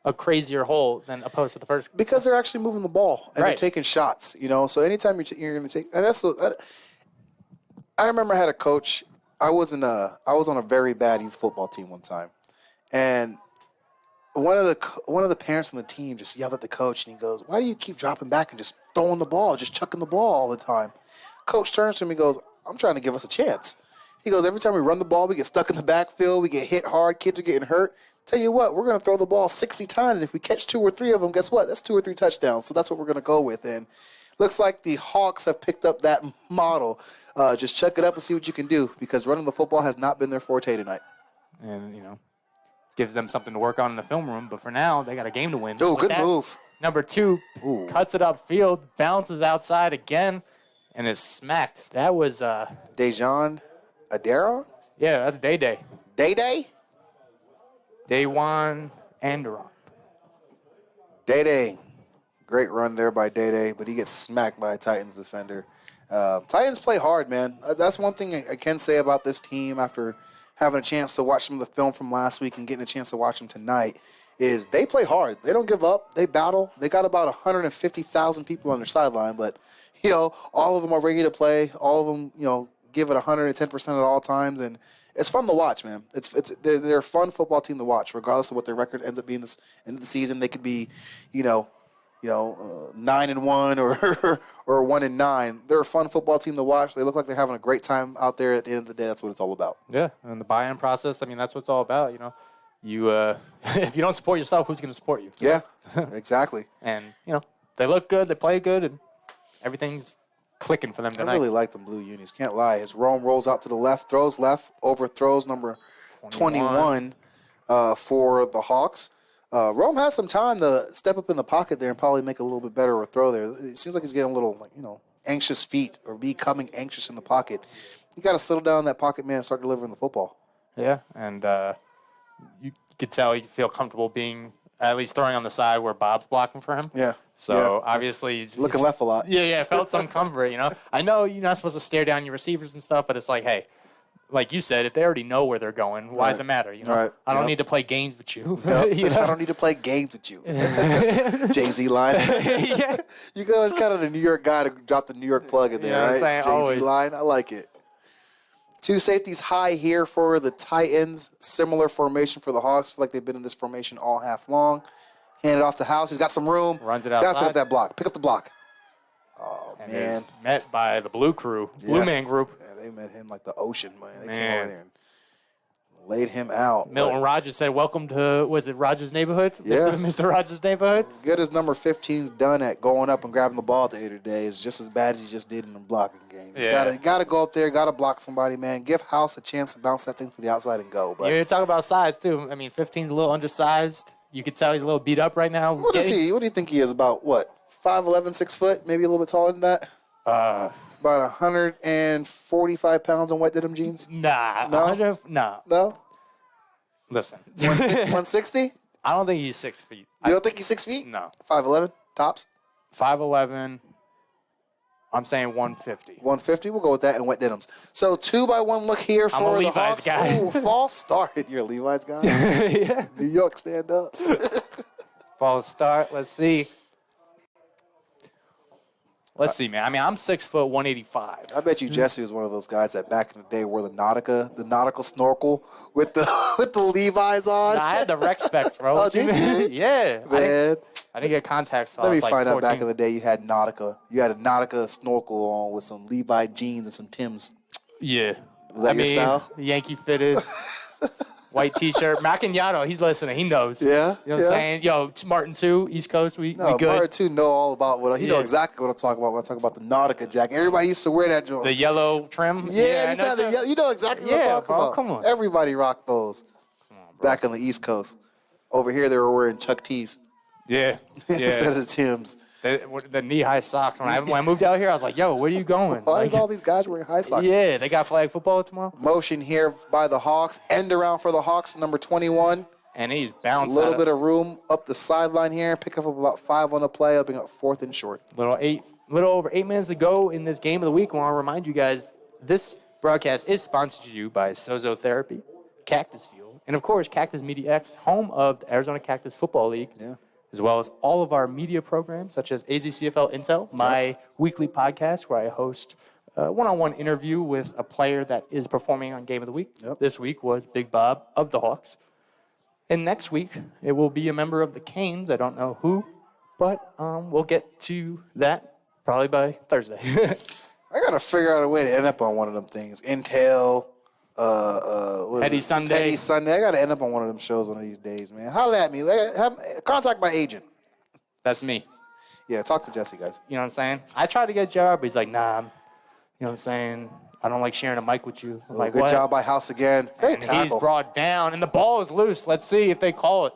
a crazier hole than opposed to the first. Because they're actually moving the ball and they're taking shots, So anytime you're going to take, and I remember I had a coach. I was on a very bad youth football team one time, and one of the parents on the team just yelled at the coach, and he goes, "Why do you keep dropping back and just throwing the ball, just chucking the ball all the time?" Coach turns to me and goes, "I'm trying to give us a chance." He goes, "Every time we run the ball, we get stuck in the backfield, we get hit hard, kids are getting hurt. Tell you what, we're going to throw the ball 60 times. If we catch 2 or 3 of them, guess what? That's 2 or 3 touchdowns. So that's what we're going to go with." And looks like the Hawks have picked up that model. Just chuck it up and see what you can do, because running the football has not been their forte tonight. And, gives them something to work on in the film room. But for now, they got a game to win. Oh, good move. Number 2 cuts it upfield, bounces outside again, and is smacked. That was Dejan Adera? Yeah, that's Day-Day. Day-Day? Daywan Anderon. Day-Day. Great run there by Day-Day, but he gets smacked by a Titans defender. Titans play hard, man. That's one thing I can say about this team after having a chance to watch some of the film from last week and getting a chance to watch them tonight is they play hard. They don't give up. They battle. They got about 150,000 people on their sideline, but, all of them are ready to play. All of them, give it 110% at all times, and it's fun to watch, man. They're a fun football team to watch, regardless of what their record ends up being this end of the season. They could be, 9-1 or 1-9. They're a fun football team to watch. They look like they're having a great time out there. At the end of the day, that's what it's all about. Yeah, and the buy-in process. I mean, that's what it's all about. You if you don't support yourself, who's going to support you? Yeah, exactly. And they look good, they play good, and everything's clicking for them tonight. I really like them blue unis. Can't lie. As Rome rolls out to the left, throws left, overthrows number 21 for the Hawks. Rome has some time to step up in the pocket there and probably make a little bit better of a throw there. It seems like he's getting a little, anxious feet or becoming anxious in the pocket. You got to settle down in that pocket, man, and start delivering the football. Yeah, and you could tell you feel comfortable being at least throwing on the side where Bob's blocking for him. Yeah. So obviously he's looking left a lot. Yeah, felt some comfort. I know you're not supposed to stare down your receivers and stuff, but it's like, hey, like you said, if they already know where they're going, why does it matter? Right. I don't need to play games with you. Yep. I don't need to play games with you. Jay-Z line. Yeah. You go as kind of the New York guy to drop the New York plug in there, right? Saying, Jay-Z always. line. I like it. 2 safeties high here for the Titans. Similar formation for the Hawks. Feel like they've been in this formation all half long. Hand it off to House. He's got some room. Runs it outside. Got to pick up that block. Pick up the block. Oh, and man. is met by the Blue Crew, Blue Man Group. Yeah, they met him like the ocean, man. They came over there and laid him out. Milton Rogers said, welcome to, was it Rogers' neighborhood? Yeah. Mr. Rogers' neighborhood? As good as number 15's done at going up and grabbing the ball at the end of the day is just as bad as he just did in the blocking game. You gotta go up there, gotta block somebody, man. Give House a chance to bounce that thing to the outside and go. But you're talking about size, too. I mean, 15's a little undersized. You could tell he's a little beat up right now. What is he? What do you think he is? About what? 5'11", 6 foot, maybe a little bit taller than that. About 145 pounds on white denim jeans. Nah, no, no. Listen, 160. I don't think he's 6 feet. You don't think he's 6 feet? No. 5'11", tops. 5'11". I'm saying 150. 150. We'll go with that and wet denims. So 2-by-1 look here for I'm a the Levi's Hawks. guy. Ooh, false start. You're a Levi's guy. Yeah. New York, stand up. False start. Let's see. Let's see, man. I mean, I'm 6 foot, 185. I bet you Jesse was one of those guys that back in the day wore the nautical snorkel with the Levi's on. Nah, I had the rec specs, bro. Oh, did you? Yeah. Man. I didn't get contacts. So Let me like find 14. out back in the day you had Nautica. You had a Nautica snorkel on with some Levi jeans and some Timbs. Yeah. Was that your style? Yankee fitted. White T-shirt. Macchiato, he's listening. He knows. Yeah. You know what I'm saying? Yo, Martin, too, East Coast, we good. Martin, too, know all about what he know exactly what I'm talking about when I talk about the Nautica jacket. Everybody used to wear that joint. The yellow trim? Yeah, you know exactly what I'm talking about. Come on. Everybody rocked those back on the East Coast. Over here, they were wearing Chuck T's. Yeah. Instead of the Timbs. The knee-high socks. When I moved out here, I was like, yo, where are you going? Why is all these guys wearing high socks? Yeah, they got flag football tomorrow. Motion here by the Hawks. End around for the Hawks, number 21. And he's A bouncing. little bit of room up the sideline here. Pick up about 5 on the play, opening up 4th and short. Little over 8 minutes to go in this game of the week. I want to remind you guys, this broadcast is sponsored to you by Sozo Therapy, Cactus Fuel, and of course, Cactus Media X, home of the Arizona Cactus Football League, as well as all of our media programs, such as AZCFL Intel, my weekly podcast where I host a one-on-one interview with a player that is performing on Game of the Week. This week was Big Bob of the Hawks. And next week, it will be a member of the Canes. I don't know who, but we'll get to that probably by Thursday. I got to figure out a way to end up on one of them things. Intel, Petty Sunday. Petty Sunday. I got to end up on one of them shows one of these days, man. Holla at me. Contact my agent. That's me. Yeah, talk to Jesse, guys. You know what I'm saying? I tried to get JR, but he's like, nah, you know what I'm saying? I don't like sharing a mic with you. I'm like, good what? job by House again. Great and tackle. He's brought down, and the ball is loose. Let's see if they call it.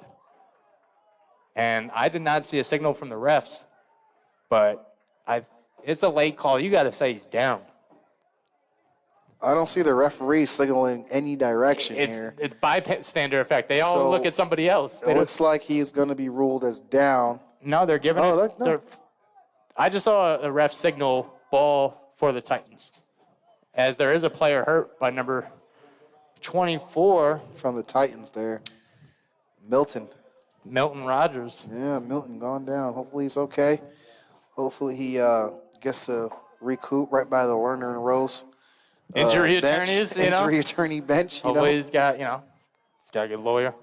And I did not see a signal from the refs, but it's a late call. You got to say he's down. I don't see the referee signaling any direction here. It's bystander effect. They all look at somebody else. It looks like he's going to be ruled as down. No, they're giving it. I just saw a ref signal ball for the Titans, as there is a player hurt by number 24. From the Titans there. Milton Rogers. Yeah, Milton gone down. Hopefully he's okay. Hopefully he gets to recoup right by the Werner and Rose. Injury bench, attorneys, Injury attorney bench. Hopefully he's got a good lawyer.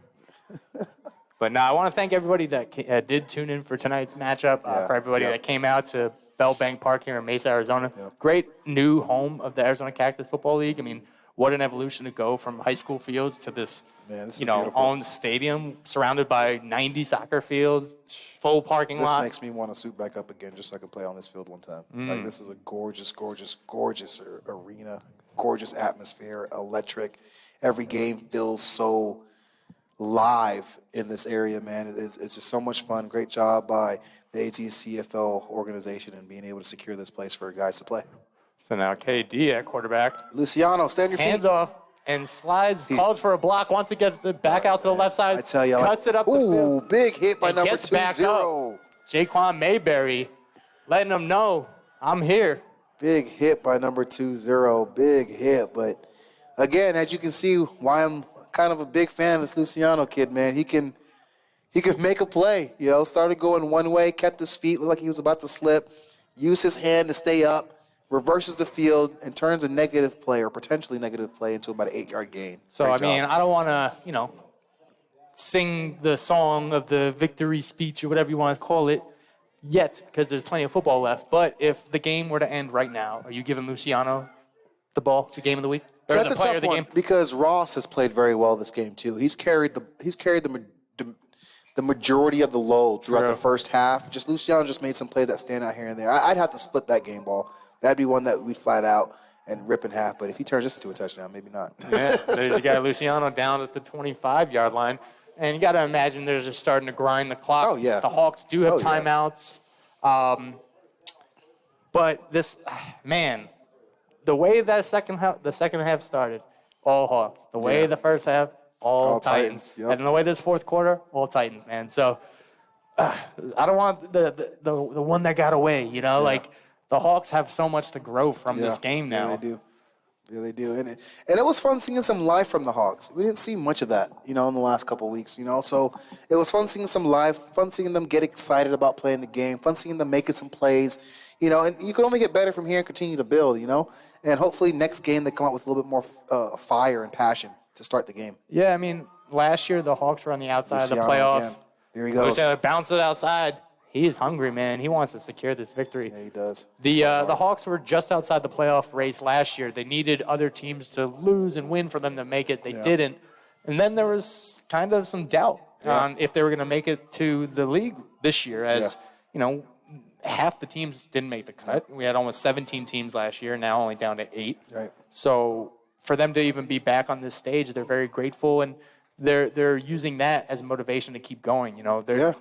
But no, I want to thank everybody that did tune in for tonight's matchup, for everybody that came out to Bell Bank Park here in Mesa, Arizona. Great new home of the Arizona Cactus Football League. I mean, what an evolution to go from high school fields to this, owned stadium surrounded by 90 soccer fields, full parking lot. This makes me want to suit back up again just so I can play on this field one time. Like, this is a gorgeous, gorgeous, gorgeous arena, gorgeous atmosphere, electric. Every game feels so live in this area, man. It's just so much fun. Great job by the AZCFL organization and being able to secure this place for guys to play. So now KD at quarterback. Luciano, stand your feet. Hands off and slides, calls for a block, wants to get it back out to the left side. I tell you, cuts it up the field. Big hit by number gets back 2-0. up. Jaquan Mayberry letting them know, I'm here. Big hit by number 2-0. Big hit. But, again, as you can see, why I'm kind of a big fan of this Luciano kid, man. He can make a play. Started going one way, kept his feet, looked like he was about to slip, used his hand to stay up, reverses the field, and turns a negative play or potentially negative play into about an 8-yard gain. So, I don't want to, sing the song of the victory speech or whatever you want to call it yet, because there's plenty of football left. But if the game were to end right now, are you giving Luciano the ball, the game of the week? Or That's the a player tough of the one game? because Ross has played very well this game too. He's carried the majority of the load throughout the first half. Just Luciano just made some plays that stand out here and there. I'd have to split that game ball. That'd be one that we'd flat out and rip in half. But if he turns this into a touchdown, maybe not. Yeah, there's you got Luciano down at the 25-yard line. And you got to imagine they're just starting to grind the clock. Oh, yeah. The Hawks do have timeouts. But this, man, the way that the second half started, all Hawks. The way the first half, all Titans. Yep. And the way this fourth quarter, all Titans, man. So I don't want the one that got away, like the Hawks have so much to grow from this game now. Yeah, they do. Yeah, they do. And it was fun seeing some life from the Hawks. We didn't see much of that, in the last couple of weeks, So it was fun seeing some life, fun seeing them get excited about playing the game, fun seeing them making some plays, and you can only get better from here and continue to build, And hopefully next game they come out with a little bit more fire and passion to start the game. Yeah, I mean, last year the Hawks were on the outside of the playoffs. Again. There he goes. Bounce it outside. He's hungry, man. He wants to secure this victory. Yeah, he does. The Hawks were just outside the playoff race last year. They needed other teams to lose and win for them to make it. They didn't. And then there was kind of some doubt on if they were going to make it to the league this year, as half the teams didn't make the cut. We had almost 17 teams last year, now only down to 8. Right. So for them to even be back on this stage, they're very grateful. And they're using that as motivation to keep going.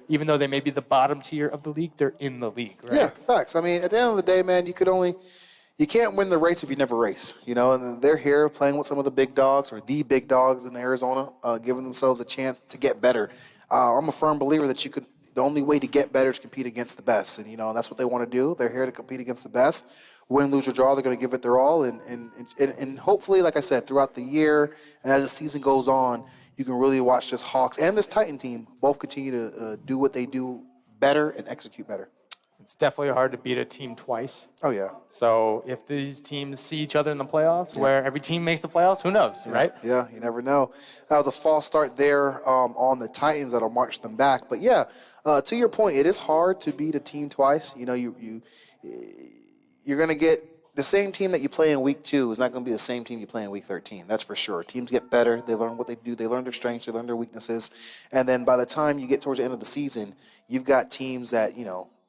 Even though they may be the bottom tier of the league, they're in the league, right? Yeah, facts. I mean, at the end of the day, man, you can't win the race if you never race. And they're here playing with some of the big dogs or the big dogs in Arizona, giving themselves a chance to get better. I'm a firm believer that the only way to get better is compete against the best, and that's what they want to do. They're here to compete against the best. Win, lose, or draw, they're going to give it their all, and hopefully, like I said, throughout the year and as the season goes on, you can really watch this Hawks and this Titan team both continue to do what they do better and execute better. It's definitely hard to beat a team twice. Oh, yeah. So if these teams see each other in the playoffs, where every team makes the playoffs, who knows, right? Yeah, you never know. That was a false start there on the Titans that'll march them back. But, yeah, to your point, it is hard to beat a team twice. You're going to get the same team that you play in week 2 is not going to be the same team you play in week 13. That's for sure. Teams get better. They learn what they do. They learn their strengths. They learn their weaknesses. And then by the time you get towards the end of the season, you've got teams that,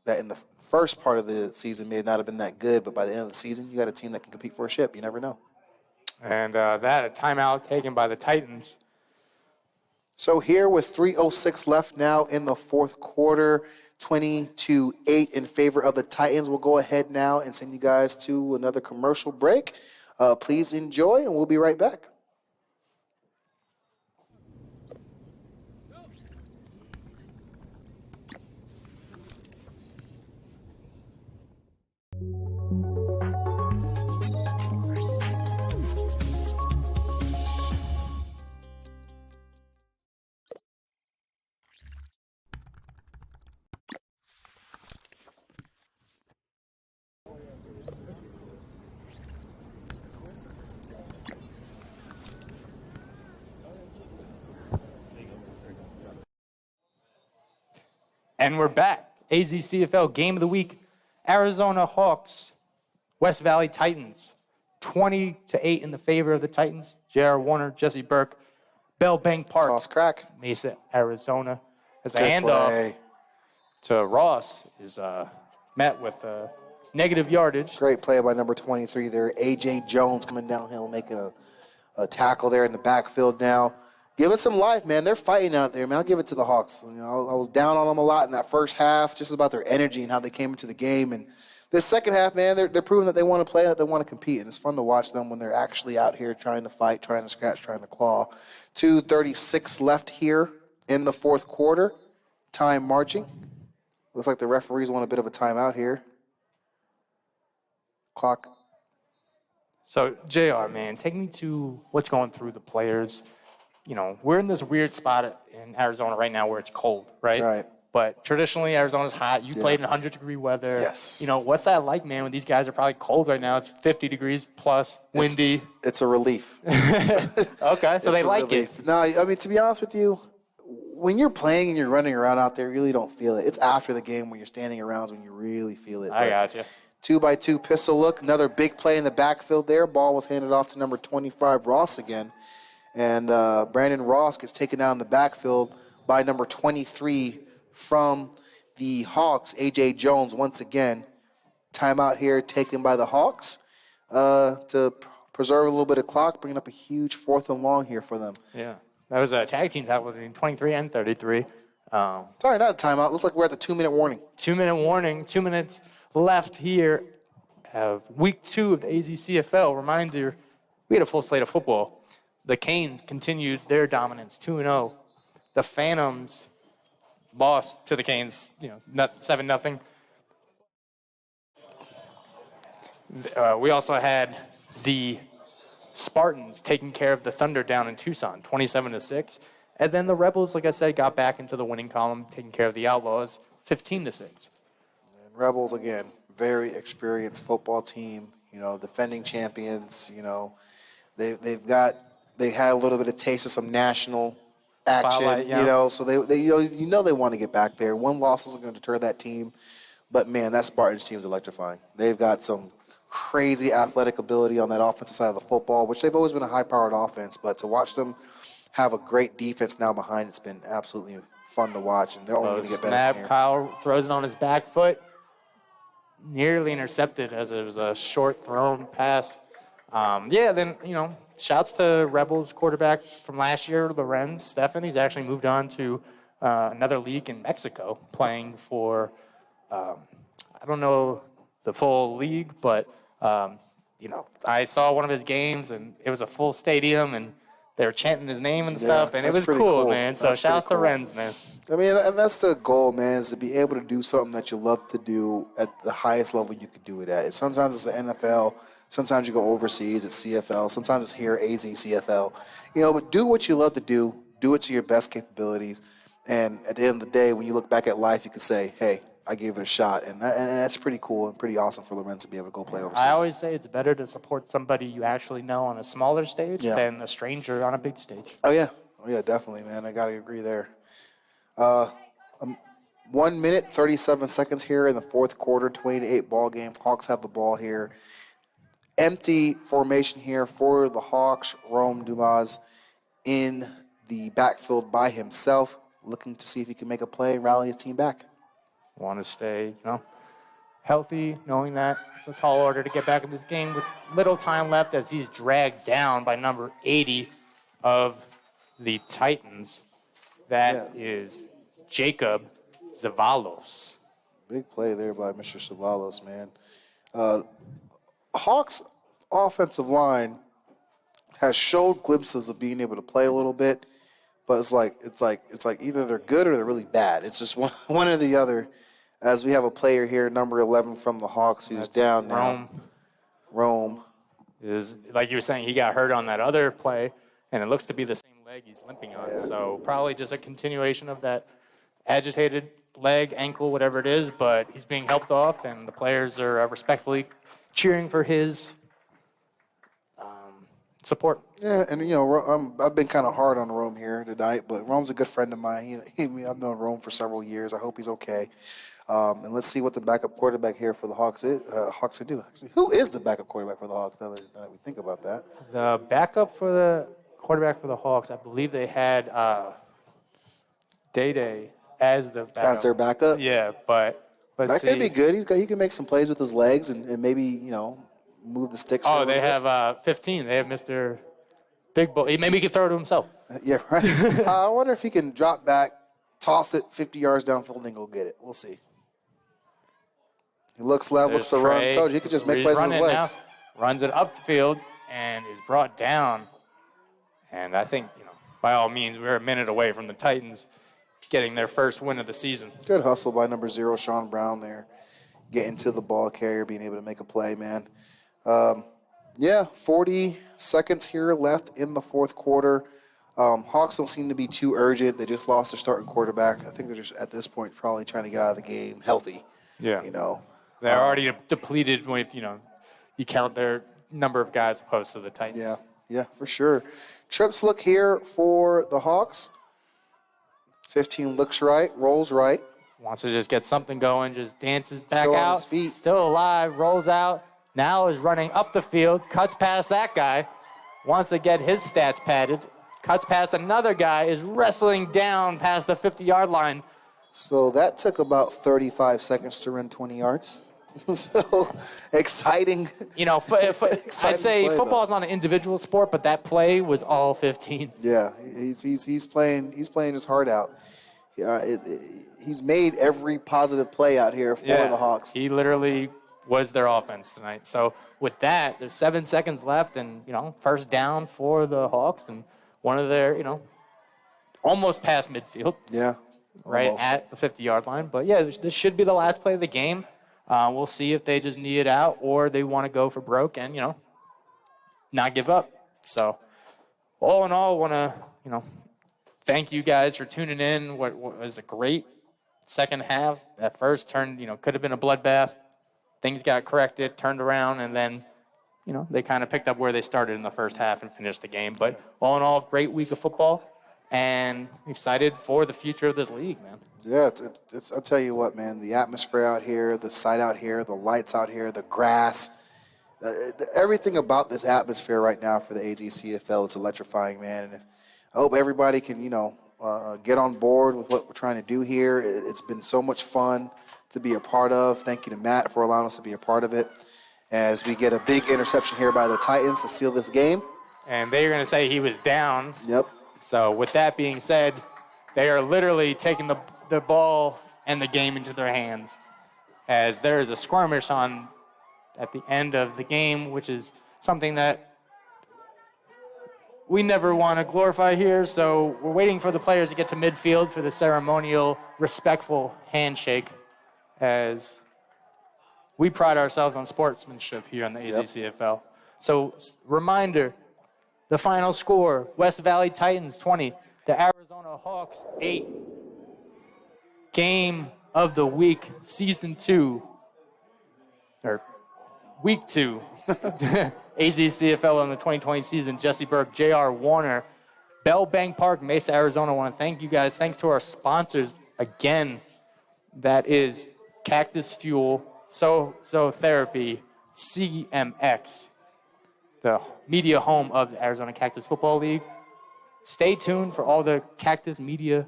that in the first part of the season may not have been that good, but by the end of the season, you got a team that can compete for a ship. You never know. And a timeout taken by the Titans. So here with 3:06 left now in the fourth quarter, 20-8 in favor of the Titans. We'll go ahead now and send you guys to another commercial break. Please enjoy, and we'll be right back. And we're back. AZCFL Game of the Week. Arizona Hawks, West Valley Titans. 20-8 in the favor of the Titans. J.R. Warner, Jesse Burke, Bell Bank Park. Toss crack. Mesa, Arizona. As the Good handoff play. to Ross is met with negative yardage. Great play by number 23 there. A.J. Jones coming downhill, making a tackle there in the backfield now. Give it some life, man. They're fighting out there, man. I'll give it to the Hawks. I was down on them a lot in that first half, just about their energy and how they came into the game. And this second half, man, they're proving that they want to play, that they want to compete. And it's fun to watch them when they're actually out here trying to fight, trying to scratch, trying to claw. 2:36 left here in the fourth quarter. Time marching. Looks like the referees want a bit of a timeout here. Clock. So, JR, man, take me to what's going through the players. We're in this weird spot in Arizona right now where it's cold, right? Right. But traditionally, Arizona's hot. You played in 100-degree weather. Yes. What's that like, man, when these guys are probably cold right now? It's 50 degrees plus, windy. It's a relief. Okay, so they like it. No, I mean, to be honest with you, when you're playing and you're running around out there, you really don't feel it. It's after the game when you're standing around when you really feel it. I got you. 2-by-2 pistol look. Another big play in the backfield there. Ball was handed off to number 25, Ross again. And Brandon Ross gets taken down in the backfield by number 23 from the Hawks, A.J. Jones, once again. Timeout here taken by the Hawks to preserve a little bit of clock, bringing up a huge 4th and long here for them. Yeah. That was a tag team tackle between 23 and 33. Sorry, not a timeout. Looks like we're at the 2-minute warning. 2-minute warning. 2 minutes left here of week 2 of the AZCFL. Reminder, we had a full slate of football. The Canes continued their dominance, 2-0. The Phantoms lost to the Canes, 7-0. We also had the Spartans taking care of the Thunder down in Tucson, 27-6. And then the Rebels, like I said, got back into the winning column, taking care of the Outlaws, 15-6. And Rebels, again, very experienced football team, defending champions, They had a little bit of taste of some national action, Spotlight, so they want to get back there. One loss isn't going to deter that team, but man, that Spartans team is electrifying. They've got some crazy athletic ability on that offensive side of the football, which they've always been a high-powered offense, but to watch them have a great defense now behind, it's been absolutely fun to watch, and they're only going to get better from here. Kyle throws it on his back foot, nearly intercepted as it was a short thrown pass. Then, shouts to Rebels quarterback from last year, Lorenz Stefan. He's actually moved on to another league in Mexico, playing for, I don't know the full league, but, I saw one of his games, and it was a full stadium, and they were chanting his name and stuff, and it was cool, man. So shouts to Renz, man. I mean, and that's the goal, man, is to be able to do something that you love to do at the highest level you could do it at. Sometimes it's the NFL. Sometimes you go overseas at CFL. Sometimes it's here, AZCFL. But do what you love to do. Do it to your best capabilities. And at the end of the day, when you look back at life, you can say, hey, I gave it a shot. And that's pretty cool and pretty awesome for Lorenz to be able to go play overseas. I always say it's better to support somebody you actually know on a smaller stage than a stranger on a big stage. Oh, yeah, definitely, man. I got to agree there. 1 minute, 37 seconds here in the fourth quarter, 20-8 ball game. Hawks have the ball here. Empty formation here for the Hawks. Rome Dumas in the backfield by himself, looking to see if he can make a play and rally his team back. Want to stay, healthy, knowing that it's a tall order to get back in this game with little time left as he's dragged down by number 80 of the Titans. That is Jacob Zavalos. Big play there by Mr. Zavalos, man. Hawks' offensive line has showed glimpses of being able to play a little bit, but it's like either they're good or they're really bad. It's just one or the other. As we have a player here, number 11 from the Hawks, who's down now. Rome is, like you were saying, he got hurt on that other play, and it looks to be the same leg he's limping on. So probably just a continuation of that agitated leg, ankle, whatever it is. But he's being helped off, and the players are respectfully cheering for his support. Yeah, and I've been kind of hard on Rome here tonight, but Rome's a good friend of mine. I've known Rome for several years. I hope he's okay. And let's see what the backup quarterback here for the Hawks can do. Actually, who is the backup quarterback for the Hawks? Now that we think about that, the backup for the quarterback for the Hawks, I believe they had Day as the backup. As their backup. Yeah, but that could be good. He can make some plays with his legs and maybe move the sticks. Oh, they have 15. They have Mr. Big Bull. Maybe he can throw it to himself. Yeah, right. I wonder if he can drop back, toss it 50 yards downfield, and go get it. We'll see. He looks left, looks to run. I told you, he could just make plays with his legs. Now, runs it up the field and is brought down. And I think, by all means, we're a minute away from the Titans getting their first win of the season. Good hustle by number 0, Sean Brown there. Getting to the ball carrier, being able to make a play, man. 40 seconds here left in the fourth quarter. Hawks don't seem to be too urgent. They just lost their starting quarterback. I think they're just, at this point, probably trying to get out of the game healthy. Yeah. They're already depleted with, you count their number of guys opposed to the Titans. Yeah, for sure. Trips look here for the Hawks. 15 looks right, rolls right. Wants to just get something going, just dances back Still out. on his feet. Still alive, rolls out. Now is running up the field, cuts past that guy. Wants to get his stats padded. Cuts past another guy, is wrestling down past the 50-yard line. So that took about 35 seconds to run 20 yards. So exciting. I'd say football is not an individual sport, but that play was all 15. Yeah, he's playing his heart out. He's made every positive play out here for the Hawks. He literally was their offense tonight. So with that, there's 7 seconds left, and first down for the Hawks, and one of their almost past midfield. Yeah. Right almost at the 50-yard line. But this should be the last play of the game. We'll see if they just knee it out or they want to go for broke and, not give up. So all in all, want to, thank you guys for tuning in. What was a great second half. At first turned, could have been a bloodbath. Things got corrected, turned around, and then, they kind of picked up where they started in the first half and finished the game. But all in all, great week of football. And excited for the future of this league, man. Yeah, I'll tell you what, man. The atmosphere out here, the site out here, the lights out here, the grass, everything about this atmosphere right now for the AZCFL is electrifying, man. And I hope everybody can, get on board with what we're trying to do here. It's been so much fun to be a part of. Thank you to Matt for allowing us to be a part of it. as we get a big interception here by the Titans to seal this game. And they're going to say he was down. Yep. So with that being said, they are literally taking the ball and the game into their hands, as there is a skirmish on at the end of the game, which is something that we never want to glorify here. So we're waiting for the players to get to midfield for the ceremonial, respectful handshake, as we pride ourselves on sportsmanship here on the AZCFL. So reminder, the final score, West Valley Titans 20, the Arizona Hawks 8. Game of the week, season 2, or week 2, AZCFL in the 2020 season. Jesse Burke, J.R. Warner, Bell Bank Park, Mesa, Arizona. I want to thank you guys. Thanks to our sponsors again. That is Cactus Fuel, So Therapy, CMX, the media home of the Arizona Cactus Football League. Stay tuned for all the Cactus media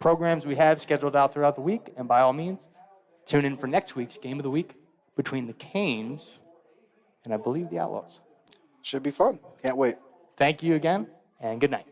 programs we have scheduled out throughout the week. And by all means, tune in for next week's game of the week between the Canes and I believe the Outlaws. Should be fun. Can't wait. Thank you again, and good night.